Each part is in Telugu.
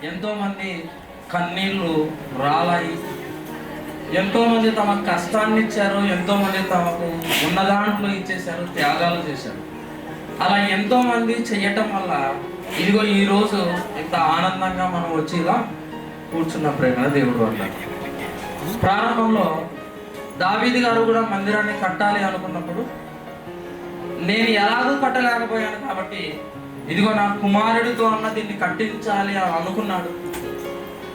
ఎంతోమంది కన్నీళ్ళు రాలాయి, ఎంతోమంది తమ కష్టాన్ని ఇచ్చారు, ఎంతోమంది తమకు ఉన్న దాంట్లో ఇచ్చేశారు, త్యాగాలు చేశారు. అలా ఎంతోమంది చెయ్యటం వల్ల ఇదిగో ఈరోజు ఇంత ఆనందంగా మనం వచ్చి ఇలా కూర్చున్న ప్రేమ దేవుడు వల్ల. ప్రారంభంలో దావీదు గారు కూడా మందిరాన్ని కట్టాలి అనుకున్నప్పుడు నేను ఎలాగూ కట్టలేకపోయాను కాబట్టి ఇదిగో నా కుమారుడితో అన్న దీన్ని కట్టించాలి అని అనుకున్నాడు.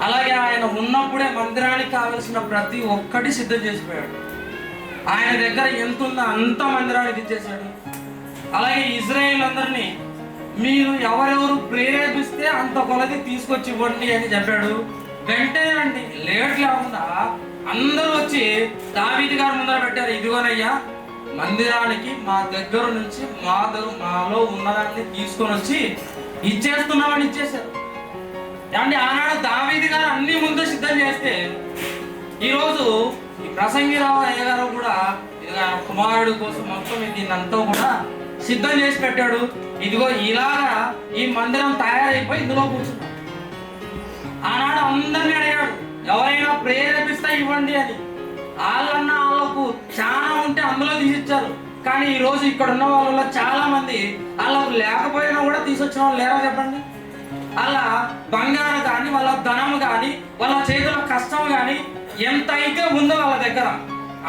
అలాగే ఆయన ఉన్నప్పుడే మందిరానికి కావలసిన ప్రతి ఒక్కటి సిద్ధం చేసిపోయాడు. ఆయన దగ్గర ఎంత ఉందో అంత మందిరానికి ఇచ్చేశాడు. అలాగే ఇజ్రాయేల్ అందరినీ మీరు ఎవరెవరు ప్రేరేపిస్తే అంత కొలది తీసుకొచ్చి ఇవ్వండి అని చెప్పాడు. వెంటనే అండి లేట్ లేకుండా అందరూ వచ్చి దావీదు గారు ముందర పెట్టారు, ఇదిగోనయ్యా మందిరానికి మా దగ్గర నుంచి మాలో ఉన్నదాన్ని తీసుకొని వచ్చి ఇచ్చేస్తున్నామని ఇచ్చేశారు. అంటే ఆనాడు దావీదు గారు అన్ని ముందు సిద్ధం చేస్తే ఈరోజు ఈ ప్రసంగిరావు అయ్య గారు కూడా కుమారుడు కోసం మొత్తం దీన్నంతా కూడా సిద్ధం చేసి పెట్టాడు. ఇదిగో ఇలాగా ఈ మందిరం తయారైపోయి ఇందులో కూర్చున్నాం. ఆనాడు అందరినీ అడిగాడు, ఎవరైనా ప్రేరేపిస్తే ఇవ్వండి అని. వాళ్ళకు చాలా ఉంటే అందులో తీసిచ్చారు. కానీ ఈ రోజు ఇక్కడ ఉన్న వాళ్ళలో చాలా మంది వాళ్ళకు లేకపోయినా కూడా తీసుకొచ్చిన వాళ్ళు లేరా చెప్పండి. అలా బంగారం కానీ, వాళ్ళ ధనం కానీ, వాళ్ళ చేతుల కష్టం కానీ ఎంత అయితే ఉందో వాళ్ళ దగ్గర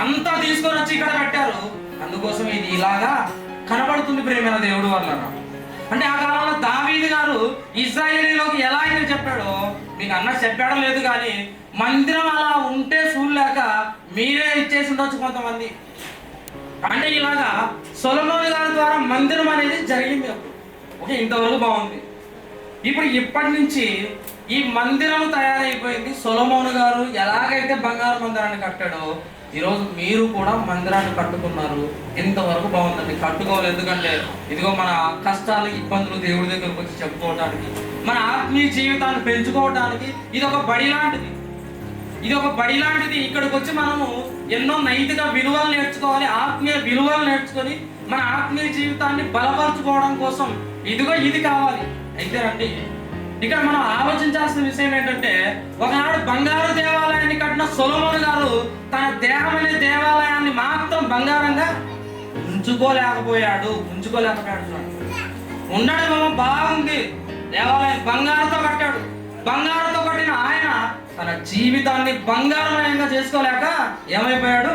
అంతా తీసుకొని వచ్చి ఇక్కడ పెట్టారు. అందుకోసం ఇది ఇలాగా కనబడుతుంది ప్రేమైన దేవుడు వల్ల. అంటే ఆ కాలంలో దావీదు గారు ఇశ్రాయేలీలోకి ఎలా అయితే చెప్పాడో మీకు అన్న చెప్పాడో లేదు కానీ మందిరం అలా ఉంటే చూడలేక మీరే ఇచ్చేసి ఉండొచ్చు కొంతమంది. అంటే ఇలాగా సొలొమోను గారి ద్వారా మందిరం అనేది జరిగింది. ఓకే, ఇంతవరకు బాగుంది. ఇప్పుడు ఇప్పటి నుంచి ఈ మందిరం తయారైపోయింది. సొలొమోను గారు ఎలాగైతే బంగారు మందిరాన్ని కట్టాడో ఈరోజు మీరు కూడా మందిరాన్ని కట్టుకున్నారు. ఇంతవరకు బాగుందండి. కట్టుకోవాలి, ఎందుకంటే ఇదిగో మన కష్టాలు ఇబ్బందులు దేవుడి దగ్గరకు వచ్చి చెప్పుకోవడానికి, మన ఆత్మీయ జీవితాన్ని పెంచుకోవడానికి ఇది ఒక బడి లాంటిది. ఇక్కడికి వచ్చి మనము ఎన్నో నైతిక విలువలు నేర్చుకోవాలి, ఆత్మీయ విలువలు నేర్చుకొని మన ఆత్మీయ జీవితాన్ని బలపరచుకోవడం కోసం ఇదిగో ఇది కావాలి. అయితే రండి, ఇక్కడ మనం ఆలోచించాల్సిన విషయం ఏంటంటే ఒకనాడు బంగారు దేవాలయాన్ని కట్టిన సొలొమోను గారు తన దేహం అనే దేవాలయాన్ని మాత్రం బంగారంగా ఉంచుకోలేకపోయాడు. ఉండడం బాగుంది, దేవాలయం బంగారుతో కట్టాడు. బంగారుతో కట్టిన ఆయన తన జీవితాన్ని బంగారమయంగా చేసుకోలేక ఏమైపోయాడు?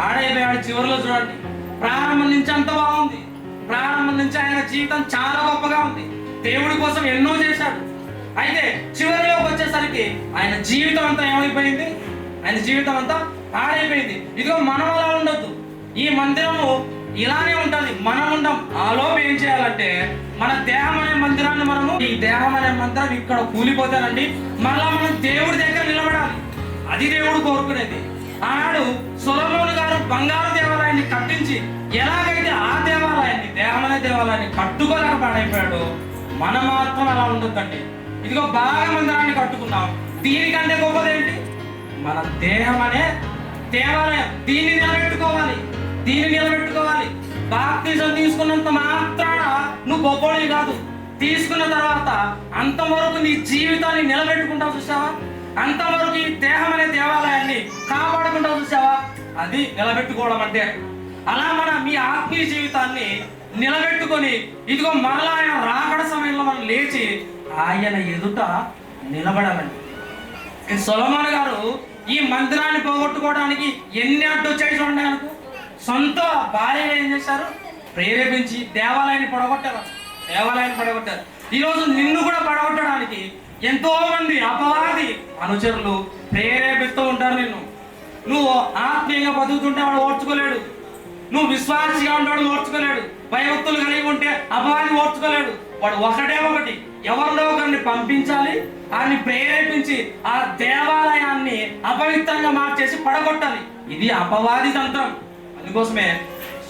ఆడైపోయాడు. చివరిలో చూడండి, ప్రారంభం నుంచి అంత బాగుంది. ప్రారంభం నుంచి ఆయన జీవితం చాలా గొప్పగా ఉంది, దేవుడి కోసం ఎన్నో చేశాడు. అయితే చివరిలోకి వచ్చేసరికి ఆయన జీవితం అంతా ఏమైపోయింది? ఆయన జీవితం అంతా పాడైపోయింది. ఇదిగో మనం అలా ఉండొద్దు. ఈ మందిరము ఇలానే ఉంటుంది, మనం ఉండం. ఆలోపు ఏం చేయాలంటే మన దేహం అనే మందిరాన్ని ఈ దేహం అనే మందిరం ఇక్కడ కూలిపోతానండి, మళ్ళా మనం దేవుడి దగ్గర నిలబడాలి. అది దేవుడు కోరుకునేది. ఆనాడు సొలొమోను గారు బంగారు దేవాలయాన్ని కట్టించి ఎలాగైతే ఆ దేవాలయాన్ని, దేహం అనే దేవాలయాన్ని కట్టుకోలేక పాడైపోయాడు, మనం మాత్రం అలా ఉండొద్దండి. ఇదిగో బాగా మందిరాన్ని కట్టుకున్నాం, దీనికంటే గొప్పదేంటి? మన దేహం అనే దేవాలయం, దీన్ని నిలబెట్టుకోవాలి. బాప్తిజం తీసుకున్నంత మాత్రాన నువ్వు గొప్పవాడివి కాదు. తీసుకున్న తర్వాత అంతవరకు నీ జీవితాన్ని నిలబెట్టుకుంటావు చూసావా? అంతవరకు ఈ దేహం అనే దేవాలయాన్ని కాపాడుకుంటావు చూసావా? అది నిలబెట్టుకోవడం అంటే. అలా మీ ఆత్మీయ జీవితాన్ని నిలబెట్టుకొని ఇదిగో మరలా ఆయన రాకడ సమయంలో మనం లేచి ఆయన ఎదుట నిలబడాలండి. సొలొమోను గారు ఈ మందిరాన్ని పోగొట్టుకోవడానికి ఎన్ని అడ్డొచ్చాయి చూడండి. ఆయనకు సొంత భార్య ఏం చేశారు? ప్రేరేపించి దేవాలయాన్ని పడగొట్టారు. ఈరోజు నిన్ను కూడా పడగొట్టడానికి ఎంతో మంది అపవాది అనుచరులు ప్రేరేపిస్తూ ఉంటారు నిన్ను. నువ్వు ఆత్మీయంగా బతుకుతుంటే వాడు ఓర్చుకోలేడు, నువ్వు విశ్వాసిగా ఉంటాడు ఓర్చుకోలేడు, భయభక్తులు కలిగి ఉంటే అపవాది ఓర్చుకోలేడు. వాడు ఒకటి ఎవరిలో ఒకరిని పంపించాలి, ఆయన్ని ప్రేరేపించి ఆ దేవాలయాన్ని అపవిత్రంగా మార్చేసి పడగొట్టాలి. ఇది అపవాది తంత్రం. అందుకోసమే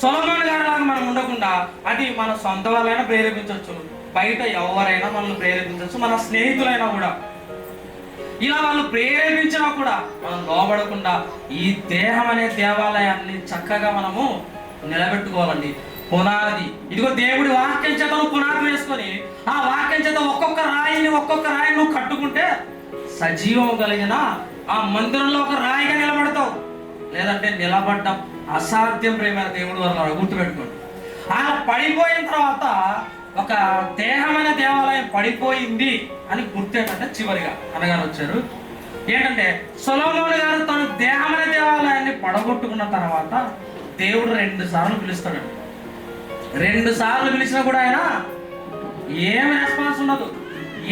సొలొమోను గారి లాగా మనం ఉండకుండా అది మన సొంత వాళ్ళైనా ప్రేరేపించవచ్చు, బయట ఎవరైనా మనల్ని ప్రేరేపించవచ్చు, మన స్నేహితులైనా కూడా. ఇలా వాళ్ళు ప్రేరేపించినా కూడా మనం లోబడకుండా ఈ దేహం అనే దేవాలయాన్ని చక్కగా మనము నిలబెట్టుకోవాలండి. పునాది ఇదిగో దేవుడి వాక్యం చేత పునాది వేసుకొని ఆ వాక్యం చేత ఒక్కొక్క రాయిని ఒక్కొక్క రాయి నువ్వు కట్టుకుంటే సజీవం కలిగిన ఆ మందిరంలో ఒక రాయిగా నిలబడతావు. లేదంటే నిలబడ్డం అసాధ్యం. ప్రేమైన దేవుడు వల్ల గుర్తుపెట్టుకోండి. ఆయన పడిపోయిన తర్వాత ఒక దేహమైన దేవాలయం పడిపోయింది అని గుర్తు ఏంటంటే చివరిగా అనగారు వచ్చారు. ఏంటంటే సొలొమోను గారు తన దేహమైన దేవాలయాన్ని పడగొట్టుకున్న తర్వాత దేవుడు 2 సార్లు పిలుస్తాడండి. 2 సార్లు పిలిచినా కూడా ఆయన ఏం రెస్పాన్స్ ఉండదు,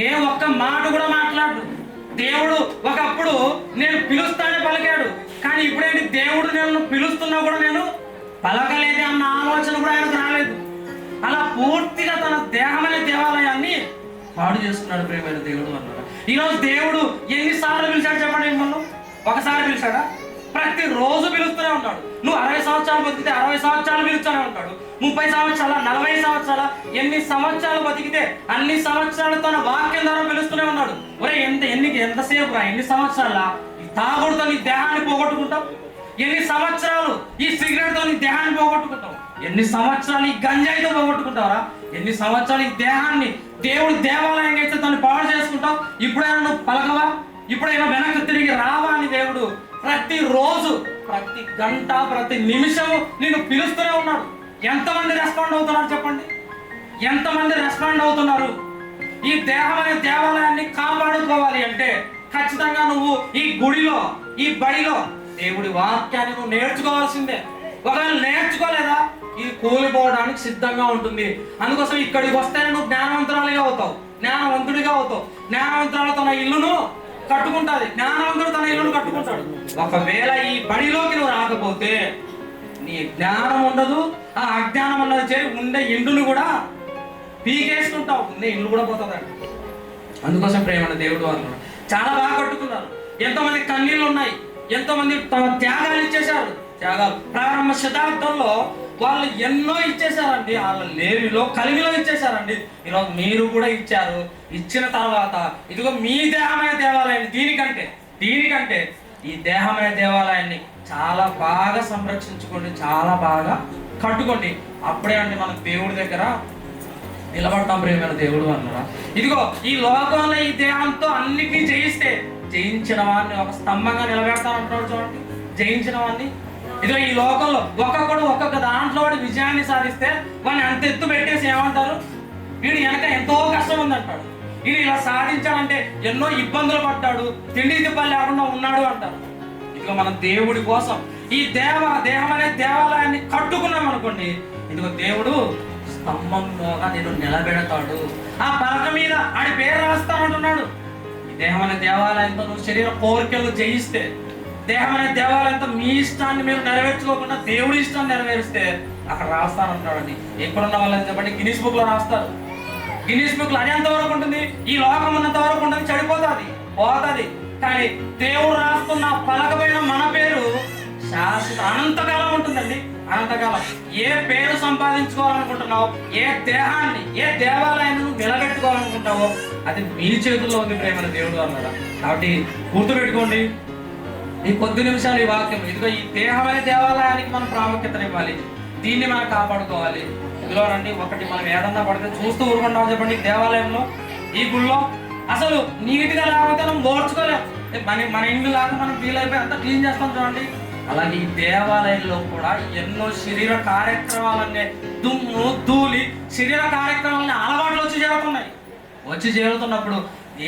ఏ ఒక్క మాట కూడా మాట్లాడు. దేవుడు ఒకప్పుడు నేను పిలుస్తానని పలికాడు, కానీ ఇప్పుడేంటి దేవుడు నేను పిలుస్తున్నా కూడా నేను పలకలేదు అన్న ఆలోచన కూడా ఆయనకు రాలేదు. అలా పూర్తిగా తన దేహమైన దేవాలయాన్ని పాడు చేసుకున్నాడు ప్రియమైన దేవుడు అన్నాడు. ఈరోజు దేవుడు ఎన్నిసార్లు పిలిచాడు చెప్పండి? మిమ్మల్ని ఒకసారి పిలిచాడా? ప్రతిరోజు పిలుస్తూనే ఉంటాడు. నువ్వు 60 సంవత్సరాలు బతికితే 60 సంవత్సరాలు పిలుస్తూనే ఉంటాడు. 30 సంవత్సరాల 40 సంవత్సరాల ఎన్ని సంవత్సరాలు బతికితే అన్ని సంవత్సరాలు తన వాక్యం ద్వారా పిలుస్తూనే ఉన్నాడు. ఒరే ఎంతసేపు రా, ఎన్ని సంవత్సరాల ఈ తాగుడుతో నీ దేహాన్ని పోగొట్టుకుంటావు? ఎన్ని సంవత్సరాలు ఈ సిగరెట్తో నీ దేహాన్ని పోగొట్టుకుంటావు? ఎన్ని సంవత్సరాలు ఈ గంజాయితో పోగొట్టుకుంటావురా? ఎన్ని సంవత్సరాలు ఈ దేహాన్ని దేవుడు దేవాలయంగా అయితే తను పాడు చేసుకుంటావు? ఇప్పుడైనా నువ్వు పలకవా? ఇప్పుడైనా వెనక్కి తిరిగి రావా అని దేవుడు ప్రతిరోజు, ప్రతి గంట, ప్రతి నిమిషము నిన్ను పిలుస్తూనే ఉన్నాడు. ఎంతమంది రెస్పాండ్ అవుతున్నారు చెప్పండి? ఎంతమంది రెస్పాండ్ అవుతున్నారు? ఈ దేహం అనే దేవాలయాన్ని కాపాడుకోవాలి అంటే ఖచ్చితంగా నువ్వు ఈ గుడిలో, ఈ బడిలో దేవుడి వాక్యాన్ని నువ్వు నేర్చుకోవాల్సిందే. ఒకవేళ నేర్చుకోలేదా ఇది కూలిపోవడానికి సిద్ధంగా ఉంటుంది. అందుకోసం ఇక్కడికి వస్తేనే నువ్వు జ్ఞానవంతురాలిగా అవుతావు, జ్ఞానవంతుడిగా అవుతావు. జ్ఞానవంతురాలు తన ఇల్లును కట్టుకుంటాది, జ్ఞానవంతుడు తన ఇల్లును కట్టుకుంటాడు. ఒకవేళ ఈ బడిలోకి నువ్వు రాకపోతే నీ జ్ఞానం ఉండదు, ఆ అజ్ఞానం అన్నది చేరి ఉండే ఇండును కూడా పీకేసుకుంటావు, ఉండే ఇల్లు కూడా పోతుందండి. అందుకోసం ప్రేమ దేవుడు అన్నాడు. చాలా బాగా కట్టుకున్నారు. ఎంతో మంది కన్నీళ్ళు ఉన్నాయి, ఎంతో మంది తమ త్యాగాలు ఇచ్చేశారు. త్యాగాలు ప్రారంభ శతాబ్దంలో వాళ్ళు ఎన్నో ఇచ్చేశారండి. వాళ్ళ లేవిలో కలిమిలో ఇచ్చేశారండి. ఈరోజు మీరు కూడా ఇచ్చారు. ఇచ్చిన తర్వాత ఇదిగో మీ దేహమైన దేవాలయాన్ని దీనికంటే ఈ దేహమైన దేవాలయాన్ని చాలా బాగా సంరక్షించుకోండి, చాలా బాగా కట్టుకోండి. అప్పుడే అండి మనం దేవుడి దగ్గర నిలబడతాం ప్రేమైన దేవుడు అన్నారా. ఇదిగో ఈ లోకంలో ఈ దేహంతో అన్నిటినీ జయించిన వాడిని ఒక స్తంభంగా నిలబెడతానంటున్నాడు చూడండి. జయించిన వాడిని ఇదిగో ఈ లోకంలో ఒక్కొక్క దాంట్లో వాడి విజయాన్ని సాధిస్తే వాడిని అంత ఎత్తు పెట్టేసి ఏమంటారు? వీడు వెనక ఎంతో కష్టం ఉందంటాడు. వీడు ఇలా సాధించాలంటే ఎన్నో ఇబ్బందులు పడ్డాడు, తిండి తిప్పలు లేకుండా ఉన్నాడు అంటారు. ఇదిగో మనం దేవుడి కోసం ఈ దేహం అనే దేవాలయాన్ని కట్టుకున్నాం అనుకోండి, ఇదిగో దేవుడు స్తంభంలోగా నేను నిలబెడతాడు. ఆ పలక మీద ఆడి పేరు రాస్తానంటున్నాడు. ఈ దేహం అనే దేవాలయంతో నువ్వు శరీర కోరికలు జయిస్తే, దేహం అనే దేవాలయంతో మీ ఇష్టాన్ని మీరు నెరవేర్చుకోకుండా దేవుడి ఇష్టాన్ని నెరవేరిస్తే అక్కడ రాస్తానంటాడండి. ఎక్కడున్న వాళ్ళని చెప్పండి, గిన్నీస్ బుక్ లో రాస్తారు. గిన్నీస్ బుక్ లో అది ఎంతవరకు ఉంటుంది? ఈ లోకం ఉన్నంత వరకు ఉంటుంది, చెడిపోతుంది, పోతుంది. కానీ దేవుడు రాస్తున్న పలకమైన మన పేరు శాశ్వత అనంతకాలం ఉంటుందండి. అనంతకాలం. ఏ పేరు సంపాదించుకోవాలనుకుంటున్నావు, ఏ దేహాన్ని, ఏ దేవాలయాన్ని నిలబెట్టుకోవాలనుకుంటావో అది మీ చేతుల్లో ఉంది ప్రేమ దేవుడు అన్నాడు. కాబట్టి గుర్తుపెట్టుకోండి, ఈ కొద్ది నిమిషాలు ఈ వాక్యం. ఇదిగో ఈ దేహమైన దేవాలయానికి మనం ప్రాముఖ్యతనివ్వాలి, దీన్ని మనం కాపాడుకోవాలి. ఇందులో రండి, ఒకటి మనం ఏదన్నా పడితే చూస్తూ ఊరుకుంటాం చెప్పండి. దేవాలయంలో, ఈ గుళ్ళో అసలు నీట్గా లేకపోతే మనం ఓర్చుకోలేం. మన ఇండ్లు లాగా మనం వీలైపోయి అంతా క్లీన్ చేస్తాం చూడండి. అలాగే ఈ దేవాలయంలో కూడా ఎన్నో శరీర కార్యక్రమాలన్నీ దుమ్ము ధూళి శరీర కార్యక్రమాలని అలవాట్లు వచ్చి చేరుతున్నప్పుడు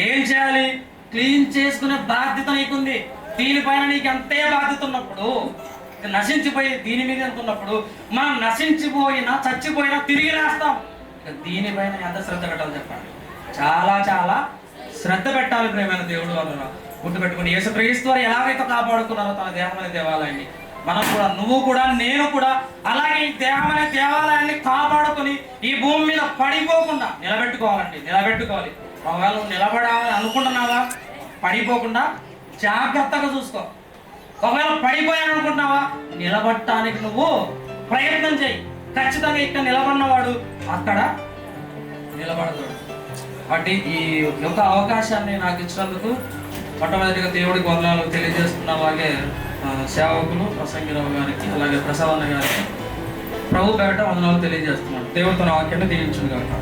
ఏం చేయాలి? క్లీన్ చేసుకునే బాధ్యత నీకుంది. దీనిపైన నీకు అంతే బాధ్యత ఉన్నప్పుడు, నశించిపోయి దీని మీద ఎంత ఉన్నప్పుడు, మనం నశించిపోయినా చచ్చిపోయినా తిరిగి రాస్తాం. దీనిపైన ఎంత శ్రద్ధ పెట్టాలి చెప్పండి? చాలా చాలా శ్రద్ధ పెట్టాలి ప్రేమైన దేవుడు అన్నారు. గుర్తుపెట్టుకుని యేసుక్రీస్తు వారు ఎలాగైతే కాపాడుకున్నారో తన దేహమైన దేవాలయాన్ని, మనం కూడా, నువ్వు కూడా, నేను కూడా అలాగే ఈ దేహమైన దేవాలయాన్ని కాపాడుకుని ఈ భూమి మీద పడిపోకుండా నిలబెట్టుకోవాలి. ఒకవేళ నువ్వు నిలబడాలని అనుకుంటున్నావా, పడిపోకుండా జాగ్రత్తగా చూసుకో. ఒకవేళ పడిపోయాను అనుకుంటున్నావా, నిలబడటానికి నువ్వు ప్రయత్నం చేయి. ఖచ్చితంగా ఇక్కడ నిలబడినవాడు అక్కడ నిలబడతాడు. కాబట్టి ఈ యొక్క అవకాశాన్ని నాకు ఇచ్చినందుకు మొట్టమొదటిగా దేవుడికి వందనాలు తెలియజేస్తున్నా. అలాగే సేవకులు ప్రసంగిరావు గారికి, అలాగే ప్రసాదన్న గారికి ప్రభు పేరిట వందనాలు తెలియజేస్తున్నాను. దేవుడితో వాక్యాన్ని దీవించును గాక.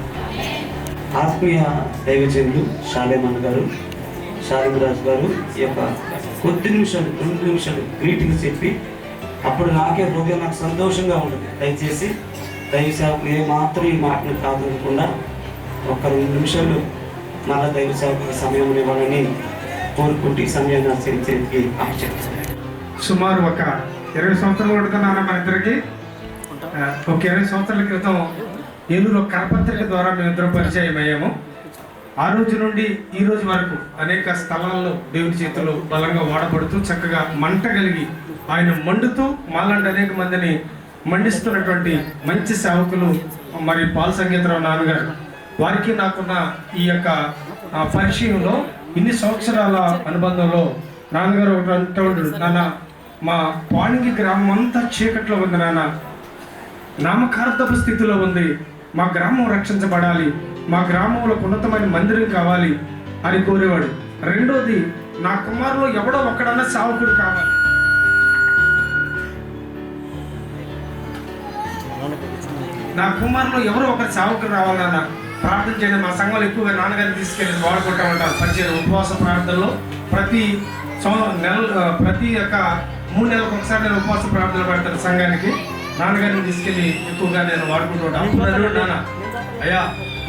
ఆత్మీయ దైవజనులు షాలేమన్ గారు, షాలిమరాజు గారు ఈ యొక్క కొద్ది నిమిషాలు 2 నిమిషాలు గ్రీటింగ్ చెప్పి అప్పుడు నాకే హృదయం నాకు సంతోషంగా ఉంటుంది. దయచేసి దైవసేవకు ఏ మాత్రం ఈ మాటను కాదనకుండా ఒక 2 నిమిషాలు మళ్ళా దైవసేవకు సమయం ఇవ్వాలని కోరుకుంటూ ఈ సమయాన్ని నా చేతికి అప్పచెప్తాను. సుమారు ఒక 20 సంవత్సరాలు పడుతున్నాను మన ఇద్దరికి. ఒక 20 సంవత్సరాల క్రితం ఏలూరు కరపత్రిక ద్వారా మేమిద్దరం పరిచయం అయ్యాము. ఆ రోజు నుండి ఈ రోజు వరకు అనేక స్థలాల్లో దేవుని చేతులు బలంగా వాడబడుతూ చక్కగా మంట కలిగి ఆయన మండుతూ మాలాంటి అనేక మందిని మండిస్తున్నటువంటి మంచి సేవకులు మరి పాల్ సంగీతరావు నాన్నగారు. వారికి నాకున్న ఈ యొక్క పరిచయంలో ఇన్ని సంవత్సరాల అనుబంధంలో నాన్నగారు ఒకటి అంటూ ఉంటాడు, నాన్న మా పాణింగి గ్రామం అంతా చీకట్లో ఉంది నాన్న, నామకార్థపు స్థితిలో ఉంది, మా గ్రామం రక్షించబడాలి, మా గ్రామంలో ఉన్నతమైన మందిరం కావాలి అని కోరేవాడు. రెండోది, నా కుమారులో ఎవడో ఒక్కడన్నా సేవకుడు కావాలి. నా కుమారులో ఎవరో ఒకరు సేవకుడు రావాలన్న ప్రార్థన చేయండి. మా సంఘంలో ఎక్కువగా నాన్నగారిని తీసుకెళ్ళి వాడుకుంటా ఉంటారు. పరిచయం ఉపవాస ప్రార్థనలో ప్రతి యొక్క 3 నెలలకు ఒకసారి నేను ఉపవాస ప్రార్థనలు పెడతాను సంఘానికి. నాన్నగారిని తీసుకెళ్ళి ఎక్కువగా నేను వాడుకుంటూ ఉంటాను. నాన్న అయ్యా,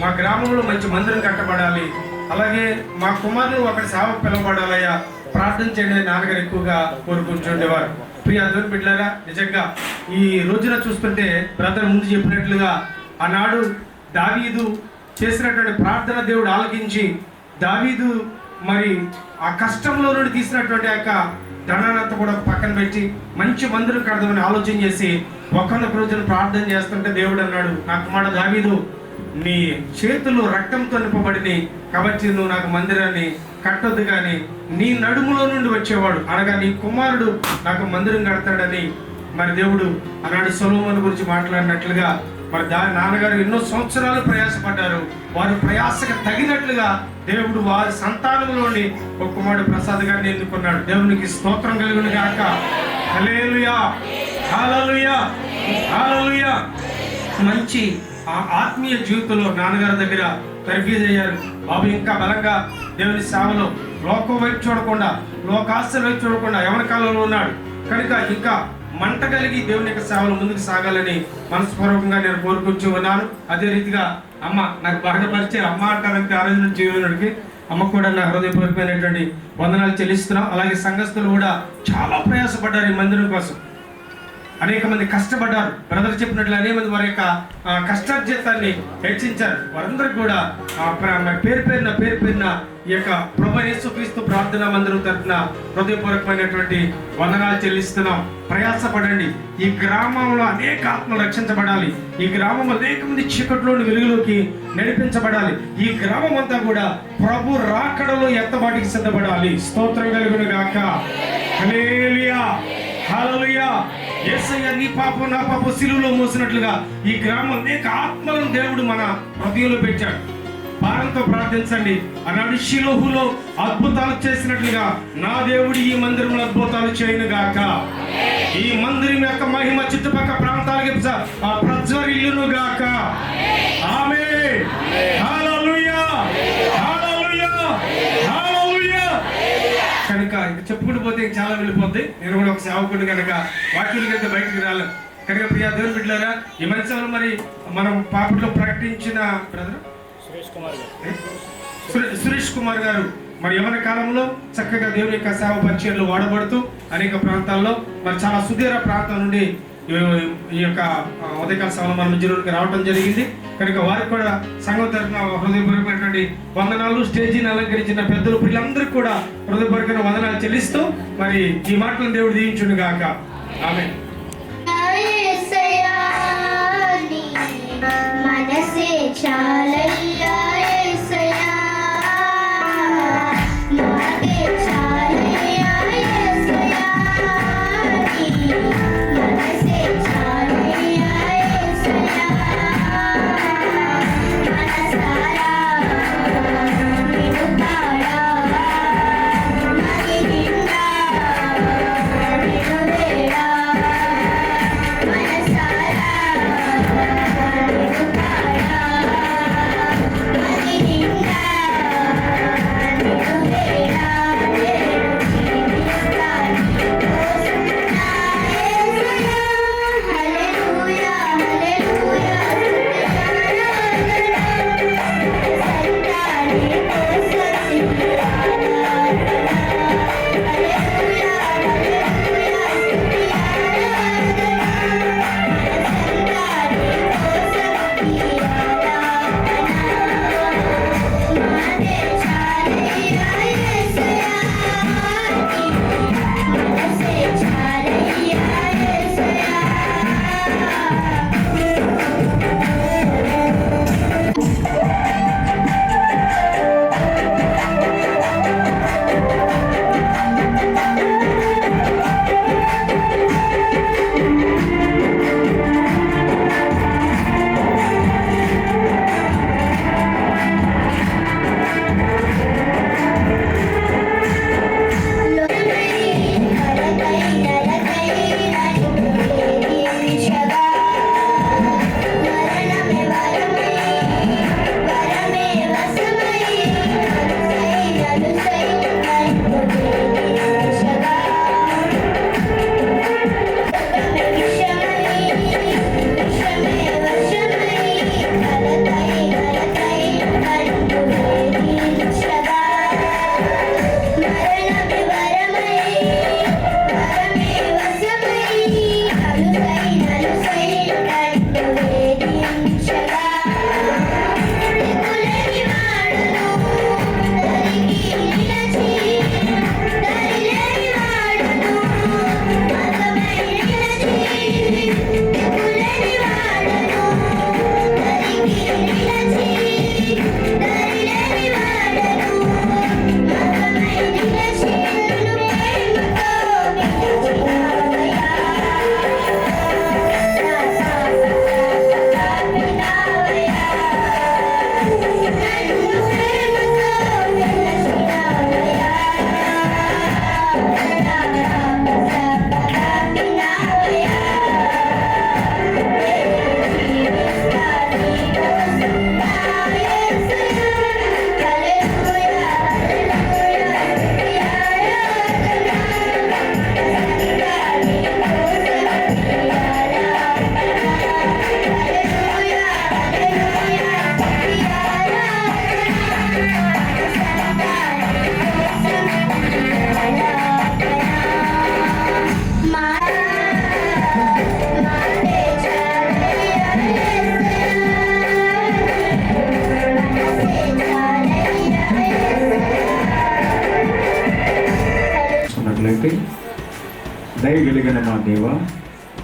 మా గ్రామంలో మంచి మందిరం కట్టబడాలి, అలాగే మా కుమారులు ఒకటి సేవకు పిలవబడాలయ్యా, ప్రార్థన చేయండి నాన్నగారు ఎక్కువగా కోరుకుంటుండేవారు. ప్రియ దేవుని బిడ్డలారా, నిజంగా ఈ రోజున చూస్తుంటే బ్రదర్ ముందు చెప్పినట్లుగా ఆనాడు దావీదు చేసినటువంటి ప్రార్థన దేవుడు ఆలకించి దావీదు మరి ఆ కష్టంలో నుండి తీసినటువంటి ఆ యొక్క ధనానంతా కూడా పక్కన పెట్టి మంచి మందిరం కడదామని ఆలోచన చేసి ఒక్కొక్క రోజున ప్రార్థన చేస్తుంటే దేవుడు అన్నాడు, నా కుమారుడు దావీదు, నీ చేతులు రక్తంతో నింపబడిని కాబట్టి నువ్వు నాకు మందిరాన్ని కట్టొద్దు, కానీ నీ నడుములో నుండి వచ్చేవాడు అనగా నీ కుమారుడు నాకు మందిరం కడతాడని మరి దేవుడు ఆనాడు సొలొమోను గురించి మాట్లాడినట్లుగా మరి నాన్నగారు ఎన్నో సంవత్సరాలు ప్రయాసపడ్డారు. వారి ప్రయాసకు తగినట్లుగా దేవుడు వారి సంతానంలోని ఒక కుమారుడు ప్రసాద్ గారిని ఎన్నుకున్నాడు. దేవునికి స్తోత్రం కలుగును గాక. హల్లెలూయా, హల్లెలూయా, హల్లెలూయా. మంచి ఆత్మీయ జీవితంలో నాన్నగారి దగ్గర తర్ఫీదు అయ్యారు. బాబు ఇంకా బలంగా దేవుని సేవలో లోకం వైపు చూడకుండా, లోకాస్తుల వైపు చూడకుండా ఎవరి కాలంలో ఉన్నాడు కనుక ఇంకా మంట కలిగి దేవుని యొక్క సేవలు ముందుకు సాగాలని మనస్పూర్వకంగా నేను కోరుకుంటూ ఉన్నాను. అదే రీతిగా అమ్మ నాకు బాగా పరిచయం. అమ్మ అంటారంటే ఆ రోజు నుంచి జీవనుడికి అమ్మ కూడా నా హృదయపూర్వకమైనటువంటి వందనాలు చెల్లిస్తున్నాం. అలాగే సంఘస్థులు కూడా చాలా ప్రయాసపడ్డారు ఈ మందిరం కోసం. అనేక మంది కష్టపడ్డారు. బ్రదర్ చెప్పినట్లు అనేక మంది వారి యొక్క కష్టార్జితాన్ని హెచ్చించారు. వారందరికీ కూడా పేరు పేరున ఈ యొక్క ప్రభువైన యేసుక్రీస్తు ప్రార్థనా మందిరం తరఫున హృదయపూర్వకమైనటువంటి వందనాలు చెల్లిస్తున్నాం. ప్రయాసపడండి. ఈ గ్రామంలో అనేక ఆత్మలు రక్షించబడాలి. ఈ గ్రామంలో అనేక మంది చీకట్లోని వెలుగులోకి నడిపించబడాలి. ఈ గ్రామం అంతా కూడా ప్రభు రాకడలో ఎత్తబాటికి సిద్ధపడాలి. స్తోత్రం కలుగును గాక. హల్లెలూయా, హల్లెలూయా. యేసయ్య నీ పాపం నా పాపం సిలువలో మోసినట్లుగా ఈ గ్రామం అనేక ఆత్మలను దేవుడు మన హృదయంలో పెట్టాడు. భారంతో ప్రార్థించండి. ఆనాడు షిలోహులో అద్భుతాలు చేసినట్లుగా నా దేవుడు ఈ మందిరంలో అద్భుతాలు చేయను గాక. ఈ మందిరం యొక్క మహిమ చుట్టుపక్కల ప్రాంతాలకి ప్రజ్వరిల్లును గాక. ఆమేన్. హల్లెలూయా, హల్లెలూయా, హల్లెలూయా. కనుక ఇంకా చెప్పుకుంటూ పోతే చాలా వెళ్ళిపోద్ది. నేను కూడా ఒక సేవకుడు కనుక వాక్యుల కింద బయటకు రాలేదు కనుక ప్రియా దేవుని బిడ్డలారా, ఈ మధ్యలో మరి మనం పాపట్లో ప్రకటించిన బ్రదర్ సురేష్ కుమార్ గారు మరి యవన కాలంలో చక్కగా దేవుని యొక్క సేవ పరిచయాలు వాడబడుతూ అనేక ప్రాంతాల్లో మరి చాలా సుదీర ప్రాంతం నుండి ఈ యొక్క ఉదయకాల సేవలు మన మధ్యలోకి రావడం జరిగింది. కనుక వారికి కూడా సంఘం తరఫున హృదయపూర్వకమైనటువంటి వందనాలు. స్టేజీని అలంకరించిన పెద్దలు పిల్లలందరికీ కూడా హృదయపూర్వకమైన వందనాలు చెల్లిస్తూ మరి ఈ మాటలను దేవుడు దీవించును గాక. ఆమేన్. మనసే చాలయ్యా యేసయ్యా, నాకే చాలయ్యా యేసయ్యా, మనసే చాలయ్యా యేసయ్యా, మనసారా నిన్ను పాడా మది నిండా నిన్ను వేడా, మనసారా నిన్ను పాడా తండ్రి, దయగలిగిన మా దేవ,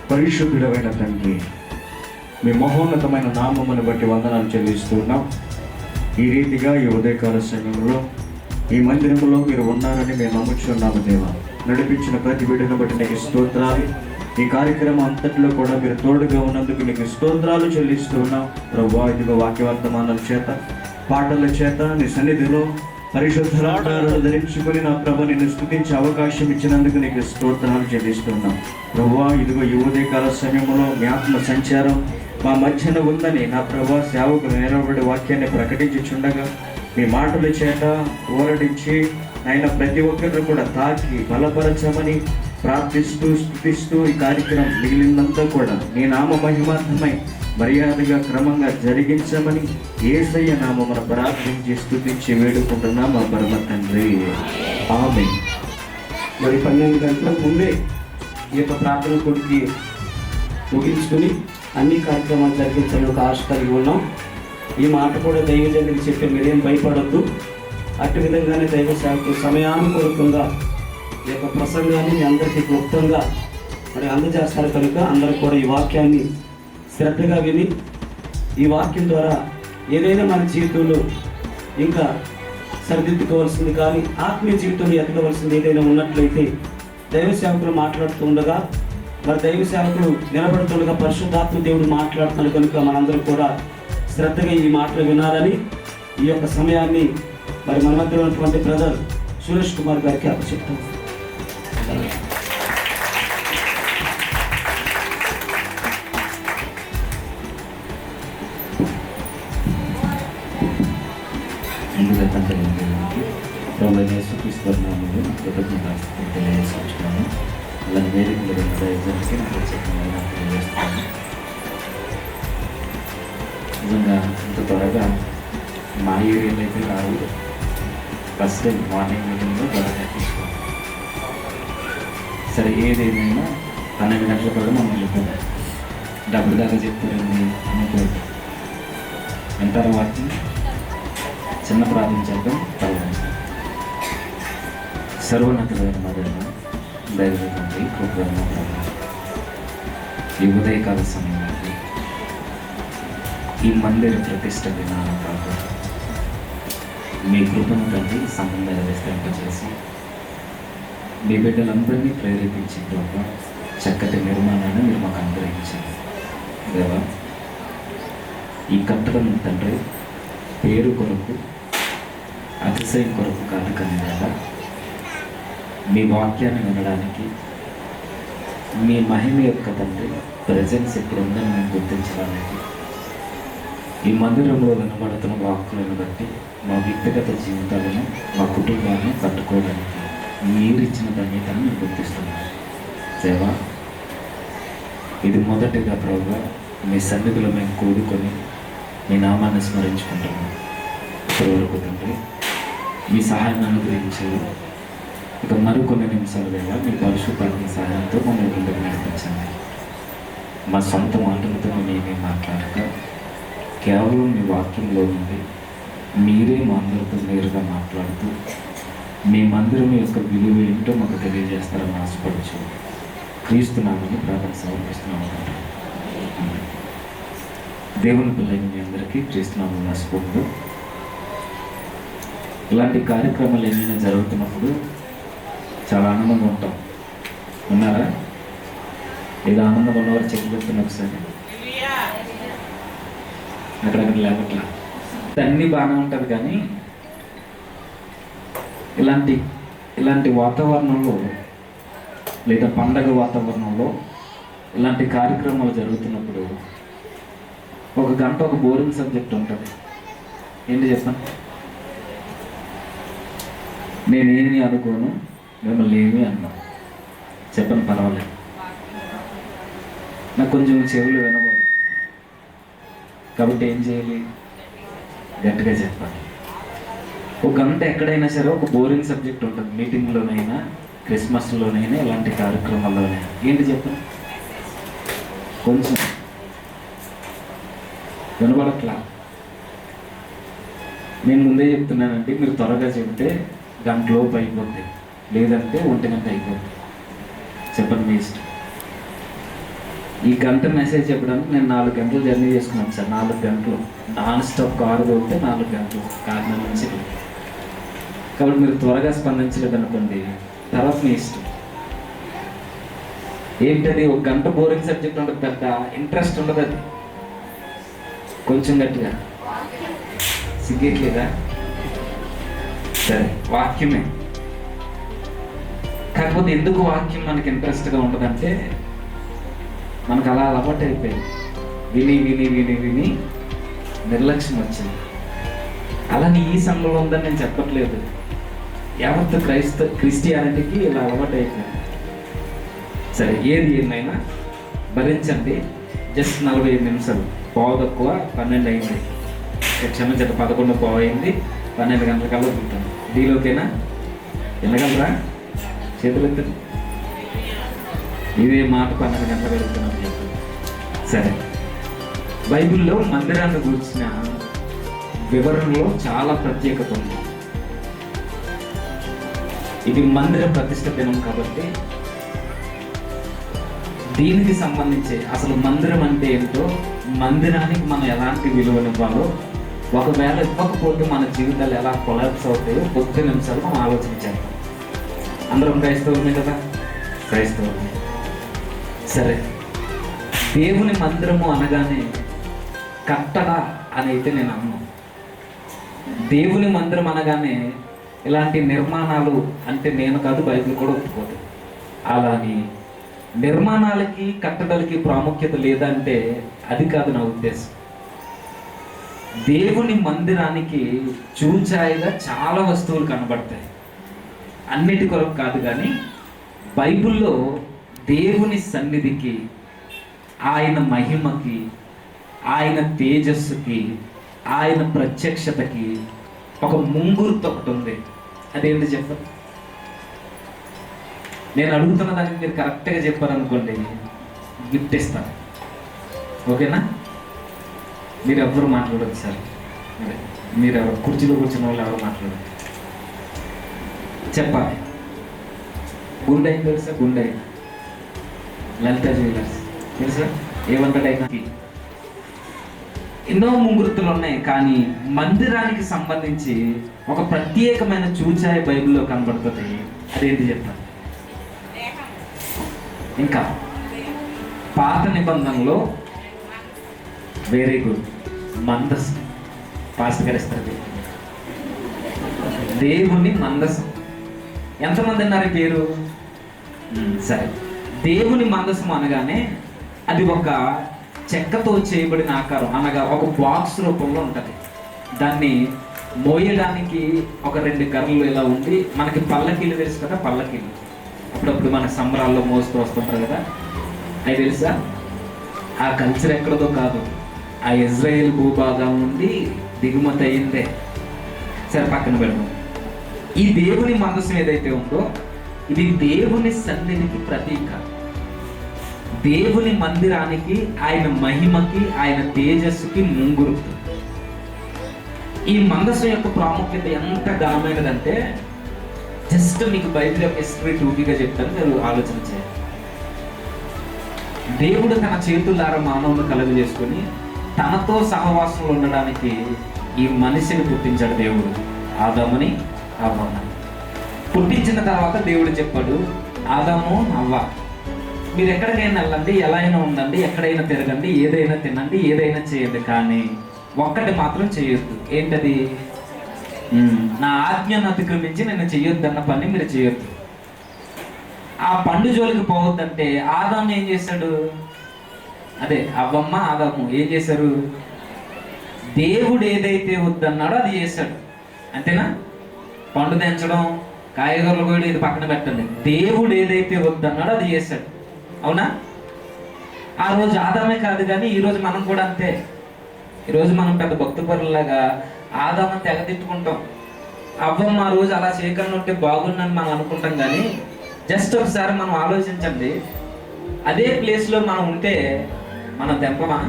పరిశుద్ధుడమైన తండ్రి, మీ మహోన్నతమైన నామమును బట్టి వందనాలు చెల్లిస్తున్నాం. ఈ రీతిగా ఈ ఉదయకాల సమయంలో ఈ మందిరంలో మీరు ఉన్నారని మేము నమ్ముచున్నాము దేవ. నడిపించిన ప్రతి బిడ్డను బట్టి నీకు స్తోత్రాలు. ఈ కార్యక్రమం అంతట్లో కూడా మీరు తోడుగా ఉన్నందుకు నీకు స్తోత్రాలు చెల్లిస్తున్నాం ప్రభువా. ఇదిగో వాక్యవర్తమానాల చేత, పాటల చేత నీ సన్నిధిలో పరిశుద్ధులను ధరించుకొని నా ప్రభు నిన్ను స్తుతించే అవకాశం ఇచ్చినందుకు నీకు స్తోత్రాలు చెల్లిస్తున్నాం ప్రభువా. ఇదిగో ఈ ఉదయకాల సమయంలో మీ ఆత్మ సంచారం మా మధ్యన ఉందని నా ప్రభు సేవకులు నిలబడి వాక్యాన్ని ప్రకటించుచుండగా మీ మాటల చేత ఊరడించి ఆయన ప్రతి ఒక్కరిని కూడా తాకి బలపరచమని ప్రార్థిస్తూ స్తుతిస్తూ ఈ కార్యక్రమం మిగిలినంతా కూడా నీ నామ మహిమార్థమై మర్యాదగా క్రమంగా జరిగించమని యేసయ్య నామమున ప్రార్థించి స్తుతించి వేడుకుంటున్నాం మా పరమ తండ్రి, ఆమేన్. మరి 12 గంటలకు ముందే ఈ యొక్క ప్రార్థన కొడుకి ముగించుకుని అన్ని కార్యక్రమాలు జరిగించాలని ఒక ఆశ కలిగి ఉన్నాం. ఈ మాట కూడా దైవజనుడికి చెప్పి మీరేం భయపడద్దు. అట్టి విధంగానే దైవ సేవకు సమయానుకూలంగా ఈ యొక్క ప్రసంగాన్ని మీ అందరికీ క్లుప్తంగా మరి అందజేస్తారు కనుక అందరూ కూడా ఈ వాక్యాన్ని శ్రద్ధగా విని ఈ వాక్యం ద్వారా ఏదైనా మన జీవితంలో ఇంకా సరిదిద్దుకోవాల్సింది కానీ ఆత్మీయ జీవితంలో ఎదగవలసింది ఏదైనా ఉన్నట్లయితే దైవ సేవకులు మాట్లాడుతూ ఉండగా మరి దైవ సేవకులు నిలబడుతుండగా పరిశుద్ధాత్మ దేవుడు మాట్లాడుతున్నారు కనుక మనందరూ కూడా శ్రద్ధగా ఈ మాటలు వినాలని ఈ యొక్క సమయాన్ని మరి మన మధ్య ఉన్నటువంటి బ్రదర్ సురేష్ కుమార్ గారికి అప్పచెప్తాం. ముందుగా తండ్రి ప్రభు యేసుక్రీస్తునామములో కృతజ్ఞతాస్తుతులు తెలియజేస్తున్నాను. అలాగే వేదికలో ఉన్న దైవజనులకి నా ప్రత్యేకమైన తెలియజేస్తున్నాను. నిజంగా ఇంత త్వరగా మా ఏరియాలో అయితే రావు. ఫస్ట్ టైం మార్నింగ్ మీటింగ్లో త్వరగా తీసుకోవాలి. సరే ఏదేమైనా 12 గంటల కూడా మనం వెళ్ళిపోతాం. డబ్బులు దాకా చెప్తారండి అనుకోవద్దు. వింటారు వాటిని చిన్న ప్రార్థన చేద్దాం. సర్వోన్నతుడైన మదన దైవతండి కృపణ ఈ ఉదయకాల సమయంలో ఈ మందిర ప్రతిష్ట విధానం కాదు మీ కృపను తండ్రి సంబంధాలు విస్తరింపజేసి మీ బిడ్డలందరినీ ప్రేరేపించి ప్రభు చక్కటి నిర్మాణాన్ని మీరు మాకు అనుగ్రహించారు దేవా. ఈ కట్టడం తండ్రి పేరు కొరకు అతిశయం కొరకు కాదు కానీ కదా మీ వాక్యాన్ని వినడానికి మీ మహిమ యొక్క తండ్రి ప్రజెన్స్ ఇక్కడ ఉందని మేము గుర్తించడానికి ఈ మందిరంలో వినబడుతున్న వాక్కులను బట్టి మా వ్యక్తిగత జీవితాలను మా కుటుంబాలను కట్టుకోవడానికి మీరు ఇచ్చిన ధన్యతను మేము గుర్తిస్తున్నాం దేవా. ఇది మొదటిగా ప్రభువా మీ సన్నిధిలో మేము కూడుకొని మీ నామాన్ని స్మరించుకుంటున్నాం. ఇప్పటివరకు తండ్రి మీ సహాయాన్ని అనుగ్రహించారు. ఇక మరికొన్ని నిమిషాలు వేళ మీ పరిశుద్ధాత్మ సహాయంతో మమ్మల్ని ముందుకు నడిపించండి. మా సొంత మాటలతో మేమేమీ మాట్లాడక కేవలం మీ వాక్యంలో ఉండి మీరే మా అందరితో నేరుగా మాట్లాడుతూ మీ మందిరం యొక్క విలువ ఏంటో మాకు తెలియజేస్తారని ఆశపడచ్చు. క్రీస్తునామని ప్రార్థన సమర్పిస్తున్నాము. దేవుని పిల్లలు మీ అందరికీ క్రీస్తునామం రాసుకుంటూ ఇలాంటి కార్యక్రమాలు ఏమైనా జరుగుతున్నప్పుడు చాలా ఆనందంగా ఉంటాం. ఉన్నారా? ఏదో ఆనందంగా ఉన్నవారు చెక్ పెడుతున్న ఒకసారి అక్కడక్కడ లేవట్లా. అన్నీ బాగానే ఉంటుంది కానీ ఇలాంటి వాతావరణంలో లేదా పండగ వాతావరణంలో ఇలాంటి కార్యక్రమాలు జరుగుతున్నప్పుడు ఒక గంట ఒక బోరింగ్ సబ్జెక్ట్ ఉంటుంది. ఏంటి చెప్పండి? నేనేమి అనుకోను, మిమ్మల్ని ఏమీ అన్నా చెప్పండి, పర్వాలేదు. నాకు కొంచెం చెవులు వినబడు కాబట్టి ఏం చేయాలి? గట్టిగా చెప్పాలి. ఒక గంట ఎక్కడైనా సరే ఒక బోరింగ్ సబ్జెక్ట్ ఉంటుంది. మీటింగ్లోనైనా, క్రిస్మస్లోనైనా, ఇలాంటి కార్యక్రమాల్లోనైనా. ఏంటి చెప్పండి? కొంచెం వినబడట్లా. నేను ముందే చెప్తున్నానండి, మీరు త్వరగా చెబితే గంటలోపు అయిపోద్ది. లేదంటే 1 గంట అయిపోతుంది. చెప్పండి మీ ఇష్టం. ఈ గంట మెసేజ్ చెప్పడానికి నేను 4 గంటలు జర్నీ చేసుకున్నాను సార్. 4 గంటలు నాన్ స్టాప్ కారు పోతే 4 గంటలు కాకినాడ నుంచి. కాబట్టి మీరు త్వరగా స్పందించలేదు అనుకోండి, తర్వాత మీ ఇష్టం. ఏంటది, 1 గంట బోరింగ్ సబ్జెక్ట్ ఉండదు, పెద్ద ఇంట్రెస్ట్ ఉండదు. అది కొంచెం గట్టిగా సిగ్గట్లేదా? సరే, వాక్యమే. కాకపోతే ఎందుకు వాక్యం మనకి ఇంట్రెస్ట్గా ఉంటుందంటే మనకు అలా అలవాటు అయిపోయింది. విని విని విని విని నిర్లక్ష్యం వచ్చింది. అలానే ఈ సంఘంలో ఉందని నేను చెప్పట్లేదు, యావత్ క్రిస్టియానిటీకి ఇలా అలవాటు అయిపోయింది. సరే, ఏది ఏమైనా భరించండి. జస్ట్ 45 నిమిషాలు, పావు తక్కువ 12 అయింది. క్షమించండి, 11 పావు అయింది. 12 గంటలకల్లా ఉంటాను. దీనిలోకైనా వెళ్ళగలరా? చేతులు ఎత్తండి. ఇదే మాట 12 గంటలు వెళ్తున్నాను. సరే, బైబిల్లో మందిరాన్ని గురించిన వివరణలో చాలా ప్రత్యేకత ఉంది. ఇది మందిర ప్రతిష్ఠ దినం కాబట్టి దీనికి సంబంధించి అసలు మందిరం అంటే ఏంటో, మందిరానికి మనం ఎలాంటి విలువనివ్వాలో, ఒకవేళ ఇవ్వకపోతే మన జీవితాలు ఎలా కొలాప్స్ అవుతాయో 10 నిమిషాలు మనం ఆలోచించాలి. అందరం క్రైస్తవులమే కదా? క్రైస్తవులమే. సరే, దేవుని మందిరము అనగానే కట్టడ అని అయితే నేను అన్నాను. దేవుని మందిరం అనగానే ఇలాంటి నిర్మాణాలు అంటే నేను కాదు, బైబిల్ కూడా ఒప్పుకోదు. అలాని నిర్మాణాలకి కట్టడలకి ప్రాముఖ్యత లేదంటే అది కాదు నా ఉద్దేశం. దేవుని మందిరానికి చూచాయిగా చాలా వస్తువులు కనబడతాయి. అన్నిటి కొరకు కాదు, కానీ బైబిల్లో దేవుని సన్నిధికి, ఆయన మహిమకి, ఆయన తేజస్సుకి, ఆయన ప్రత్యక్షతకి ఒక ముంగుర్తు ఒకటి ఉంది. అదేంటి చెప్పండి? నేను అడుగుతున్న దానికి మీరు కరెక్ట్గా చెప్పారనుకోండి, గిఫ్ట్ ఇస్తాను. ఓకేనా? మీరు ఎవరు మాట్లాడదు సార్. మీరు ఎవరు కుర్చీలో కూర్చున్న వాళ్ళు ఎవరు మాట్లాడదు. చెప్పాలి. గుండె అయింది తెలుసా? గుండె అయింది. లలిత జ్యువెలర్స్ తెలుసా? ఏమంటాడైనా ఎన్నో ముంగుర్తులు ఉన్నాయి. కానీ మందిరానికి సంబంధించి ఒక ప్రత్యేకమైన చూచాయి బైబిల్లో కనబడుతుంది. అదేంటి చెప్తాను. ఇంకా పాత నిబంధనలో వెరీ గుడ్ మందసం పాస్కరిస్తారు. దేవుని మందసం ఎంతమంది అన్నారు పేరు? సరే, దేవుని మందసం అనగానే అది ఒక చెక్కతో చేయబడిన ఆకారం, అనగా ఒక బాక్స్ రూపంలో ఉంటుంది. దాన్ని మోయడానికి ఒక 2 కర్రలు ఇలా ఉండి, మనకి పల్లకీలు తెలుసు కదా, పల్లకీలు అప్పుడప్పుడు మన సంబరాల్లో మోస్తూ వస్తుంటారు కదా, అవి తెలుసా? ఆ కల్చర్ ఎక్కడదో కాదు, ఆ ఇజ్రాయేల్ భూభాగం నుండి దిగుమతి అయిందే. సరే, పక్కన పెడదాం. ఈ దేవుని మందసం ఏదైతే ఉందో ఇది దేవుని సన్నిధికి ప్రతీక. దేవుని మందిరానికి, ఆయన మహిమకి, ఆయన తేజస్సుకి ముంగుర్తు. ఈ మందసం యొక్క ప్రాముఖ్యత ఎంత ఘనమైనదంటే జస్ట్ మీకు బైబిల్ యొక్క హిస్టరీ టూబీగా చెప్తాను, మీరు ఆలోచన చేయాలి. దేవుడు తన చేతులారా మానవుని కలుగు చేసుకొని తనతో సహవాసంలో ఉండడానికి ఈ మనిషిని పుట్టించాడు దేవుడు, ఆదాముని అవ్వని. పుట్టించిన తర్వాత దేవుడు చెప్పాడు, ఆదాము అవ్వ మీరు ఎక్కడికైనా వెళ్ళండి, ఎలా అయినా ఉండండి, ఎక్కడైనా తిరగండి, ఏదైనా తినండి, ఏదైనా చేయండి, కానీ ఒక్కటి మాత్రం చేయొద్దు. ఏంటది? నా ఆజ్ఞను అతిక్రమించి నేను చెయ్యొద్దన్న పని మీరు చేయొద్దు. ఆ పండు జోలికి పోవద్దంటే ఆదాము ఏం చేశాడు? అదే అవ్వమ్మ ఆదాము ఏం చేశారు? దేవుడు ఏదైతే వద్దన్నాడో అది చేశాడు. అంతేనా? పండు తెంచడం, కాయగూరలు కూడా ఇది పక్కన పెట్టండి. దేవుడు ఏదైతే వద్దన్నాడో అది చేశాడు. అవునా? ఆ రోజు ఆదామే కాదు, కానీ ఈరోజు మనం కూడా అంతే. ఈరోజు మనం పెద్ద భక్తిపరులాగా ఆదామని తెగ తిట్టుకుంటాం. అవ్వమ్మ ఆ రోజు అలా చేయకుండా ఉంటే బాగుందని మనం అనుకుంటాం. కానీ జస్ట్ ఒకసారి మనం ఆలోచించండి, అదే ప్లేస్లో మనం ఉంటే మనం తెంపమా?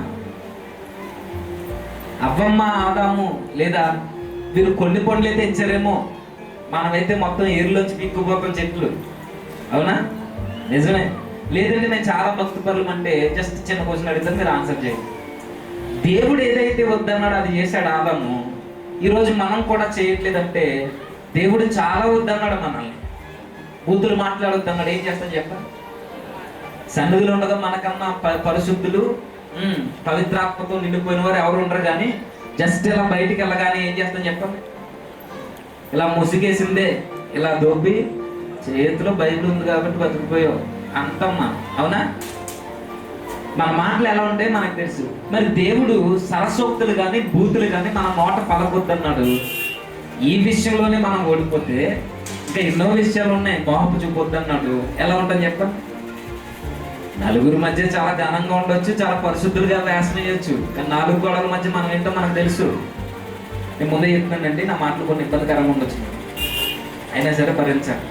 అవ్వమ్మ ఆదాము లేదా వీరు కొన్ని పండ్లే తెంచారేమో, మనమైతే మొత్తం ఏరులోంచి పీక్కుపోతాం చెట్లు. అవునా? నిజమే. లేదంటే నేను చాలా భక్తి పరులం అంటే జస్ట్ చిన్న క్వశ్చన్ అడిగితే మీరు ఆన్సర్ చేయండి. దేవుడు ఏదైతే వద్దన్నాడో అది చేశాడు ఆదాము. ఈరోజు మనం కూడా చేయట్లేదంటే దేవుడు చాలా వద్దన్నాడు మనల్ని. బూతులు మాట్లాడొద్దన్నాడు. ఏం చేస్తాం చెప్పండి? సన్నిధిలో ఉండగా మనకన్నా పరిశుద్ధులు పవిత్రాత్మతో నిండిపోయిన వారు ఎవరు ఉండరు. కానీ జస్ట్ ఇలా బయటికి వెళ్ళగానే ఏం చేస్తాం చెప్పండి? ఇలా ముసిగేసిందే ఇలా దోపి చేతిలో బైబిల్ ఉంది కాబట్టి బతికిపోయావు అంతమ్మా. అవునా? మన మాటలు ఎలా ఉంటాయి మనకు తెలుసు. మరి దేవుడు సరసోక్తులు కానీ బూతులు కానీ మన నోట పలకొద్దన్నాడు. ఈ విషయంలోనే మనం ఓడిపోతే ఇంకా ఎన్నో విషయాలు ఉన్నాయి. కోపం చూపొద్దన్నాడు. ఎలా ఉంటుంది చెప్పండి? నలుగురి మధ్య చాలా ఘనంగా ఉండొచ్చు, చాలా పరిశుద్ధులుగా వేషం వేయొచ్చు. కానీ 4 గోడల మధ్య మనం ఏంటో మనకు తెలుసు. నేను ముందే చెప్తున్నానండి, నా మాటలు కొన్ని ఇబ్బందికరంగా ఉండొచ్చు, అయినా సరే భరించాలి,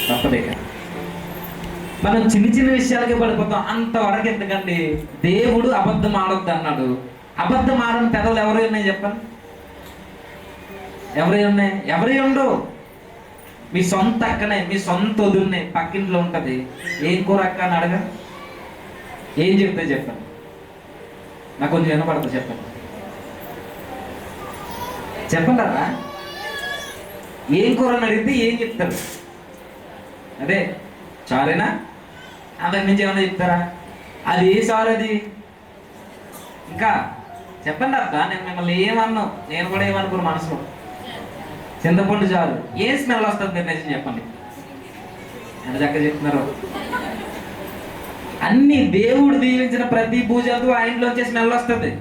తప్పదే. మనం చిన్న చిన్న విషయాలకే పడిపోతాం. అంతవరకు ఎందుకండి? దేవుడు అబద్ధం ఆడొద్దు అన్నాడు. అబద్ధం ఆడని పెదవులు ఎవరు ఉన్నాయి చెప్పండి? ఎవరి ఉన్నాయి? ఎవరి ఉండవు. మీ సొంత అక్కనే, మీ సొంత వదులునే పక్కింట్లో ఉంటది. ఏం కూర అక్క అని అడగ ఏం చెప్తే చెప్పండి? నాకు కొంచెం వినపడదు, చెప్పండి చెప్పండి అలా. ఏం కూర అని అడిగితే ఏం చెప్తారు? అదే చారేనా? అంతకు మించి ఏమైనా చెప్తారా? అది ఏ సార్ అది? ఇంకా చెప్పండి అక్క. నేను మిమ్మల్ని ఏమన్నా, నేను కూడా ఏమనుకున్నాను మనసులో. చింతపండు చారు. ఏ స్మెల్ వస్తుంది మీరు నిజం చెప్పండి. ఎంత చక్కగా చెప్తున్నారు. అన్ని దేవుడు దీవించిన ప్రతి పూజకు ఆ ఇంట్లోంచి స్మెల్ వస్తుంది.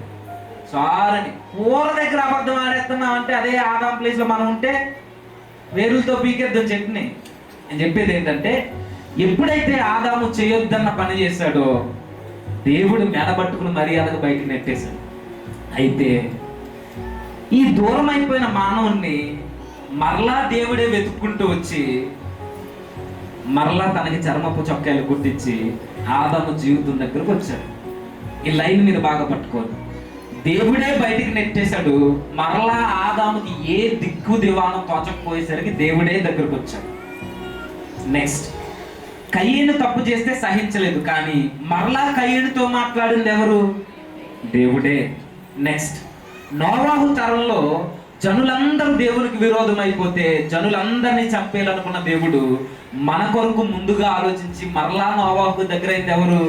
చారని కూర దగ్గర అబద్ధం ఆడేస్తున్నాం అంటే అదే ఆదాం ప్లేస్లో మనం ఉంటే వేరులతో పీకేద్దాం చట్నీ. నేను చెప్పేది ఏంటంటే, ఎప్పుడైతే ఆదాము చేయొద్దన్న పని చేశాడో దేవుడు మెడబట్టుకుని మర్యాదకు బయటకు నెట్టేశాడు. అయితే ఈ దూరం అయిపోయిన మానవుణ్ణి మరలా దేవుడే వెతుక్కుంటూ వచ్చి మరలా తనకి చర్మపు చొక్కాయలు కుట్టించి ఆదాము జీవితం దగ్గరకు వచ్చాడు. ఈ లైన్ మీద బాగా పట్టుకోండి. దేవుడే బయటికి నెట్టేశాడు. మరలా ఆదాముకి ఏ దిక్కు దివానం తోచకపోయేసరికి దేవుడే దగ్గరకు వచ్చాడు. నెక్స్ట్, కయ్యేను తప్పు చేస్తే సహించలేదు, కానీ మరలా కయ్యేనుతో మాట్లాడింది ఎవరు? దేవుడే. నెక్స్ట్, నోవాహు తరంలో జనులందరూ దేవునికి విరోధం అయిపోతే జనులందరినీ చంపేయాలనుకున్న దేవుడు మన కొరకు ముందుగా ఆలోచించి మరలా నోవాహు దగ్గర అయితే ఎవరు?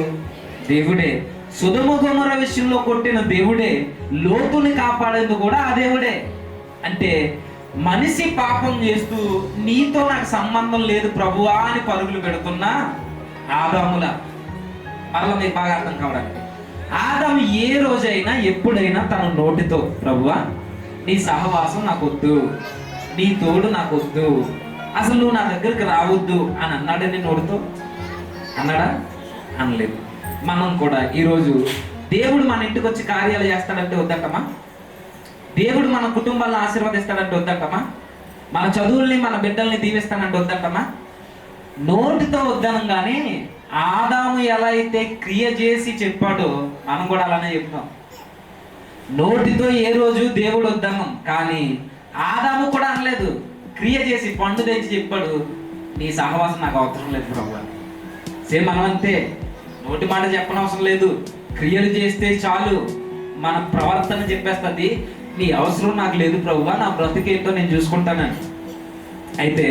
దేవుడే. సొదొమ గొమొర్రా విషయంలో కొట్టిన దేవుడే. లోతుని కాపాడేందుకు కూడా ఆ దేవుడే. అంటే మనిషి పాపం చేస్తూ నీతో నాకు సంబంధం లేదు ప్రభువా అని పరుగులు పెడుతున్నా ఆదాముల. మరలా మీకు బాగా అర్థం కావడానికి, ఆదాము ఏ రోజైనా ఎప్పుడైనా తన నోటితో ప్రభువా నీ సహవాసం నాకు వద్దు, నీ తోడు నాకు వద్దు, అసలు నువ్వు నా దగ్గరికి రావద్దు అని అన్నాడని నోటితో అన్నాడా? అనలేదు. మనం కూడా ఈరోజు దేవుడు మన ఇంటికి వచ్చి కార్యాలు చేస్తాడంటే వద్దంటమా? దేవుడు మన కుటుంబాలను ఆశీర్వదిస్తాడంటే వద్దంటమా? మన చదువుల్ని మన బిడ్డల్ని దీవిస్తానంటే వద్దంటమా? నోటితో వద్దనం. కానీ ఆదాము ఎలా అయితే క్రియ చేసి చెప్పాడో మనం కూడా అలానే చెప్తాం. నోటితో ఏ రోజు దేవుడు వద్దనం, కానీ ఆదాము కూడా అనలేదు. క్రియ చేసి పండు తెచ్చి చెప్పాడు, నీ సహవాసం నాకు అవసరం లేదు ప్రభు. సేమ్ మనం అంతే. నోటి మాట చెప్పనవసరం లేదు, క్రియలు చేస్తే చాలు. మన ప్రవర్తన చెప్పేస్తుంది, నీ అవసరం నాకు లేదు ప్రభువా, నా బ్రతుకేంటో నేను చూసుకుంటానని. అయితే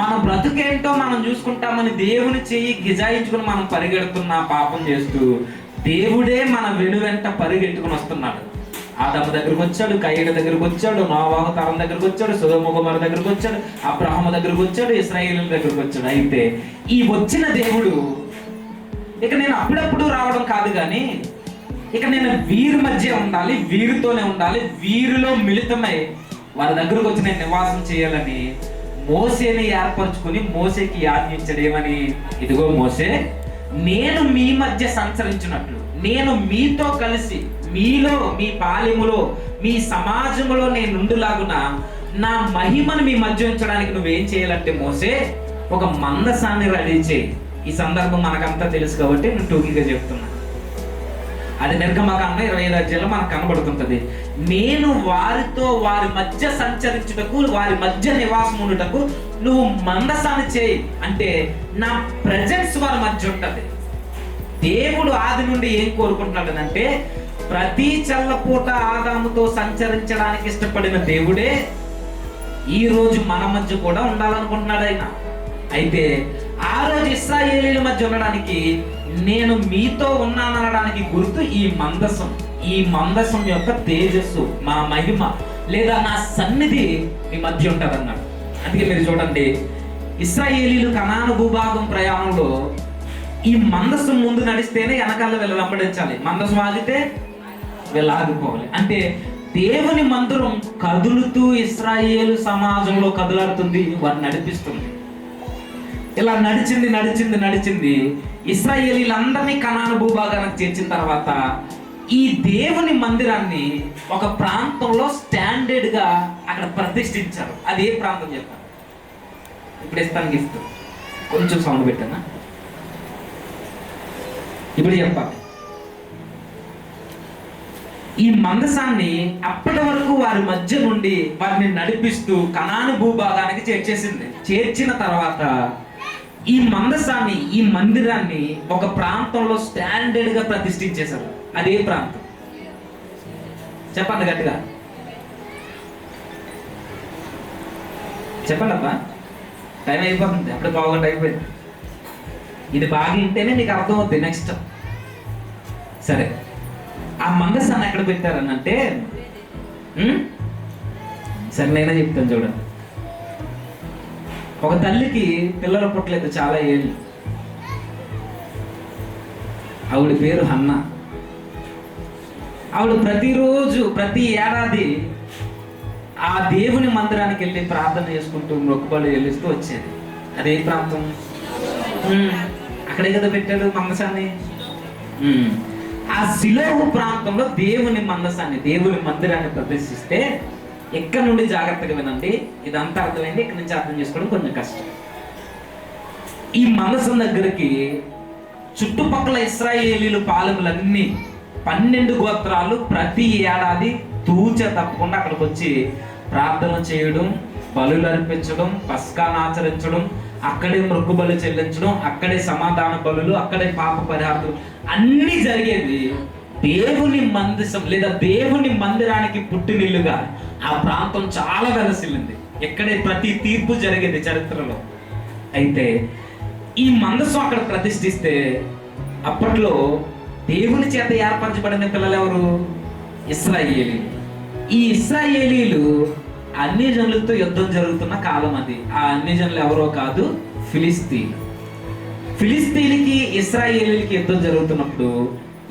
మన బ్రతుకేంటో మనం చూసుకుంటామని దేవుని చెయ్యి గిజాయించుకుని మనం పరిగెడుతున్నా పాపం చేస్తూ దేవుడే మన వెనువెంట పరిగెట్టుకుని వస్తున్నాడు. ఆదాము దగ్గరకు వచ్చాడు, కయ్యేను దగ్గరకు వచ్చాడు, నోవాహు తరం దగ్గరకు వచ్చాడు, సొదొమ గొమొర్రా దగ్గరకు వచ్చాడు, అబ్రహాము దగ్గరకు వచ్చాడు, ఇశ్రాయేలు దగ్గరకు వచ్చాడు. అయితే ఈ వచ్చిన దేవుడు ఇక నేను అప్పుడప్పుడు రావడం కాదు, కానీ ఇక నేను వీరి మధ్య ఉండాలి, వీరితోనే ఉండాలి, వీరిలో మిళితమై వారి దగ్గరకు వచ్చి నేను నివాసం చేయాలని మోసేని ఏర్పరచుకుని మోసేకి ఆజ్ఞించాడు. ఏమని? ఇదిగో మోసే, నేను మీ మధ్య సంచరించినట్లు, నేను మీతో కలిసి మీలో, మీ పాలెములో, మీ సమాజంలో నేను ఉండులాగున నా మహిమను మీ మధ్య ఉంచడానికి నువ్వేం చేయాలంటే మోసే, ఒక మందసాన్ని రెడీ చేయి. ఈ సందర్భం మనకంతా తెలుసు కాబట్టి నేను టూకీగా చెప్తున్నా. అది నిర్గమకాండం 25 అధ్యాయంలో మనకు కనబడుతుంటది. నేను వారితో వారి మధ్య సంచరించుటకు, వారి మధ్య నివాసం ఉండుటకు నువ్వు మందసాన్ని చేయి అంటే నా ప్రెజెన్స్ వారి మధ్య ఉంటది. దేవుడు ఆది నుండి ఏం కోరుకుంటున్నాడు అంటే ప్రతి చల్లపూట ఆదాముతో సంచరించడానికి ఇష్టపడిన దేవుడే ఈ రోజు మన మధ్య కూడా ఉండాలనుకుంటున్నాడు ఆయన. అయితే ఆ రోజు ఇశ్రాయేలీల మధ్య ఉండడానికి నేను మీతో ఉన్నాననడానికి గుర్తు ఈ మందసం. ఈ మందసం యొక్క తేజస్సు, మా మహిమ లేదా నా సన్నిధి మీ మధ్య ఉంటుంది అన్నాడు. అందుకే మీరు చూడండి, ఇశ్రాయేలీలు కనాను భూభాగం ప్రయాణంలో ఈ మందసం ముందు నడిస్తేనే వెనకాల వీళ్ళు వెంబడించాలి, మందసం ఆగితే వీళ్ళు ఆగిపోవాలి. అంటే దేవుని మందిరం కదులుతూ ఇశ్రాయేలు సమాజంలో కదులాడుతుంది, వారిని నడిపిస్తుంది. ఇలా నడిచింది ఇశ్రాయేలీలందరినీ కనాను భూభాగానికి చేర్చిన తర్వాత ఈ దేవుని మందిరాన్ని ఒక ప్రాంతంలో స్టాండర్డ్ గా అక్కడ ప్రతిష్ఠించారు. అది ఏ ప్రాంతం చెప్పారు? ఇప్పుడు ఇస్తాను గిఫ్ట్, కొంచెం సౌండ్ పెట్టానా? ఇప్పుడు చెప్పాలి. ఈ మందసాన్ని అప్పటి వరకు వారి మధ్య నుండి వారిని నడిపిస్తూ కనాను భూభాగానికి చేర్చేసింది. చేర్చిన తర్వాత ఈ మందసాన్ని, ఈ మందిరాన్ని ఒక ప్రాంతంలో స్టాండర్డ్ గా ప్రతిష్ఠించేశారు. అదే ప్రాంతం చెప్పండి గట్టిగా చెప్పండి అబ్బా, టైం అయిపోతుంది, అప్పుడే పావుగంట అయిపోయింది. ఇది బాగా వింటేనే మీకు అర్థమవుతుంది. నెక్స్ట్ సరే, ఆ మందసాన్ని ఎక్కడ పెట్టారనంటే సరే నేనే చెప్తాను చూడండి. ఒక తల్లికి పిల్లలు పుట్టలేదు చాలా ఏళ్ళు. ఆవిడ పేరు హన్న. ఆవిడ ప్రతిరోజు ప్రతి ఏడాది ఆ దేవుని మందిరానికి వెళ్ళి ప్రార్థన చేసుకుంటూ మొక్కుబడులు చెల్లిస్తూ వచ్చేది. అదే ప్రాంతం, అక్కడే కదా పెట్టాడు మందసాన్ని. ఆ శిలోహు ప్రాంతంలో దేవుని మందసాన్ని, దేవుని మందిరాన్ని ప్రదర్శిస్తే, ఎక్కడి నుండి జాగ్రత్తగా వినండి, ఇదంతా అర్థమైంది, ఇక్కడి నుంచి అర్థం చేసుకోవడం కొంచెం కష్టం. ఈ మందసం దగ్గరికి చుట్టుపక్కల ఇశ్రాయేలీలు పాలెములన్నీ 12 గోత్రాలు ప్రతి ఏడాది తూచే తప్పకుండా అక్కడికి వచ్చి ప్రార్థన చేయడం, బలులు అర్పించడం, పస్కాను ఆచరించడం, అక్కడే మొక్కుబలు చెల్లించడం, అక్కడే సమాధాన బలులు, అక్కడే పాప పరిహారాలు అన్నీ జరిగేది. దేవుని మందిరం లేదా దేవుని మందిరానికి పుట్టినిల్లుగా ఆ ప్రాంతం చాలా వెలసిల్లింది. ఇక్కడే ప్రతి తీర్పు జరిగేది చరిత్రలో. అయితే ఈ మందసం అక్కడ ప్రతిష్ఠిస్తే అప్పట్లో దేవుని చేత ఏర్పరచబడిన పిల్లలు ఎవరు? ఇశ్రాయేలీలు. ఈ ఇశ్రాయేలీలు అన్ని జనులతో యుద్ధం జరుగుతున్న కాలం అది. ఆ అన్ని జనులు ఎవరో కాదు, ఫిలిస్తీన్లు. ఫిలిస్తీన్లకి ఇశ్రాయేలీలకి యుద్ధం జరుగుతున్నప్పుడు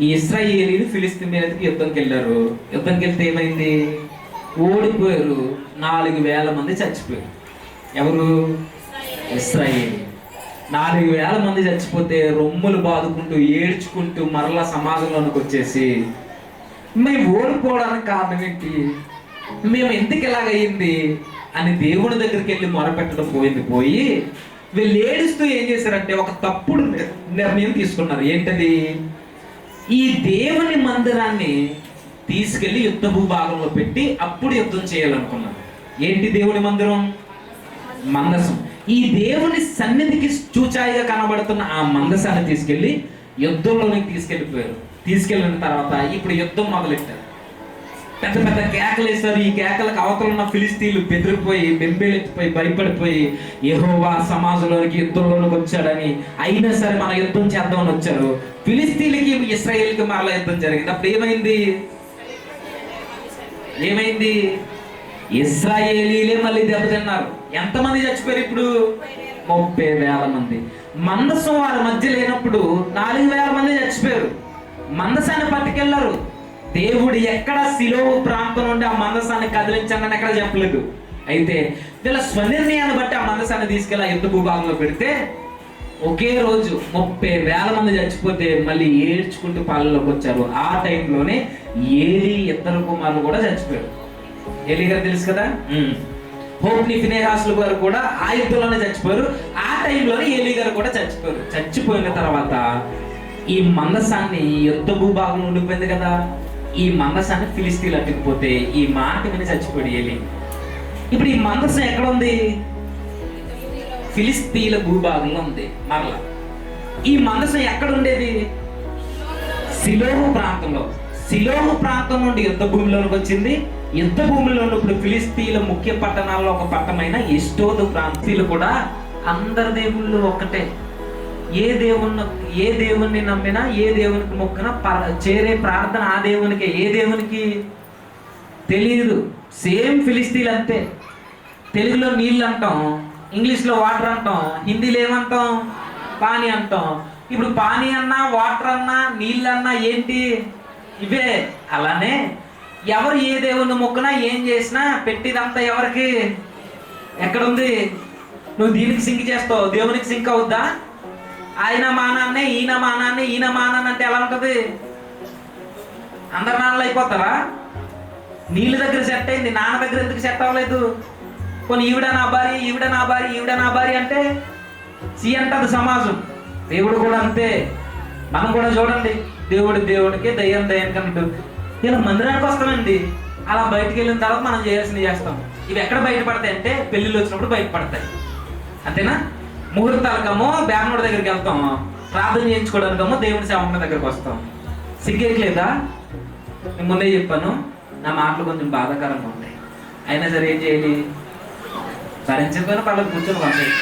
ఈ ఇశ్రాయేలీలు ఫిలిస్తీన్ మీదకి యుద్ధంకి వెళ్ళారు. యుద్ధంకి వెళ్తే ఏమైంది? ఓడిపోయారు. 4,000 మంది చచ్చిపోయారు. ఎవరు? ఇశ్రాయేలీలు. 4,000 మంది చచ్చిపోతే రొమ్ములు బాదుకుంటూ ఏడ్చుకుంటూ మరలా సమాజంలోనికి వచ్చేసి, మేము ఓడిపోవడానికి కారణం ఏంటి, మేము ఎందుకు ఇలాగయ్యింది అని దేవుని దగ్గరికి వెళ్ళి మొరపెట్టడం పోయి వీళ్ళు ఏడుస్తూ ఏం చేశారంటే ఒక తప్పుడు నిర్ణయం తీసుకున్నారు. ఏంటది? ఈ దేవుని మందిరాన్ని తీసుకెళ్లి యుద్ధ భూభాగంలో పెట్టి అప్పుడు యుద్ధం చేయాలనుకున్నారు. ఏంటి దేవుని మందిరం? మందసం. ఈ దేవుని సన్నిధికి చూచాయిగా కనబడుతున్న ఆ మందసాన్ని తీసుకెళ్లి యుద్ధంలోనికి తీసుకెళ్లిపోయారు. తీసుకెళ్ళిన తర్వాత ఇప్పుడు యుద్ధం మొదలెట్టారు. పెద్ద పెద్ద కేకలు వేస్తారు. ఈ కేకలకు అవతల ఉన్న ఫిలిస్తీన్లు బెదిరిపోయి, బెంబేలెత్తిపోయి, భయపడిపోయి యెహోవా సమాజంలోనికి యుద్ధంలోనికి వచ్చాడని, అయినా సరే మన యుద్ధం చేద్దామని వచ్చారు. ఫిలిస్తీన్లకి ఇశ్రాయేల్కి మరలా యుద్ధం జరిగింది. అప్పుడు ఏమైంది? ఇశ్రాయేలీలే మళ్ళీ దెబ్బతిన్నారు. ఎంతమంది చచ్చిపోయారు? ఇప్పుడు 30,000 మంది. మందసం వారి మధ్య లేనప్పుడు 4,000 మంది చచ్చిపోయారు. మందసాన్ని పట్టుకెళ్లారు. దేవుడు ఎక్కడ శిలోహు ప్రాంతం నుండి ఆ మందసాన్ని కదిలించండి అని ఎక్కడ చెప్పలేదు. అయితే వీళ్ళ స్వనిర్ణయాన్ని బట్టి ఆ మందసాన్ని తీసుకెళ్ళి యుద్ధ భూభాగంలో పెడితే ఒకే రోజు 30,000 మంది చచ్చిపోతే మళ్ళీ ఏడ్చుకుంటూ పాలనలోకి వచ్చారు. ఆ టైంలోనే ఏలీ 2 కుమారులు కూడా చచ్చిపోయారు. ఏలీ గారు తెలుసు కదా, హోప్ని ఫినెహాసులు గారు కూడా ఆ యుద్ధంలోనే చచ్చిపోయారు. ఆ టైంలోనే ఏలీ గారు కూడా చచ్చిపోయారు. చచ్చిపోయిన తర్వాత ఈ మందసాన్ని యుద్ధ భూభాగంలో ఉండిపోయింది కదా, ఈ మందసాన్ని ఫిలిస్తీన్లు అట్టుకుపోతే ఈ మాట విని చచ్చిపోయి ఏలి. ఇప్పుడు ఈ మందసం ఎక్కడ ఉంది? ఫిలిస్తీన్ల భూభాగంలో ఉంది. మరలా ఈ మందసం ఎక్కడ ఉండేది? సిలోహు ప్రాంతంలో. సిలోహు ప్రాంతం నుండి యుద్ధ భూమిలోకి వచ్చింది. యుద్ధ భూమిలో ఇప్పుడు ఫిలిస్తీన్ల ముఖ్య పట్టణాల్లో ఒక పట్టణమైన ఎష్టోదు ప్రాంతీయులు కూడా అందరి దేవుళ్ళు ఒక్కటే. ఏ దేవుణ్ణి నమ్మినా, ఏ దేవునికి మొక్కినా చేరే ప్రార్థన ఆ దేవునికే. ఏ దేవునికి తెలియదు. సేమ్ ఫిలిస్తీన్లు అంతే. తెలుగులో నీళ్ళు అంటాం, ఇంగ్లీష్లో వాటర్ అంటాం, హిందీలో ఏమంటాం? పానీ అంటాం. ఇప్పుడు పానీ అన్నా, వాటర్ అన్నా, నీళ్ళు అన్నా ఏంటి? ఇవే. అలానే ఎవరు ఏ దేవుని మొక్కునా ఏం చేసినా పెట్టిదంతా ఎవరికి? ఎక్కడుంది? నువ్వు దీనికి సింక్ చేస్తావు, దేవునికి సింక్ అవుద్దా? ఆయన మానాన్నే ఈయన మానాన్ని, ఈయన మానాన్ని అంటే ఎలా ఉంటుంది? అందరు నాన్నలు అయిపోతారా? నీళ్ళ దగ్గర సెట్ అయింది, నాన్న దగ్గర ఎందుకు సెట్ అవ్వలేదు? కొన్ని ఈవిడ నా భార్య, ఈవిడ నా భార్య, ఈవిడ నా భార్య అంటే సి అంటది సమాజం. దేవుడు కూడా అంతే. మనం కూడా చూడండి, దేవుడికి దయ్యానికి అన్నట్టు ఇలా మందిరానికి వస్తామండి. అలా బయటికి వెళ్ళిన తర్వాత మనం చేయాల్సినవి చేస్తాం. ఇవి ఎక్కడ బయటపడతాయి అంటే పెళ్ళిళ్ళు వచ్చినప్పుడు బయటపడతాయి. అంతేనా? ముహూర్తాలకమో బ్యానోడి దగ్గరికి వెళ్తాము, ప్రార్థన చేయించుకోవడానికేమో దేవుని సేవకుని దగ్గరికి వస్తాం. సిగ్గేయట్లేదా? నేను ముందే చెప్పాను, నా మాటలు కొంచెం బాధాకరంగా ఉంటాయి. అయినా సరే ఏం చేయాలి? భరించకపోయినా పర్లేదు, కూర్చొని పంపేది.